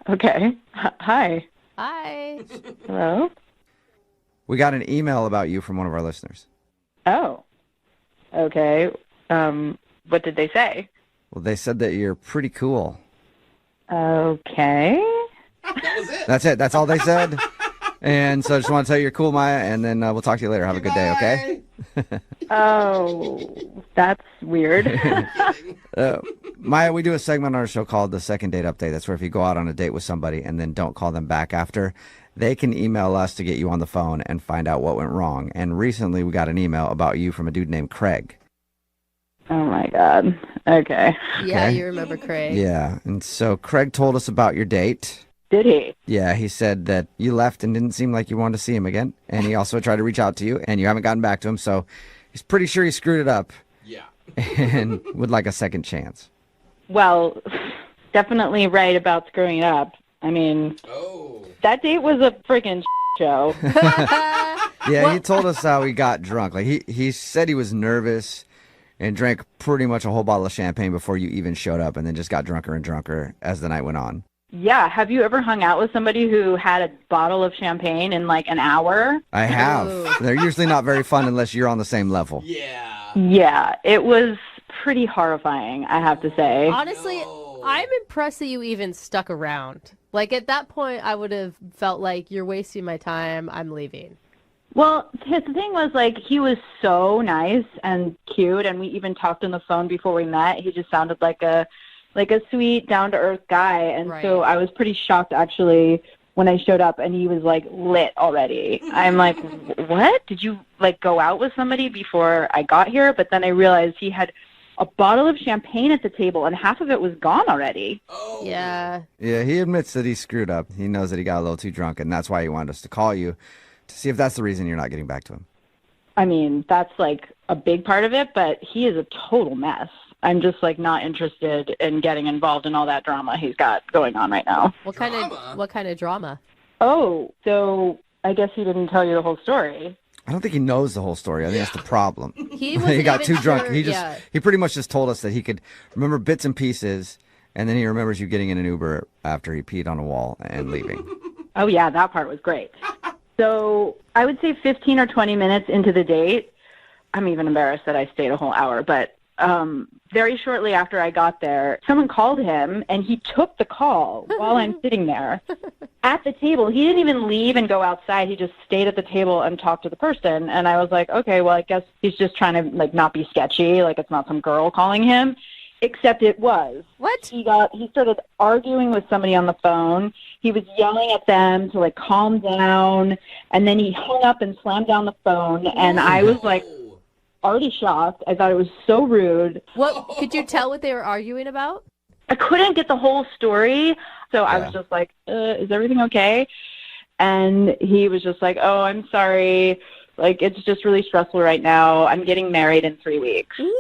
Okay. Hi. Hi. Hello? We got an email about you from one of our listeners. Oh. Okay. What did they say? Well, they said that you're pretty cool. Okay. That was it. That's it. That's all they said. And so I just want to tell you you're cool, Maya, and then we'll talk to you later. Have a good day, okay? Oh, that's weird. Maya, we do a segment on our show called the Second Date Update. That's where if you go out on a date with somebody and then don't call them back after, they can email us to get you on the phone and find out what went wrong. And recently we got an email about you from a dude named Craig. Oh, my God. Okay. Yeah, you remember Craig. Yeah, and so Craig told us about your date. Did he? Yeah, he said that you left and didn't seem like you wanted to see him again. And he also tried to reach out to you, and you haven't gotten back to him. So he's pretty sure he screwed it up. Yeah. And would like a second chance. Well, definitely right about screwing it up. I mean, that date was a freaking show. Yeah, he told us how he got drunk. Like he said he was nervous and drank pretty much a whole bottle of champagne before you even showed up, and then just got drunker and drunker as the night went on. Yeah. Have you ever hung out with somebody who had a bottle of champagne in like an hour? I have. Ooh. They're usually not very fun unless you're on the same level. Yeah. Yeah. It was pretty horrifying, I have to say. Honestly, I'm impressed that you even stuck around. Like, at that point, I would have felt like you're wasting my time. I'm leaving. Well, the thing was, like, he was so nice and cute, and we even talked on the phone before we met. He just sounded like a sweet, down-to-earth guy, and so I was pretty shocked, actually, when I showed up, and he was, like, lit already. I'm like, what? Did you, like, go out with somebody before I got here? But then I realized he had a bottle of champagne at the table, and half of it was gone already. Oh. Yeah. Yeah, he admits that he screwed up. He knows that he got a little too drunk, and that's why he wanted us to call you to see if that's the reason you're not getting back to him. I mean, that's, like, a big part of it, but he is a total mess. I'm just, like, not interested in getting involved in all that drama he's got going on right now. What kind of drama? Oh, so I guess he didn't tell you the whole story. I don't think he knows the whole story. I think that's the problem. He got too drunk. Sure, He pretty much just told us that he could remember bits and pieces, and then he remembers you getting in an Uber after he peed on a wall and leaving. Oh, yeah, that part was great. So I would say 15 or 20 minutes into the date, I'm even embarrassed that I stayed a whole hour, but very shortly after I got there, someone called him, and he took the call while I'm sitting there at the table. He didn't even leave and go outside. He just stayed at the table and talked to the person. And I was like, okay, well, I guess he's just trying to, like, not be sketchy. Like, it's not some girl calling him. Except it was. What? He started arguing with somebody on the phone. He was yelling at them to, like, calm down. And then he hung up and slammed down the phone. And I was, like, already shocked. I thought it was so rude. What could you tell what they were arguing about? I couldn't get the whole story. So I was just like, is everything okay? And he was just like, oh, I'm sorry. Like, it's just really stressful right now. I'm getting married in 3 weeks. What?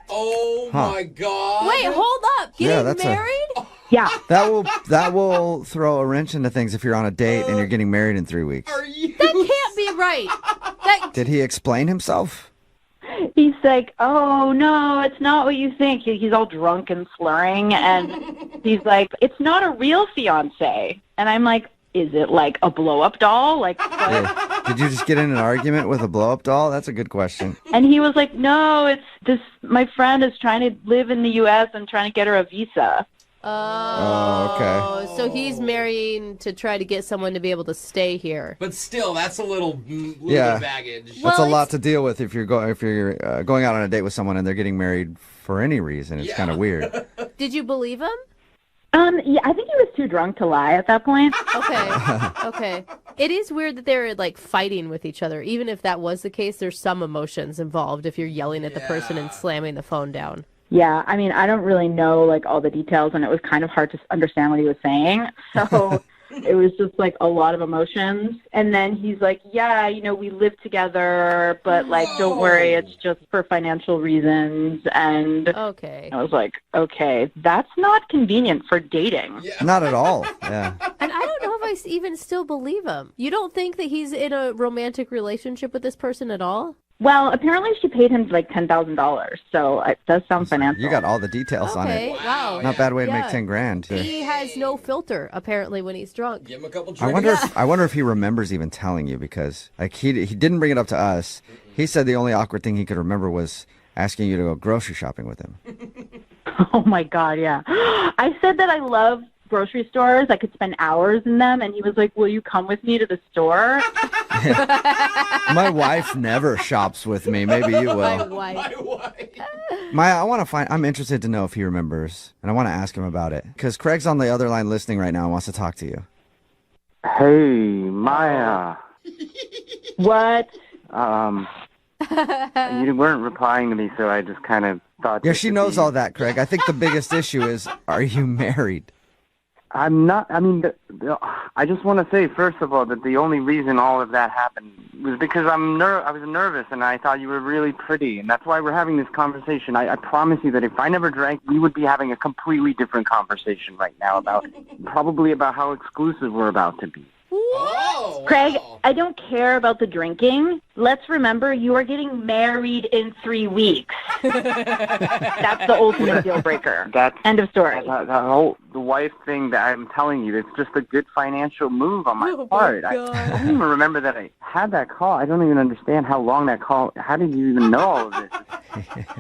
Oh, my God. Wait, hold up. Getting married? Yeah. That will throw a wrench into things if you're on a date and you're getting married in 3 weeks. That can't be right. Did he explain himself? He's like, oh, no, it's not what you think. He's all drunk and slurring. And he's like, it's not a real fiance. And I'm like, is it like a blow-up doll? Like, what? Did you just get in an argument with a blow-up doll? That's a good question. And he was like, no, it's this. My friend is trying to live in the U.S. and trying to get her a visa. Oh, okay. So he's marrying to try to get someone to be able to stay here. But still, that's a little bit Yeah. of baggage. That's a lot to deal with if you're going out on a date with someone and they're getting married for any reason. It's kind of weird. Did you believe him? Yeah, I think he was too drunk to lie at that point. Okay. It is weird that they're like fighting with each other. Even if that was the case, there's some emotions involved if you're yelling at the person and slamming the phone down. Yeah, I mean, I don't really know like all the details, and it was kind of hard to understand what he was saying. So it was just like a lot of emotions. And then he's like, yeah, we live together, but like, don't worry, it's just for financial reasons. And okay. I was like, okay, that's not convenient for dating. Not at all. Yeah. And I don't know if I even still believe him. You don't think that he's in a romantic relationship with this person at all? Well, apparently she paid him like $10,000, so it does sound financial. You got all the details on it. Wow. Not a bad way to make 10 grand. He has no filter apparently when he's drunk. Give him a couple I wonder if he remembers even telling you, because like he didn't bring it up to us. He said the only awkward thing he could remember was asking you to go grocery shopping with him. Oh my God, yeah. I said that I love grocery stores. I could spend hours in them, and he was like, will you come with me to the store? My wife never shops with me. Maybe you will. My wife. I'm interested to know if he remembers, and I want to ask him about it, because Craig's on the other line listening right now and wants to talk to you. Hey, Maya. What? You weren't replying to me, so I just kind of thought... Yeah, she knows all that, Craig. I think the biggest issue is, are you married? I'm not. I mean, I just want to say, first of all, that the only reason all of that happened was because I was nervous, and I thought you were really pretty, and that's why we're having this conversation. I promise you that if I never drank, we would be having a completely different conversation right now probably about how exclusive we're about to be. Craig, I don't care about the drinking. Let's remember you are getting married in 3 weeks. That's the ultimate deal breaker. End of story. The wife thing that I'm telling you, it's just a good financial move on my part. I don't even remember that I had that call. I don't even understand how long that call. How did you even know all of this?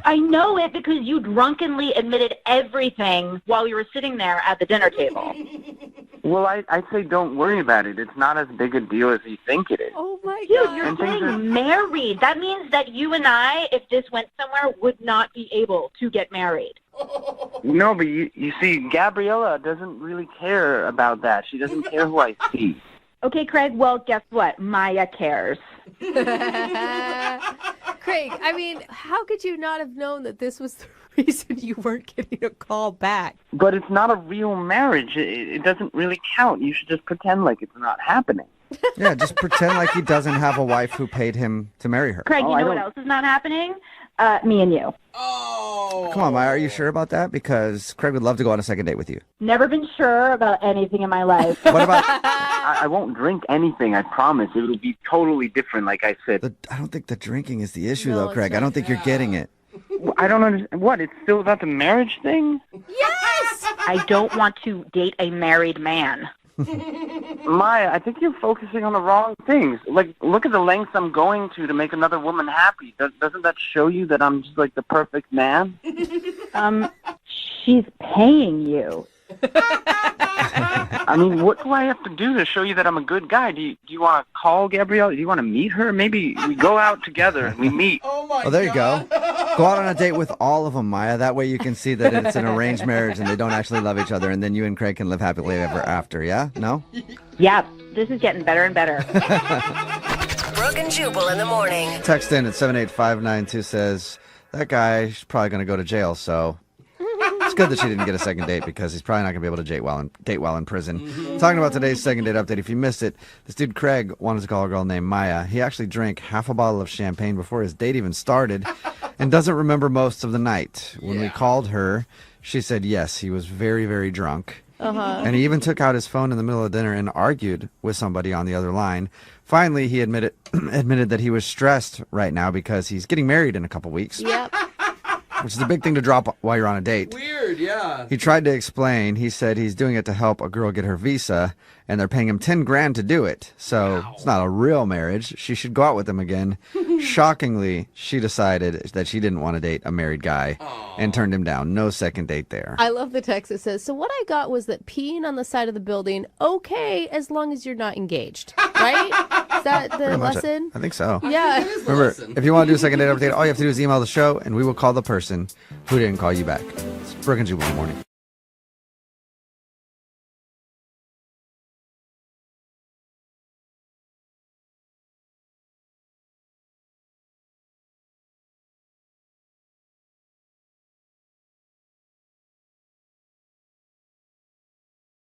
I know it because you drunkenly admitted everything while you were sitting there at the dinner table. Well, I'd say don't worry about it. It's not as big a deal as you think it is. Oh, my God. You're getting married. That means that you and I, if this went somewhere, would not be able to get married. No, but you see, Gabriella doesn't really care about that. She doesn't care who I see. Okay, Craig, well, guess what? Maya cares. Craig, I mean, how could you not have known that this was the reason you weren't getting a call back? But it's not a real marriage. It doesn't really count. You should just pretend like it's not happening. Yeah, just pretend like he doesn't have a wife who paid him to marry her. Craig, you know what else is not happening? Me and you. Come on, Maya, are you sure about that? Because Craig would love to go on a second date with you. Never been sure about anything in my life. What about... I won't drink anything, I promise. It'll be totally different, like I said. I don't think the drinking is the issue, though, Craig. I don't think you're getting it. I don't understand. What, it's still about the marriage thing? Yes! I don't want to date a married man. Maya, I think you're focusing on the wrong things. Like, look at the lengths I'm going to make another woman happy. Doesn't that show you that I'm just like the perfect man? She's paying you. I mean, what do I have to do to show you that I'm a good guy? Do you want to call Gabrielle? Do you want to meet her? Maybe we go out together and we meet. Oh, there you go. Go out on a date with all of them, Maya. That way you can see that it's an arranged marriage and they don't actually love each other, and then you and Craig can live happily ever after, yeah? No? Yep, this is getting better and better. Brooke and Jubal in the morning. Text in at 78592 says, that guy's probably going to go to jail, so it's good that she didn't get a second date because he's probably not going to be able to date while in prison. Talking about today's second date update, if you missed it, this dude Craig wanted to call a girl named Maya. He actually drank half a bottle of champagne before his date even started and doesn't remember most of the night. When we called her, she said yes, he was very, very drunk. And he even took out his phone in the middle of dinner and argued with somebody on the other line. Finally, he admitted that he was stressed right now because he's getting married in a couple weeks. Yep. Which is a big thing to drop while you're on a date. Weird, yeah. He tried to explain. He said he's doing it to help a girl get her visa, and they're paying him $10,000 to do it. So It's not a real marriage. She should go out with him again. Shockingly, she decided that she didn't want to date a married guy and turned him down. No second date there. I love the text that says, so what I got was that peeing on the side of the building, okay, as long as you're not engaged. Right? Is that the Pretty much, lesson? I think so. Yeah. Remember, if you want to do a second date update, all you have to do is email the show, and we will call the person who didn't call you back. It's Brooke and Jubal in the morning.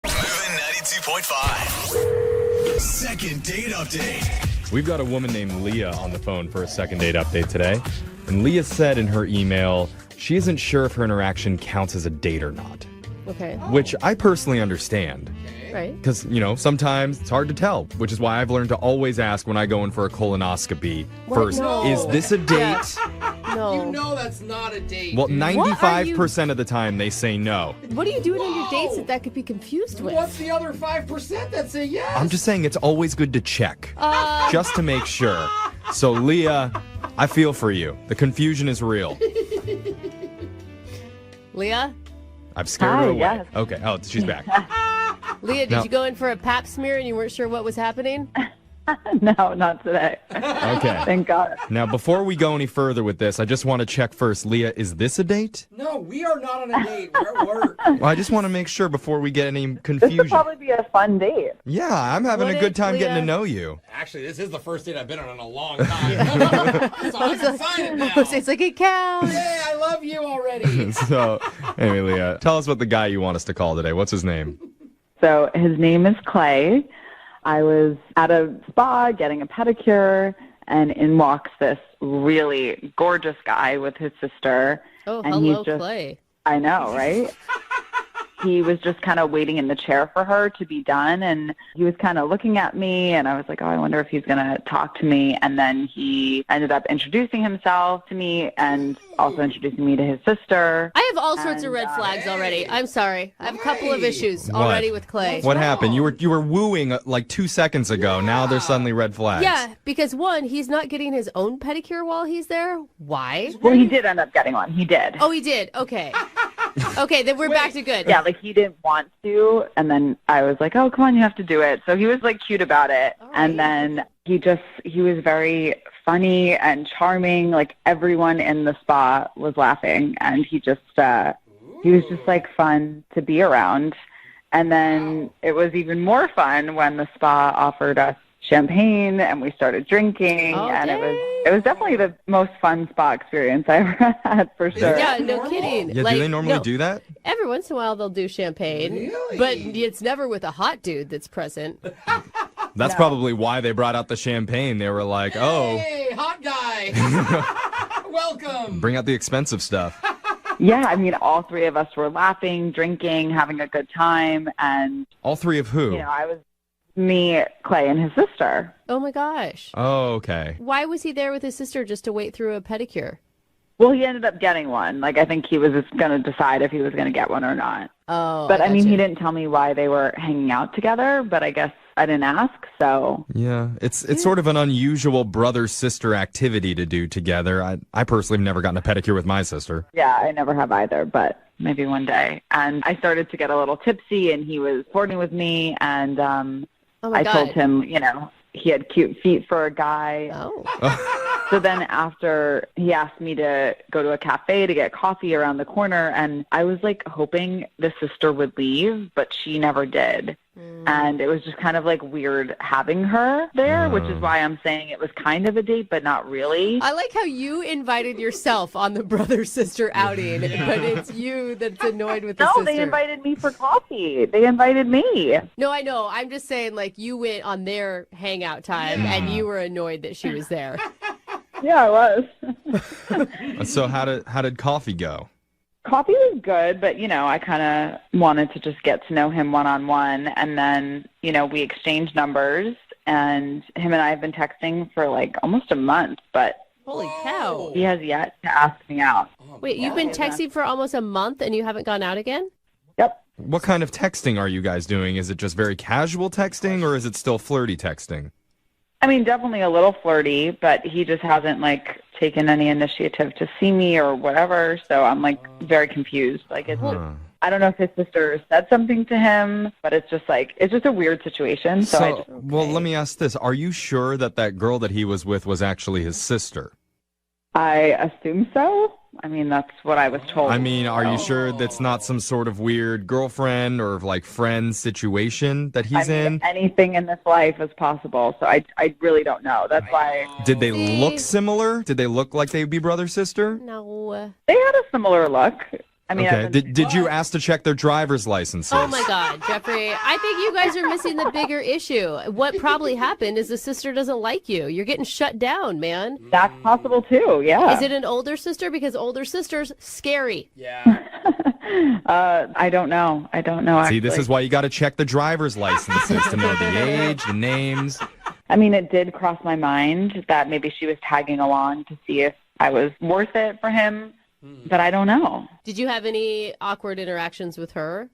Moving 92.5. Second date update. We've got a woman named Leah on the phone for a second date update today. And Leah said in her email she isn't sure if her interaction counts as a date or not. Okay. Which I personally understand. Right. Because, sometimes it's hard to tell, which is why I've learned to always ask when I go in for a colonoscopy first, No. is this a date? Yeah. No. You know that's not a date. Well, dude. 95% of the time they say no. What are you doing on your dates that could be confused with? What's the other 5% that say yes? I'm just saying it's always good to check, just to make sure. So, Leah, I feel for you. The confusion is real. Leah? I've scared her Hi, away. yes. Okay. Oh, she's back. Leah, did No. you go in for a pap smear and you weren't sure what was happening? No, not today. Okay. Thank God. Now, before we go any further with this, I just want to check first. Leah, is this a date? No, we are not on a date. We're at work. Well, I just want to make sure before we get any This would confusion. probably be a fun date. Yeah, I'm having Would a good it, time getting to Leah? know you. Actually, this is the first date I've been on in a long time. So I can sign it now. It's like, it counts. Hey, I love you already. So, anyway, Leah, tell us what the guy you want us to call today. What's his name? So his name is Clay. I was at a spa getting a pedicure, and in walks this really gorgeous guy with his sister. Oh, and hello, he's just, Clay. I know, right? He was just kind of waiting in the chair for her to be done, and he was kind of looking at me, and I was like, oh, I wonder if he's going to talk to me. And then he ended up introducing himself to me and also introducing me to his sister. I have all sorts of red flags already. I'm sorry. I have a couple of issues already with Clay. What happened? You were wooing like 2 seconds ago. Now there's suddenly red flags. Yeah, because one, he's not getting his own pedicure while he's there. Why? Well, he did end up getting one. He did. Oh, he did. Okay. Okay, then we're back to good. Yeah, like he didn't want to, and then I was like, oh, come on, you have to do it. So he was like cute about it. And then he was very funny and charming. Like everyone in the spa was laughing, and he was just like fun to be around. And then it was even more fun when the spa offered us champagne and we started drinking, and it was definitely the most fun spa experience I ever had, for sure. Yeah, no kidding. Yeah, do they normally do that? Every once in a while they'll do champagne, but it's never with a hot dude that's present. That's probably why they brought out the champagne. They were like, oh, Hey, hot guy. Welcome. bring out the expensive stuff. Yeah, I mean, all three of us were laughing, drinking, having a good time, and All three of who? I was me, Clay, and his sister. Oh my gosh. Oh, okay. Why was he there with his sister just to wait through a pedicure? Well, he ended up getting one. Like, I think he was just going to decide if he was going to get one or not. Oh, But I mean, gotcha. he didn't tell me why they were hanging out together, but I guess I didn't ask, so. Yeah, it's sort of an unusual brother-sister activity to do together. I personally have never gotten a pedicure with my sister. Yeah, I never have either, but maybe one day. And I started to get a little tipsy, and he was flirting with me, and I told him, you know, he had cute feet for a guy. Oh. So then after he asked me to go to a cafe to get coffee around the corner, and I was like hoping the sister would leave, but she never did. And it was just kind of like weird having her there, which is why I'm saying it was kind of a date, but not really. I like how you invited yourself on the brother-sister outing, but it's you that's annoyed with the sister. No, they invited me for coffee. They invited me. No, I know. I'm just saying, like, you went on their hangout time, and you were annoyed that she was there. Yeah, I was. So how did coffee go? Coffee was good, but, you know, I kind of wanted to just get to know him one-on-one. And then, you know, we exchanged numbers, and him and I have been texting for, like, almost a month. But holy cow. He has yet to ask me out. Wait, you've been texting for almost a month, and you haven't gone out again? Yep. What kind of texting are you guys doing? Is it just very casual texting, or is it still flirty texting? I mean, definitely a little flirty, but he just hasn't, like, taken any initiative to see me or whatever. So I'm, like, very confused. Like, it's I don't know if his sister said something to him, but it's just, like, it's just a weird situation. So well, let me ask this. Are you sure that girl that he was with was actually his sister? I assume so. I mean, that's what I was told. I mean, are you sure that's not some sort of weird girlfriend or like friend situation that he's in? Anything in this life is possible, so I really don't know. That's why. Did they look similar? Did they look like they'd be brother-sister? No. They had a similar look. I mean, okay. Did you ask to check their driver's licenses? Oh, my God, Jeffrey. I think you guys are missing the bigger issue. What probably happened is the sister doesn't like you. You're getting shut down, man. That's possible, too, yeah. Is it an older sister? Because older sisters, scary. Yeah. I don't know. Actually. See, this is why you got to check the driver's licenses to know the age, the names. I mean, it did cross my mind that maybe she was tagging along to see if I was worth it for him. But I don't know. Did you have any awkward interactions with her?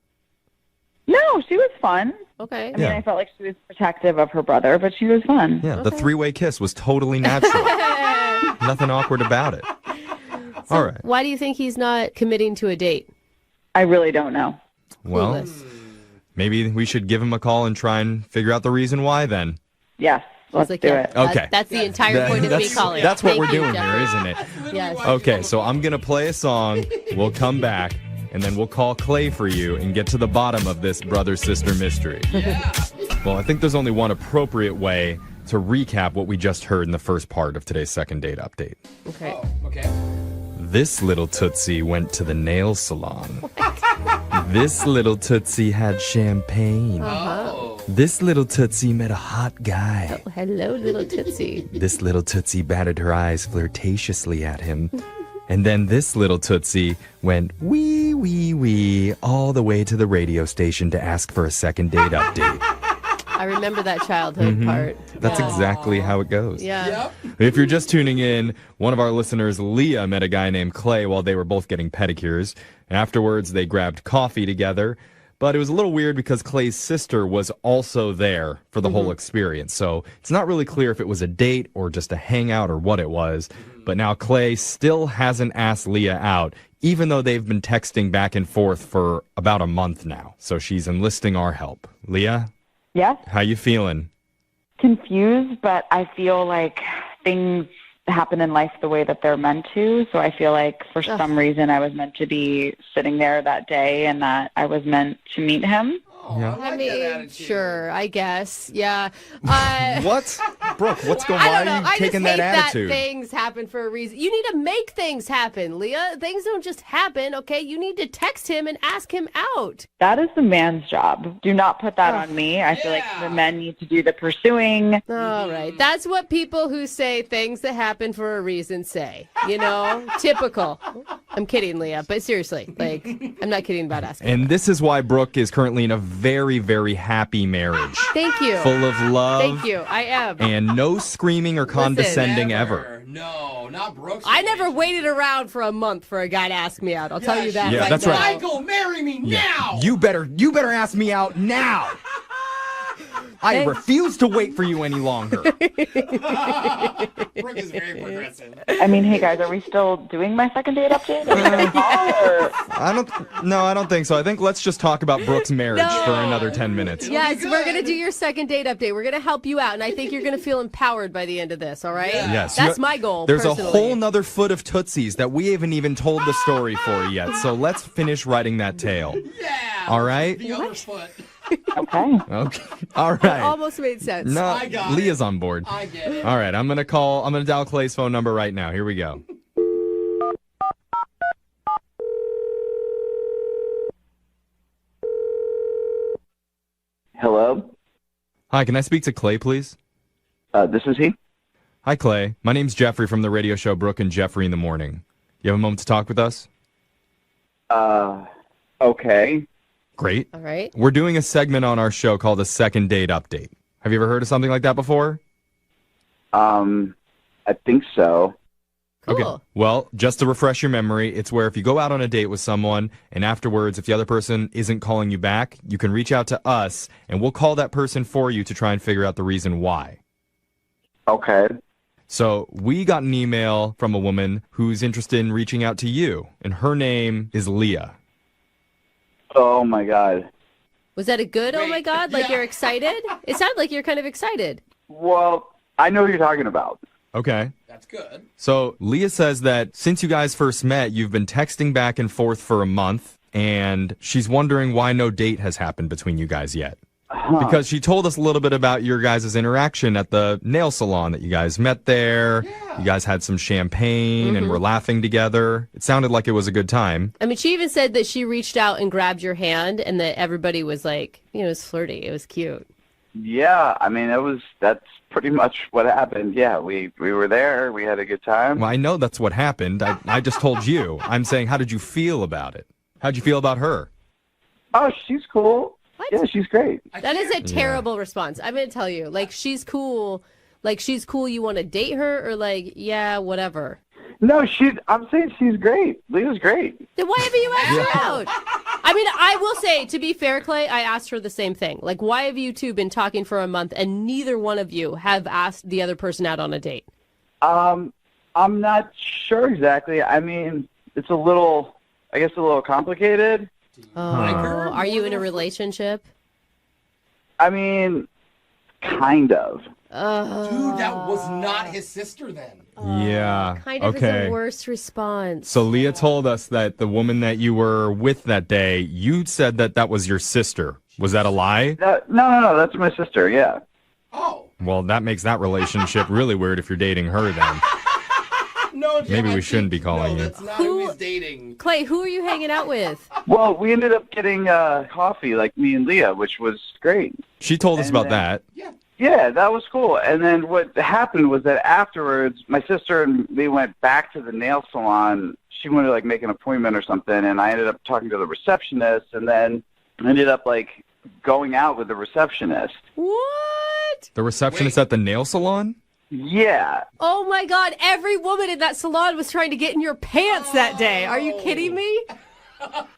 No, she was fun. Okay. I mean, I felt like she was protective of her brother, but she was fun. Yeah, the three-way kiss was totally natural. Nothing awkward about it. So all right. Why do you think he's not committing to a date? I really don't know. Well, maybe we should give him a call and try and figure out the reason why then. Yes. Let's do it. Okay. That's the entire point of me calling. That's what Thank we're you, doing Jeffrey. here, isn't it? Yes. Okay, so I'm going to play a song. We'll come back, and then we'll call Clay for you and get to the bottom of this brother-sister mystery. Well, I think there's only one appropriate way to recap what we just heard in the first part of today's second date update. Okay. Oh, okay. This little Tootsie went to the nail salon. This little Tootsie had champagne. This little Tootsie met a hot guy. Oh, hello, little Tootsie. This little Tootsie batted her eyes flirtatiously at him. And then this little Tootsie went wee, wee, wee all the way to the radio station to ask for a second date update. I remember that childhood part. That's exactly how it goes. Yeah. If you're just tuning in, one of our listeners, Leah, met a guy named Clay while they were both getting pedicures. Afterwards, they grabbed coffee together. But it was a little weird because Clay's sister was also there for the whole experience. So it's not really clear if it was a date or just a hangout or what it was. But now Clay still hasn't asked Leah out, even though they've been texting back and forth for about a month now. So she's enlisting our help. Leah? Yes? How you feeling? Confused, but I feel like things happen in life the way that they're meant to. So I feel like for some reason I was meant to be sitting there that day and that I was meant to meet him. Yeah. I mean, sure, I guess. Yeah. What? Brooke, what's going on? I don't know. Why are you I taking just hate that attitude? that things happen for a reason. You need to make things happen, Leah. Things don't just happen, okay? You need to text him and ask him out. That is the man's job. Do not put that on me. I feel like the men need to do the pursuing. All right. That's what people who say things that happen for a reason say. You know? Typical. I'm kidding, Leah, but seriously, like, I'm not kidding about asking. And this is why Brooke is currently in a very, very happy marriage. Thank you. Full of love. Thank you. I am. And no screaming or condescending ever. No, not Brooks. I never waited around for a month for a guy to ask me out. I'll tell you that. Yeah, right that's now. right. Michael, marry me now. You better ask me out now. I refuse to wait for you any longer. Brooke is very progressive. I mean, hey guys, are we still doing my second date update? I don't think so. I think let's just talk about Brooke's marriage for another 10 minutes. Yes, we're going to do your second date update. We're going to help you out, and I think you're going to feel empowered by the end of this, all right? Yes. That's my goal, There's personally. a whole nother foot of Tootsies that we haven't even told the story for yet, so let's finish writing that tale. Yeah. All right? The other foot. Okay. Okay. All It right. almost made sense. No, I got Leah's on board. I get it. All right, I'm going to dial Clay's phone number right now. Here we go. Hello? Hi, can I speak to Clay, please? This is he? Hi, Clay. My name's Jeffrey from the radio show Brooke and Jeffrey in the Morning. You have a moment to talk with us? Okay. Great. All right. We're doing a segment on our show called a second date update. Have you ever heard of something like that before? I think so. Okay. Cool. Well, just to refresh your memory, it's where if you go out on a date with someone and afterwards, if the other person isn't calling you back, you can reach out to us and we'll call that person for you to try and figure out the reason why. Okay. So we got an email from a woman who's interested in reaching out to you, and her name is Leah. Oh my God. Was that a good, oh my God? Like you're excited? It sounded like you're kind of excited. Well, I know who you're talking about. Okay. That's good. So Leah says that since you guys first met, you've been texting back and forth for a month, and she's wondering why no date has happened between you guys yet. Because she told us a little bit about your guys' interaction at the nail salon, that you guys met there, you guys had some champagne and were laughing together. It sounded like it was a good time. I mean, she even said that she reached out and grabbed your hand and that everybody was like, it was flirty. It was cute. Yeah, I mean, that's pretty much what happened. Yeah, we were there. We had a good time. Well, I know that's what happened. I just told you. I'm saying, how did you feel about it? How'd you feel about her? Oh, she's cool. What? Yeah, she's great. That is a terrible response. I'm going to tell you. Like, she's cool. Like, she's cool. You want to date her? Or like, yeah, whatever. No, I'm saying she's great. Leah's great. Then why haven't you asked her out? I mean, I will say, to be fair, Clay, I asked her the same thing. Like, why have you two been talking for a month and neither one of you have asked the other person out on a date? I'm not sure exactly. I mean, it's a little complicated. Oh, are you in a relationship? I mean, kind of. Dude, that was not his sister then. Yeah. Kind of is the worst response. So Leah told us that the woman that you were with that day, you said that was your sister. Was that a lie? No, that's my sister, yeah. Well, that makes that relationship really weird if you're dating her then. No, Maybe we shouldn't be calling you. That's not who he's dating. Clay, who are you hanging out with? Well, we ended up getting coffee, like me and Leah, which was great. She told us about that. Yeah, that was cool. And then what happened was that afterwards, my sister and me went back to the nail salon. She wanted to, like, make an appointment or something, and I ended up talking to the receptionist, and then ended up, like, going out with the receptionist. What? The receptionist at the nail salon? Yeah. Oh, my God. Every woman in that salon was trying to get in your pants that day. Are you kidding me?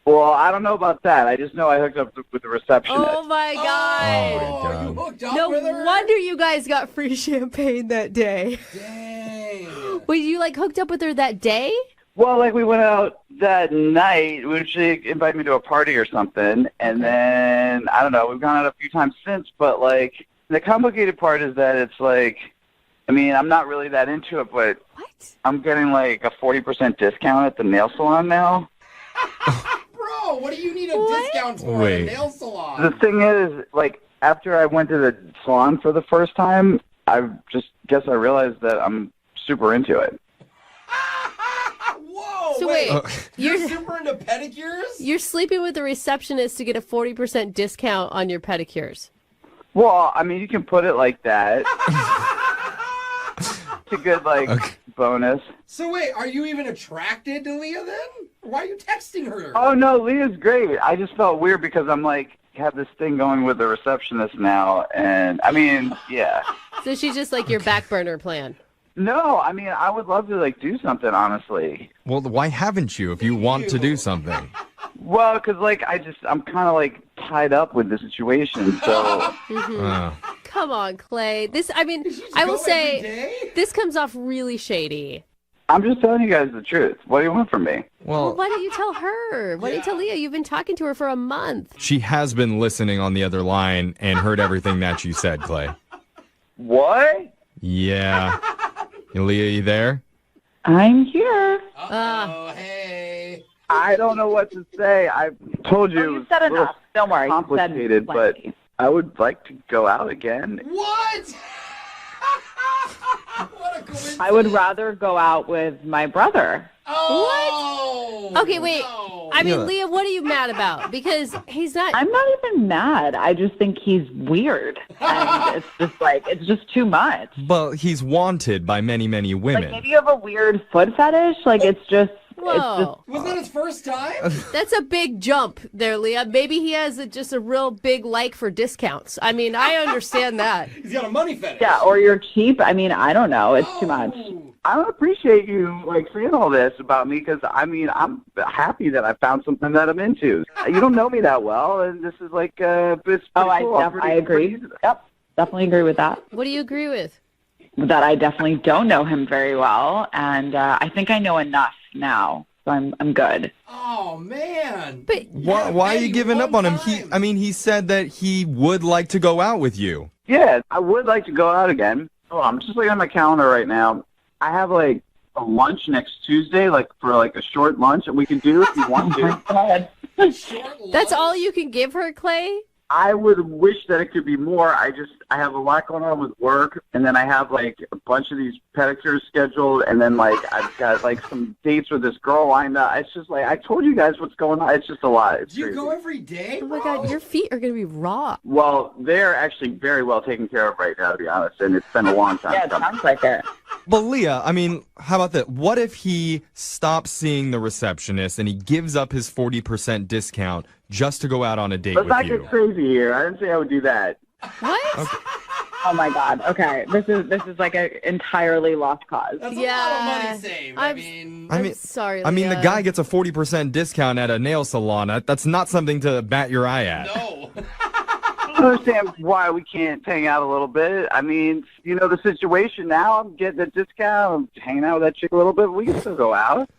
Well, I don't know about that. I just know I hooked up with the receptionist. Oh, my God. Oh, my God. No wonder you guys got free champagne that day. Dang. Wait, you, like, hooked up with her that day? Well, like, we went out that night. She invited me to a party or something, and then, I don't know, we've gone out a few times since, but, like, the complicated part is that it's, like, I mean, I'm not really that into it, but I'm getting, like, a 40% discount at the nail salon now. Bro, what do you need a discount for at a nail salon? The thing is, like, after I went to the salon for the first time, I realized that I'm super into it. Whoa, So wait, you're super into pedicures? You're sleeping with the receptionist to get a 40% discount on your pedicures. Well, I mean, you can put it like that. It's a good, like, bonus. So wait, are you even attracted to Leah then? Why are you texting her? Oh, no, Leah's great. I just felt weird because I'm, like, have this thing going with the receptionist now, and, I mean, yeah. So she's just like your back burner plan. No, I mean, I would love to, like, do something, honestly. Well, why haven't you if you want to do something? Well, because, like, I'm kind of, like, tied up with the situation, so... come on, Clay. I will say, this comes off really shady. I'm just telling you guys the truth. What do you want from me? Well, why don't you tell her? Why don't you tell Leah? You've been talking to her for a month. She has been listening on the other line and heard everything that you said, Clay. What? Yeah. Leah, you there? I'm here. Oh, hey. I don't know what to say. I've told you. You said enough. Don't worry. You said Complicated, but plenty. I would like to go out again. What? What a coincidence. I would rather go out with my brother. Oh. Okay, wait. Leah, what are you mad about? Because he's not. I'm not even mad. I just think he's weird. And it's just too much. But he's wanted by many, many women. Like, maybe you have a weird foot fetish. Like, it's just. Whoa. Was that his first time? That's a big jump there, Leah. Maybe he has just a real big like for discounts. I understand that. He's got a money fetish. Yeah, or you're cheap. I don't know. It's too much. I don't appreciate you saying all this about me because I'm happy that I found something that I'm into. You don't know me that well, and this is it's pretty cool. I agree. Yep, definitely agree with that. What do you agree with? That I definitely don't know him very well, and I think I know enough now, so I'm good. Oh man! But why are you giving up on him? He said that he would like to go out with you. Yeah, I would like to go out again. Oh, I'm just looking at my calendar right now. I have a lunch next Tuesday, for a short lunch that we can do if you want to. That's all you can give her, Clay? I would wish that it could be more. I have a lot going on with work, and then I have a bunch of these pedicures scheduled, and then I've got some dates with this girl lined up. It's just I told you guys what's going on. It's just a lot. It's Do you crazy. go every day? Oh my God, your feet are going to be raw. Well, they're actually very well taken care of right now, to be honest, and it's been a long time. Yeah, it sounds like it. But Leah, how about that? What if he stops seeing the receptionist and he gives up his 40% discount just to go out on a date Let's with not you? get crazy here. I didn't say I would do that. What? Okay. Oh my God. Okay, this is an entirely lost cause. That's a lot of money saved. I'm sorry, the Leah. guy gets a 40% discount at a nail salon. That's not something to bat your eye at. No. I don't understand why we can't hang out a little bit. The situation now. I'm getting a discount. I'm hanging out with that chick a little bit. We can still go out.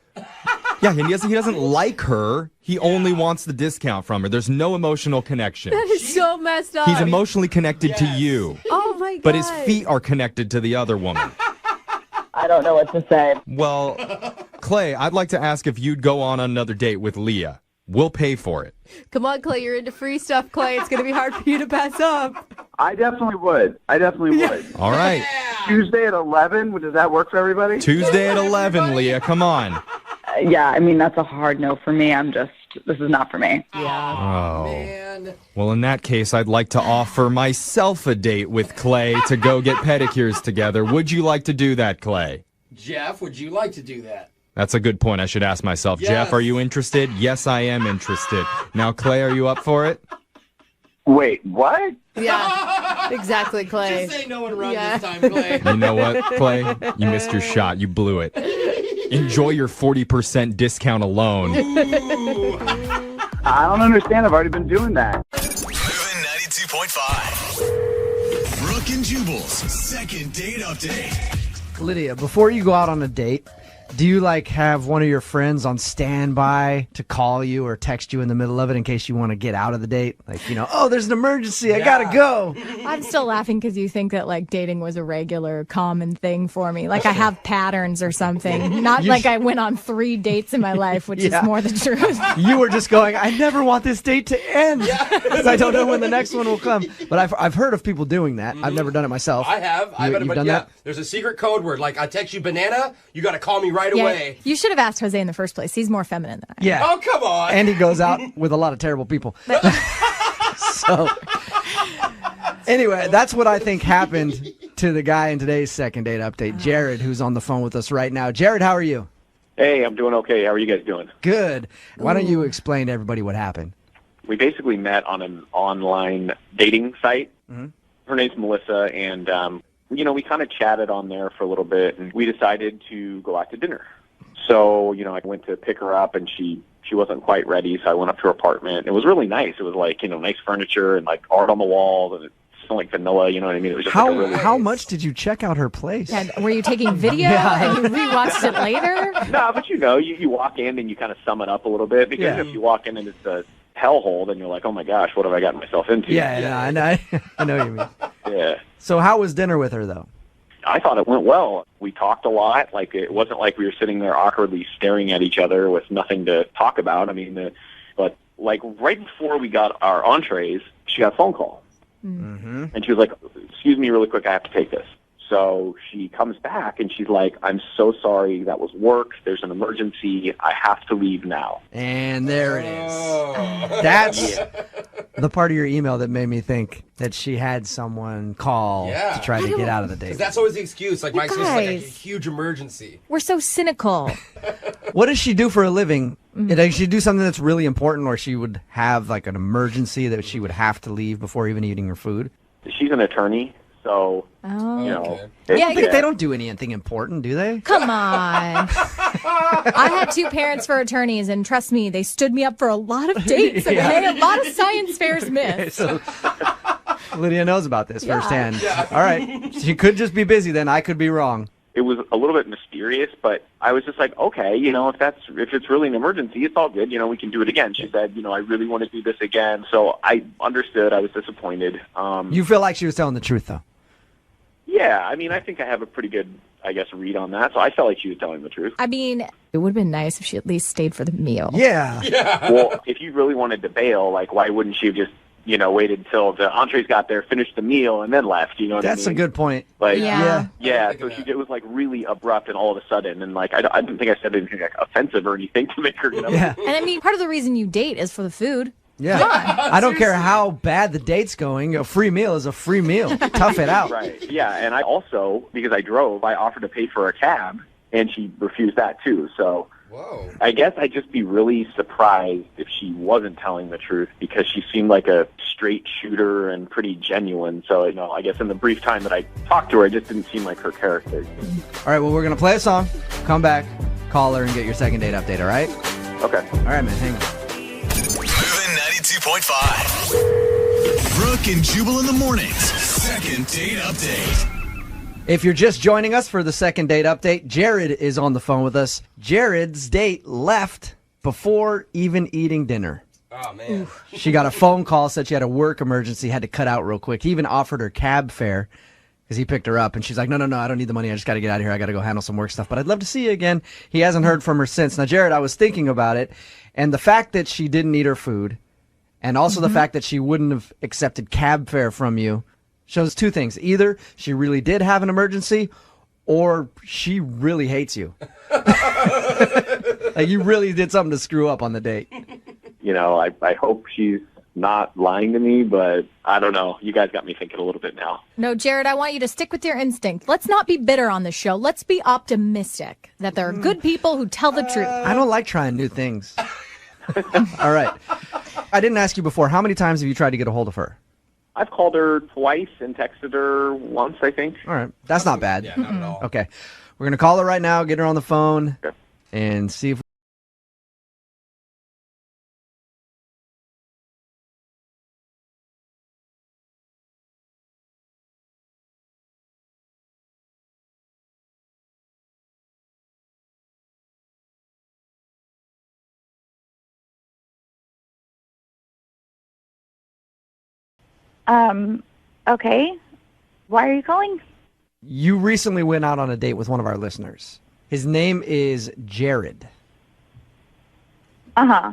Yeah, and he doesn't like her. He only wants the discount from her. There's no emotional connection. That is so messed up. He's emotionally connected to you. Oh my God. But his feet are connected to the other woman. I don't know what to say. Well, Clay, I'd like to ask if you'd go on another date with Leah. We'll pay for it. Come on, Clay. You're into free stuff, Clay. It's going to be hard for you to pass up. I definitely would. All right. Tuesday at 11. Does that work for everybody? Tuesday at 11, Leah. Come on. Yeah, that's a hard no for me. This is not for me. Yeah. Oh. Man. Well, in that case, I'd like to offer myself a date with Clay to go get pedicures together. Would you like to do that, Clay? Jeff, would you like to do that? That's a good point. I should ask myself. Yes. Jeff, are you interested? Yes, I am interested. Now, Clay, are you up for it? Wait, what? Yeah, exactly, Clay. Just say no and run this time, Clay. You know what, Clay? You missed your shot. You blew it. Enjoy your 40% discount alone. I don't understand. I've already been doing that. Moving 92.5. Brooke and Jubal's second date update. Lydia, before you go out on a date, do you have one of your friends on standby to call you or text you in the middle of it in case you want to get out of the date? Oh, there's an emergency. I gotta go. I'm still laughing because you think that dating was a regular common thing for me. I have patterns or something. Not I went on 3 dates in my life, which is more the truth. You were just going, I never want this date to end because I don't know when the next one will come. But I've heard of people doing that. I've never done it myself. I have. You've done that? There's a secret code word. I text you banana, you got to call me right away. You should have asked Jose in the first place. He's more feminine than I am. Yeah. Oh, come on. And he goes out with a lot of terrible people. So, anyway, that's what I think happened to the guy in today's second date update, Jared, who's on the phone with us right now. Jared, how are you? Hey, I'm doing okay. How are you guys doing? Good. Why don't you explain to everybody what happened? We basically met on an online dating site. Mm-hmm. Her name's Melissa, and we kind of chatted on there for a little bit, and we decided to go out to dinner. So, I went to pick her up, and she wasn't quite ready, so I went up to her apartment. It was really nice. It was nice furniture and art on the walls, and it's smelled like vanilla. You know what I mean? It was just like a really... How much did you check out her place? And were you taking video and you rewatched it later? No, but you walk in and you kind of sum it up a little bit, because if you walk in and it's a hellhole, then you're like, oh my gosh, what have I gotten myself into? I know what you mean. Yeah. So how was dinner with her, though? I thought it went well. We talked a lot. Like, it wasn't like we were sitting there awkwardly staring at each other with nothing to talk about. I mean, but like right before we got our entrees, she got a phone call. Mm-hmm. And she was like, excuse me really quick, I have to take this. So she comes back and she's like, I'm so sorry, that was work. There's an emergency. I have to leave now. And there it is. That's the part of your email that made me think that she had someone call to try to get out of the date. 'Cause that's always the excuse. Like, my excuse is like a guys. huge emergency. We're so cynical. What does she do for a living? Does she do something that's really important, or she would have like an emergency that she would have to leave before even eating her food? She's an attorney, so, you know. Yeah, they don't do anything important, do they? Come on. I had 2 parents for attorneys, and trust me, they stood me up for a lot of dates. Okay? A lot of science fairs missed. So Lydia knows about this firsthand. All right. She could just be busy then. I could be wrong. It was a little bit mysterious, but I was just like, okay, you know, if it's really an emergency, it's all good. You know, we can do it again. She said, you know, I really want to do this again. So I understood. I was disappointed. You feel like she was telling the truth, though? Yeah, I mean, I think I have a pretty good, I guess, read on that. So I felt like she was telling the truth. I mean, it would have been nice if she at least stayed for the meal. Yeah. Well, if you really wanted to bail, like, why wouldn't she have just, you know, waited till the entrees got there, finished the meal, and then left? You know what I mean? That's a good point. Like, Yeah. So it was like really abrupt and all of a sudden, and like I didn't think I said anything like offensive or anything to make her, you know. Yeah. And I mean, part of the reason you date is for the food. Yeah. I don't care how bad the date's going. A free meal is a free meal. Tough it out. Right. Yeah. And I also, because I drove, I offered to pay for a cab, and she refused that too. So I guess I'd just be really surprised if she wasn't telling the truth, because she seemed like a straight shooter and pretty genuine. So, you know, I guess in the brief time that I talked to her, it just didn't seem like her character. All right, well, we're going to play a song, come back, call her, and get your second date update, all right? Okay. All right, man, hang on. Moving 92.5. Brooke and Jubal in the mornings. Second date update. If you're just joining us for the second date update, Jared is on the phone with us. Jared's date left before even eating dinner. Oh, man. She got a phone call, said she had a work emergency, had to cut out real quick. He even offered her cab fare because he picked her up, and she's like, no, I don't need the money. I just got to get out of here. I got to go handle some work stuff, but I'd love to see you again. He hasn't heard from her since. Now, Jared, I was thinking about it, and the fact that she didn't eat her food, and also the fact that she wouldn't have accepted cab fare from you, shows 2 things. Either she really did have an emergency, or she really hates you. Like, you really did something to screw up on the date. You know, I hope she's not lying to me, but I don't know. You guys got me thinking a little bit now. No, Jared, I want you to stick with your instinct. Let's not be bitter on the show. Let's be optimistic that there are good people who tell the truth. I don't like trying new things. All right. I didn't ask you before. How many times have you tried to get a hold of her? I've called her twice and texted her once, I think. All right. That's not bad. Yeah, not at all. Okay. We're going to call her right now, get her on the phone, and see if Okay. Why are you calling? you recently went out on a date with one of our listeners. His name is Jared. Uh-huh.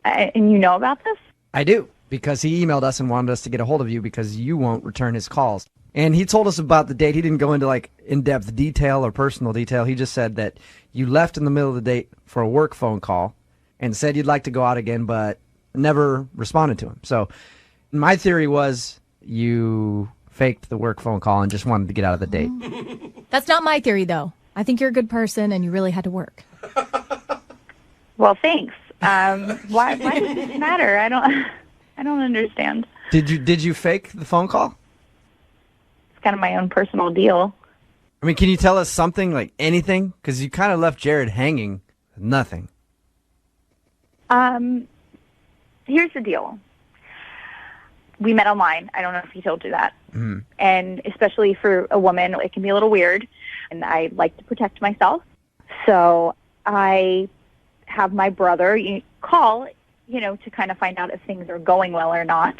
And you know about this? I do, because he emailed us and wanted us to get a hold of you because you won't return his calls. And he told us about the date. He didn't go into like in-depth detail or personal detail. He just said that you left in the middle of the date for a work phone call and said you'd like to go out again, but never responded to him. So my theory was you faked the work phone call and just wanted to get out of the date. That's not my theory, though. I think you're a good person and you really had to work. Well, thanks. Why does this matter? I don't understand. Did you fake the phone call? It's kind of my own personal deal. I mean, can you tell us something, like anything? Because you kind of left Jared hanging with nothing. Here's the deal. we met online. I don't know if he told you that. And especially for a woman, it can be a little weird. And I like to protect myself. So I have my brother call, to kind of find out if things are going well or not.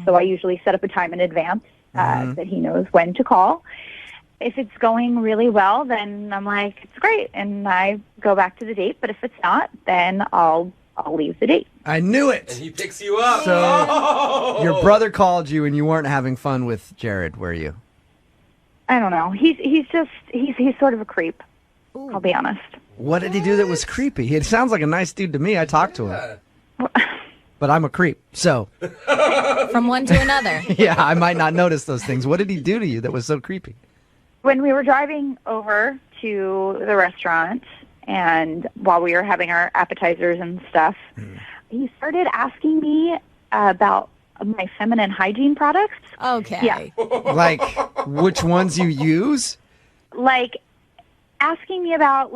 So I usually set up a time in advance that he knows when to call. If it's going really well, then I'm like, it's great, and I go back to the date. But if it's not, then I'll leave the date. I knew it. And he picks you up. So your brother called you, and you weren't having fun with Jared, were you? I don't know. He's sort of a creep. I'll be honest. What did he do that was creepy? It sounds like a nice dude to me. I talked to him. But I'm a creep, so. From one to another. Yeah, I might not notice those things. What did he do to you that was so creepy? When we were driving over to the restaurant, and while we were having our appetizers and stuff, he started asking me about my feminine hygiene products. Okay. Yeah. Like, which ones you use? Like, asking me about,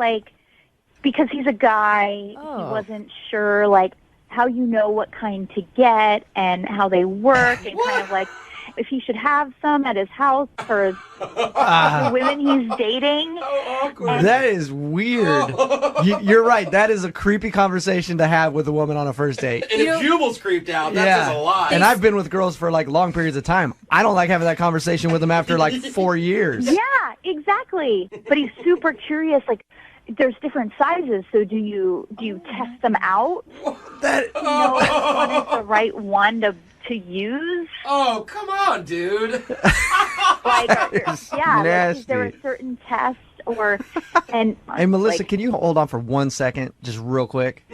because he's a guy, he wasn't sure, how you know what kind to get and how they work, and kind of if he should have some at his house for the women he's dating. That is weird. You're right. That is a creepy conversation to have with a woman on a first date. And if Jubal's creeped out, that says a lot. And I've been with girls for long periods of time. I don't like having that conversation with them after 4 years. Yeah, exactly. But he's super curious. There's different sizes, so do you test them out? Which one is the right one to use? Oh, come on, dude. Nasty. Is there a certain test and Hey, Melissa, can you hold on for 1 second, just real quick?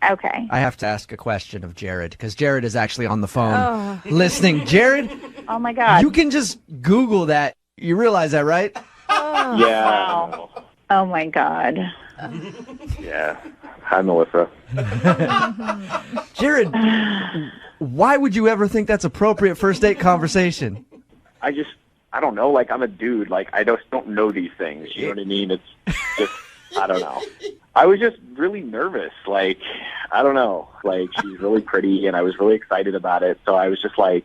Okay. I have to ask a question of Jared, because Jared is actually on the phone listening. Jared? Oh, my God. You can just Google that. You realize that, right? Yeah. Wow. Oh, my God. Yeah. Hi, Melissa. Jared, why would you ever think that's appropriate first date conversation? I don't know. I'm a dude. I just don't know these things. You know what I mean? It's just, I don't know. I was just really nervous. I don't know. She's really pretty, and I was really excited about it. So I was just I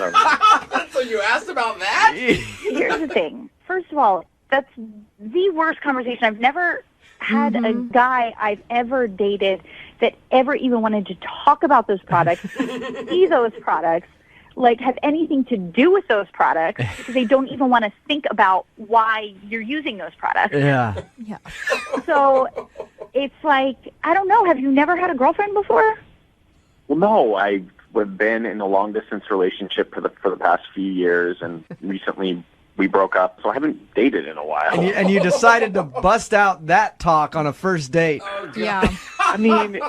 don't know. So you asked about that? Here's the thing. First of all, that's the worst conversation. I've never had a guy I've ever dated that ever even wanted to talk about those products, see those products, have anything to do with those products, because they don't even want to think about why you're using those products. Yeah. So it's I don't know. Have you never had a girlfriend before? Well, no. I've been in a long-distance relationship for the past few years, and recently we broke up, so I haven't dated in a while. And you decided to bust out that talk on a first date. Yeah. I mean,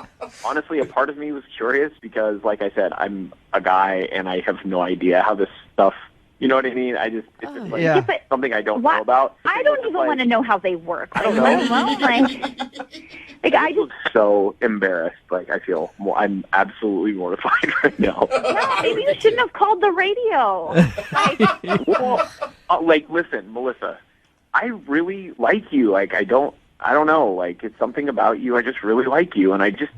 honestly, a part of me was curious because, like I said, I'm a guy and I have no idea how this stuff, you know what I mean? It's just something I don't know about. I don't even want to know how they work. I don't know. I just so embarrassed. I feel I'm absolutely mortified right now. Yeah, maybe you shouldn't have called the radio. Listen, Melissa, I really like you. I don't know. It's something about you. I just really like you, and I just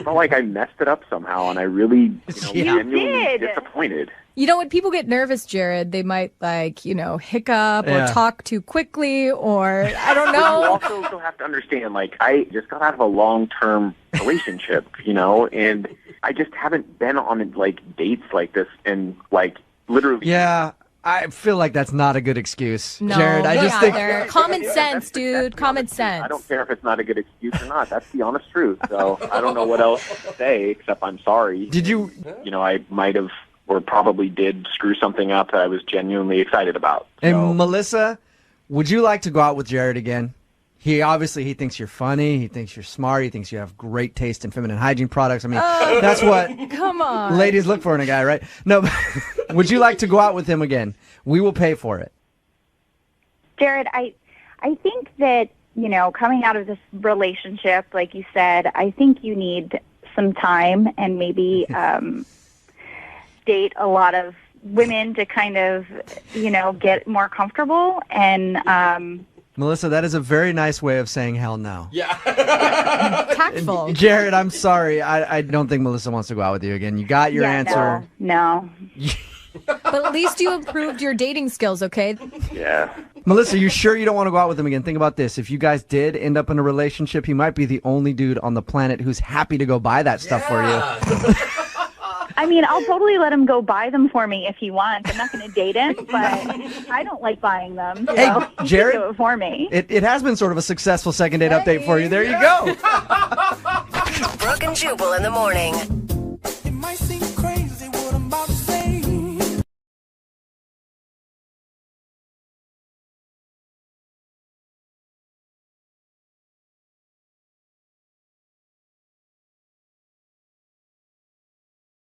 felt like I messed it up somehow, and I really, genuinely disappointed. When people get nervous, Jared, they might hiccup or talk too quickly, or I don't know. You also have to understand, I just got out of a long-term relationship, and I just haven't been on dates like this, and literally. Yeah. I feel like that's not a good excuse, no, Jared. I just think common sense, dude. Common sense. I don't care if it's not a good excuse or not. That's the honest truth. So I don't know what else to say except I'm sorry. Did you? I might have or probably did screw something up that I was genuinely excited about. So. And Melissa, would you like to go out with Jared again? He thinks you're funny. He thinks you're smart. He thinks you have great taste in feminine hygiene products. I mean, that's what come on. Ladies look for in a guy, right? No, would you like to go out with him again? We will pay for it. Jared, I think that, coming out of this relationship, like you said, I think you need some time and maybe date a lot of women to kind of, get more comfortable. And Melissa, that is a very nice way of saying hell no. Yeah. Tactful. Jared, I'm sorry. I don't think Melissa wants to go out with you again. You got your answer. No. But at least you improved your dating skills, okay? Yeah. Melissa, you sure you don't want to go out with him again? Think about this. If you guys did end up in a relationship, he might be the only dude on the planet who's happy to go buy that stuff for you. I mean, I'll totally let him go buy them for me if he wants. I'm not going to date him, but I don't like buying them. So Hey, he can Jared, do it for me. It has been sort of a successful second date update for you. There you go. Brooke and Jubal in the morning.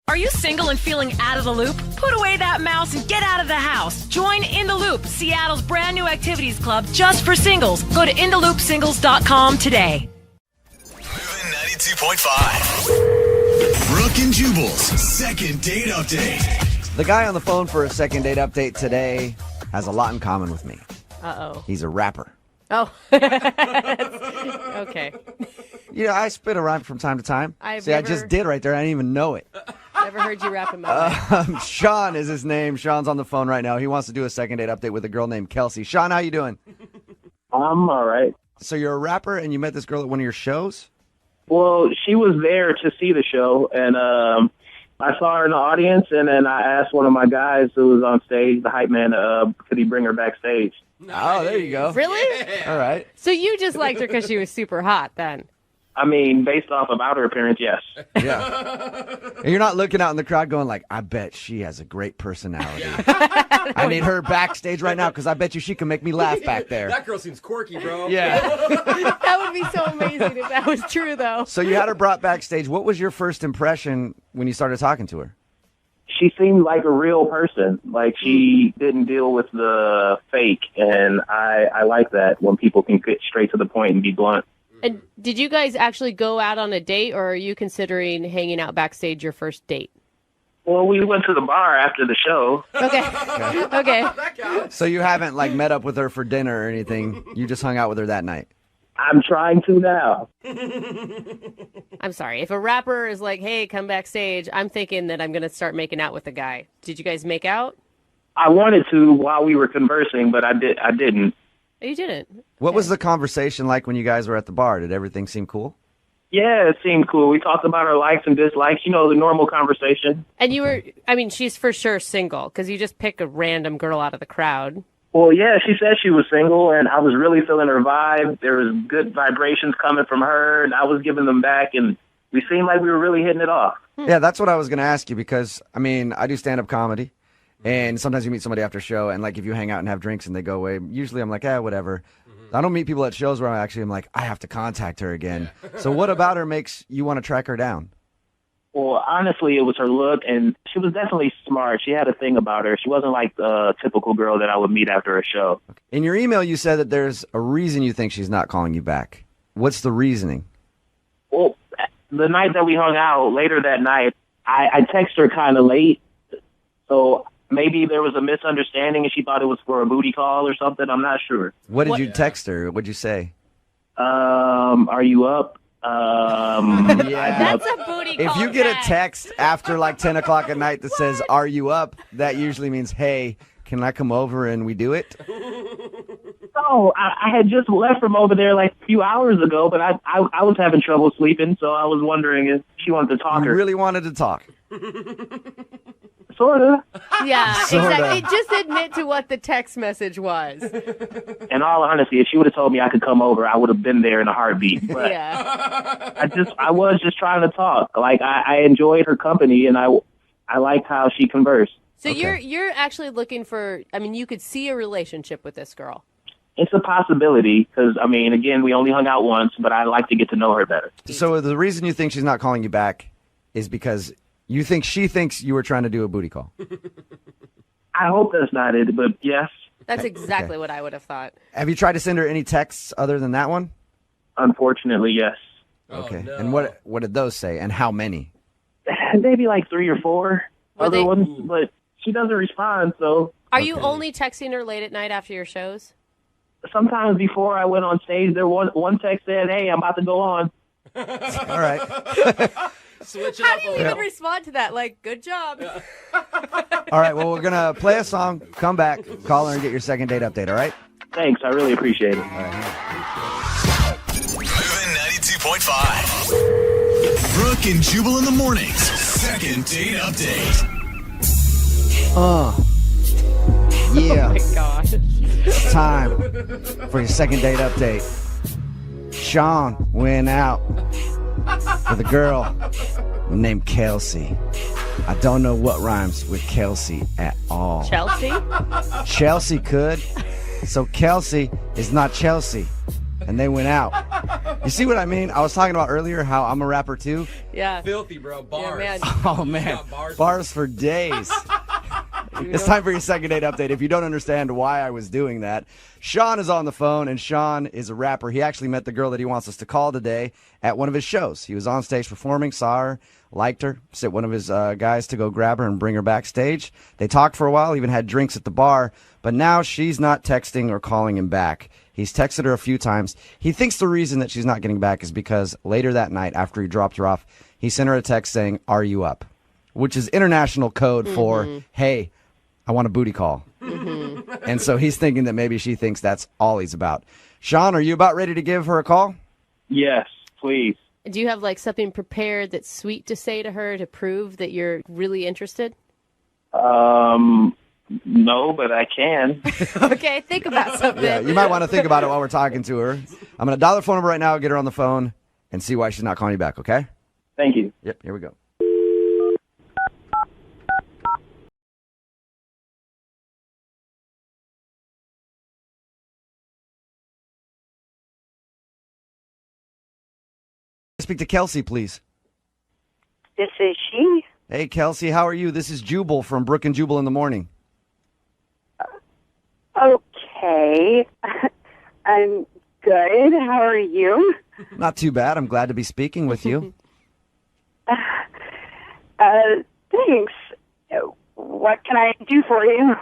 Are you single and feeling out of the loop? Put away that mouse and get out of the house. Join In the Loop, Seattle's brand new activities club just for singles. Go to intheloopsingles.com today. 92.5. Brooke and Jubal's second date update. The guy on the phone for a second date update today has a lot in common with me. Uh-oh. He's a rapper. Oh. Okay. You know, I spit a rhyme from time to time. I just did right there. I didn't even know it. Never heard you rap in my life. Sean is his name. Sean's on the phone right now. He wants to do a second date update with a girl named Kelsey. Sean, how you doing? I'm all right. So you're a rapper and you met this girl at one of your shows? Well, she was there to see the show, and I saw her in the audience, and then I asked one of my guys who was on stage, the hype man, could he bring her backstage? Oh, there you go. Really? All right. So you just liked her because she was super hot then? I mean, based off of outer appearance, yes. Yeah. And you're not looking out in the crowd going like, I bet she has a great personality. I need her backstage right now because I bet you she can make me laugh back there. That girl seems quirky, bro. Yeah. That would be so amazing if that was true, though. So you had her brought backstage. What was your first impression when you started talking to her? She seemed like a real person. Like, she didn't deal with the fake, and I like that when people can get straight to the point and be blunt. And did you guys actually go out on a date, or are you considering hanging out backstage your first date? Well, we went to the bar after the show. Okay. So you haven't like met up with her for dinner or anything. You just hung out with her that night. I'm trying to now. I'm sorry. If a rapper is like, hey, come backstage, I'm thinking that I'm going to start making out with the guy. Did you guys make out? I wanted to while we were conversing, but I didn't. You didn't? What was the conversation like when you guys were at the bar? Did everything seem cool? Yeah, it seemed cool. We talked about our likes and dislikes, you know, the normal conversation. And you were, I mean, she's for sure single, because you just pick a random girl out of the crowd. Well, yeah, she said she was single, and I was really feeling her vibe. There was good vibrations coming from her, and I was giving them back, and we seemed like we were really hitting it off. Yeah, that's what I was going to ask you because, I mean, I do stand-up comedy, and sometimes you meet somebody after a show, and, like, if you hang out and have drinks and they go away, usually I'm like, whatever. I don't meet people at shows where I actually am like, I have to contact her again. So what about her makes you want to track her down? Well, honestly, it was her look, and she was definitely smart. She had a thing about her. She wasn't like the typical girl that I would meet after a show. In your email, you said that there's a reason you think she's not calling you back. What's the reasoning? Well, the night that we hung out, later that night, I texted her kind of late, so maybe there was a misunderstanding and she thought it was for a booty call or something. I'm not sure. What did you text her? What'd you say? Are you up? Yeah. That's a booty call. If you get a text after like 10 o'clock at night that says, are you up? That usually means, hey, can I come over and we do it? No, I had just left from over there like a few hours ago, but I was having trouble sleeping, so I was wondering if she wanted to talk. You really wanted to talk? Sort of. Yeah, Sorta. exactly. Just admit to what the text message was. In all honesty, if she would have told me I could come over, I would have been there in a heartbeat. But yeah. I was just trying to talk. Like, I enjoyed her company, and I liked how she conversed. So you're actually looking for, I mean, you could see a relationship with this girl. It's a possibility because, I mean, again, we only hung out once, but I'd like to get to know her better. So the reason you think she's not calling you back is because you think she thinks you were trying to do a booty call. I hope that's not it, but yes. That's exactly what I would have thought. Have you tried to send her any texts other than that one? Unfortunately, yes. Okay. Oh, no. And what did those say, and how many? Maybe like 3 or 4 other ones, but she doesn't respond, so. Are you only texting her late at night after your shows? sometimes before I went on stage, there one text said, "Hey, I'm about to go on." All right. Switch it How up do you a even little. respond to that? Like, good job. All right, well, we're going to play a song, come back, call her, and get your second date update, all right? Thanks, I really appreciate it. All right. Moving 92.5. Brooke and Jubal in the mornings. Second date update. Yeah. Oh my gosh. It's time for your second date update. Sean went out with a girl named Kelsey. I don't know what rhymes with Kelsey at all. Chelsea? Chelsea could. So Kelsey is not Chelsea. And they went out. You see what I mean? I was talking about earlier how I'm a rapper too. Yeah. Filthy, bro. Bars. Yeah, man. Oh, man. Bars for days. It's time for your second date update. If you don't understand why I was doing that, Sean is on the phone, and Sean is a rapper. He actually met the girl that he wants us to call today at one of his shows. He was on stage performing, saw her, liked her, sent one of his guys to go grab her and bring her backstage. They talked for a while, even had drinks at the bar, but now she's not texting or calling him back. He's texted her a few times. He thinks the reason that she's not getting back is because later that night, after he dropped her off, he sent her a text saying, "Are you up?" Which is international code for, hey, I want a booty call. And so he's thinking that maybe she thinks that's all he's about. Sean, are you about ready to give her a call? Yes, please. Do you have like something prepared that's sweet to say to her to prove that you're really interested? No, but I can. Okay, think about something. Yeah, you might want to think about it while we're talking to her. I'm going to dial her phone number right now, get her on the phone, and see why she's not calling you back, okay? Thank you. Yep, here we go. Speak to Kelsey, please. This is she. Hey, Kelsey, how are you? This is Jubal from Brooke and Jubal in the Morning. Okay. I'm good. How are you? Not too bad. I'm glad to be speaking with you. Thanks. What can I do for you?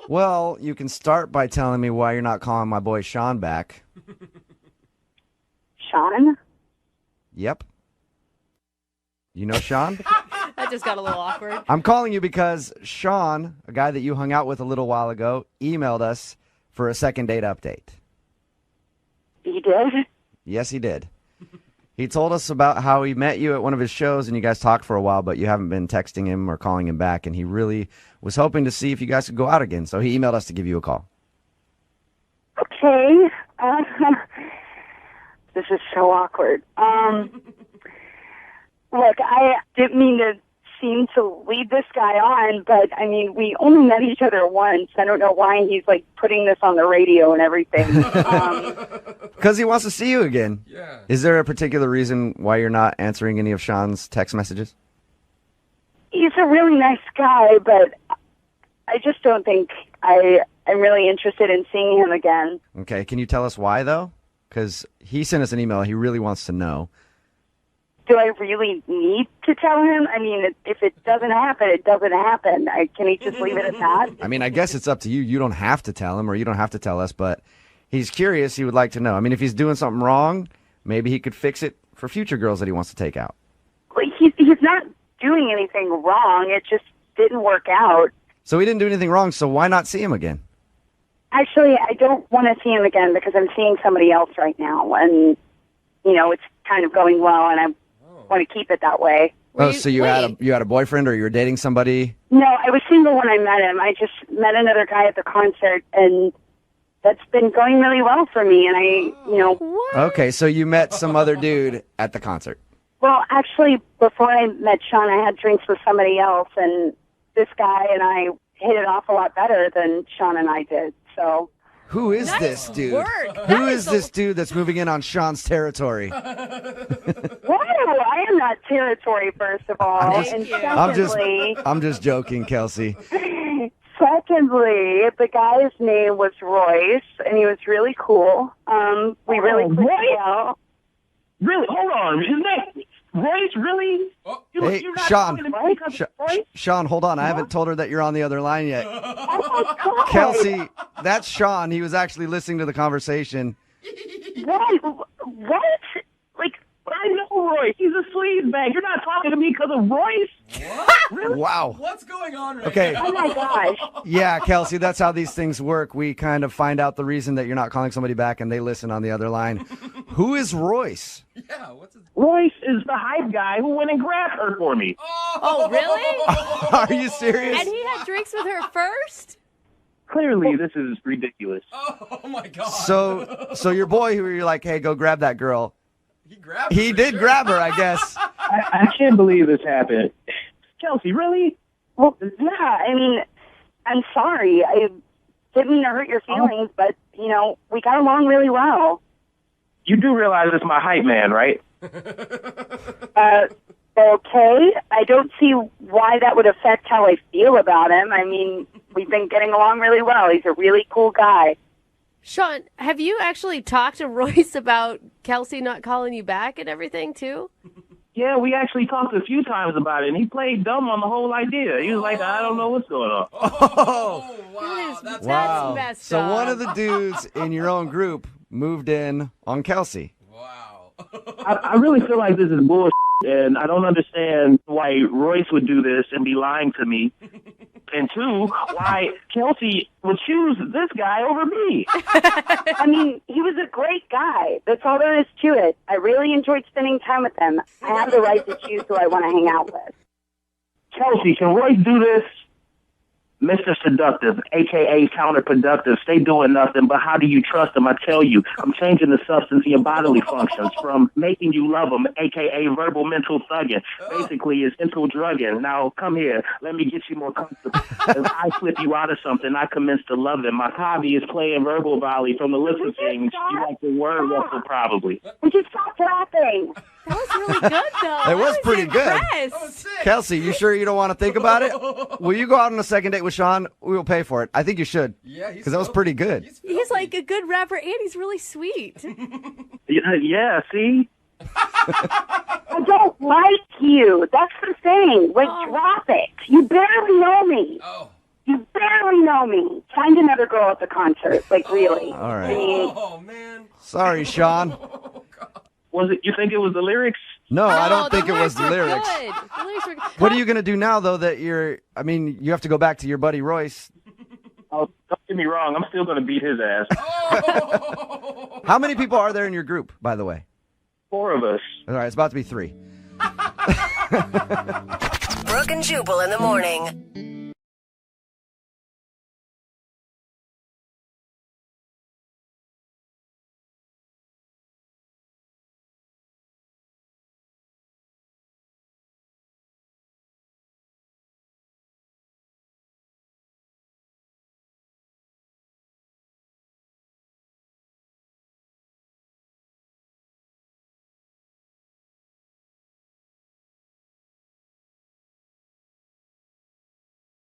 Well, you can start by telling me why you're not calling my boy Sean back. Sean? Yep. You know Sean? That just got a little awkward. I'm calling you because Sean, a guy that you hung out with a little while ago, emailed us for a second date update. You did? Yes, he did. He told us about how he met you at one of his shows and you guys talked for a while, but you haven't been texting him or calling him back, and he really was hoping to see if you guys could go out again. So he emailed us to give you a call. Okay. This is so awkward. Look, I didn't mean to seem to lead this guy on, but, I mean, we only met each other once. I don't know why he's, like, putting this on the radio and everything. Because he wants to see you again. Yeah. Is there a particular reason why you're not answering any of Sean's text messages? He's a really nice guy, but I just don't think I'm really interested in seeing him again. Okay, can you tell us why, though? Because he sent us an email. He really wants to know. Do I really need to tell him? I mean, if it doesn't happen, it doesn't happen. Can he just leave it at that? I mean, I guess it's up to you. You don't have to tell him, or you don't have to tell us, but he's curious. He would like to know. I mean, if he's doing something wrong, maybe he could fix it for future girls that he wants to take out. Well, he's not doing anything wrong. It just didn't work out. So he didn't do anything wrong, so why not see him again? Actually, I don't want to see him again because I'm seeing somebody else right now, and, you know, it's kind of going well, and I want to keep it that way. So you had a boyfriend, or you were dating somebody? No, I was single when I met him. I just met another guy at the concert, and that's been going really well for me, and Okay, so you met some other dude at the concert. Well, actually, before I met Sean, I had drinks with somebody else, and this guy and I hit it off a lot better than Sean and I did. So, who is this dude? Work. Who is this dude that's moving in on Sean's territory? Whoa, I am not territory, first of all. And secondly, I'm just joking, Kelsey. Secondly, the guy's name was Royce, and he was really cool. We really clicked well. Really? Hold on. Royce, really? Hey, you're not Sean. talking to me because of Royce? Sean, hold on. I haven't told her that you're on the other line yet. God. Kelsey, that's Sean. He was actually listening to the conversation. What? Like, I know Royce. He's a sleaze bag. You're not talking to me because of Royce? What? Really? Wow. What's going on right Okay. now? Oh my gosh. Yeah, Kelsey, that's how these things work. We kind of find out the reason that you're not calling somebody back and they listen on the other line. Who is Royce? Yeah, what's his... Royce is the hype guy who went and grabbed her for me. Oh, really? Are you serious? And he had drinks with her first? Clearly, this is ridiculous. Oh my God. So your boy who you're like, hey, go grab that girl. He grabbed He her, did sure. grab her, I guess. I can't believe this happened. Kelsey, really? Well, yeah, I mean, I'm sorry. I didn't mean to hurt your feelings, but, you know, we got along really well. You do realize it's my hype man, right? Okay. I don't see why that would affect how I feel about him. I mean, we've been getting along really well. He's a really cool guy. Sean, have you actually talked to Royce about Kelsey not calling you back and everything, too? Yeah, we actually talked a few times about it, and he played dumb on the whole idea. He was like, I don't know what's going on. Oh, wow. That's wow. messed So up. one of the dudes in your own group moved in on Kelsey. Wow. I really feel like this is bullshit, and I don't understand why Royce would do this and be lying to me. And two, why Kelsey would choose this guy over me. I mean, he was a great guy. That's all there is to it. I really enjoyed spending time with him. I have the right to choose who I want to hang out with. Kelsey, can Royce do this? Mr. Seductive, a.k.a. counterproductive, stay doing nothing, but how do you trust him? I tell you, I'm changing the substance of your bodily functions from making you love him, a.k.a. verbal mental thugging. Basically, it's mental drugging. Now, come here. Let me get you more comfortable. As I flip you out of something, I commence to love him. My hobby is playing verbal volley from the list of things. You like the word wrestle, probably. Would you stop laughing? That was really good, though. It was pretty good. Impressed. Kelsey, you sure you don't want to think about it? Will you go out on a second date with Sean? We will pay for it. I think you should. Yeah, because that was pretty good. He's like a good rapper, and he's really sweet. Yeah, see? I don't like you. That's the thing. Like, drop it. You barely know me. Oh. You barely know me. Find another girl at the concert. Like, really. All right. I mean, Oh, man. Sorry, Sean. Was it? You think it was the lyrics? No, I don't think it was the lyrics. Good. The lyrics were good. What are you going to do now, though, that I mean, you have to go back to your buddy Royce. Oh, don't get me wrong. I'm still going to beat his ass. How many people are there in your group, by the way? 4 of us. All right, it's about to be 3. Brooke and Jubal in the morning.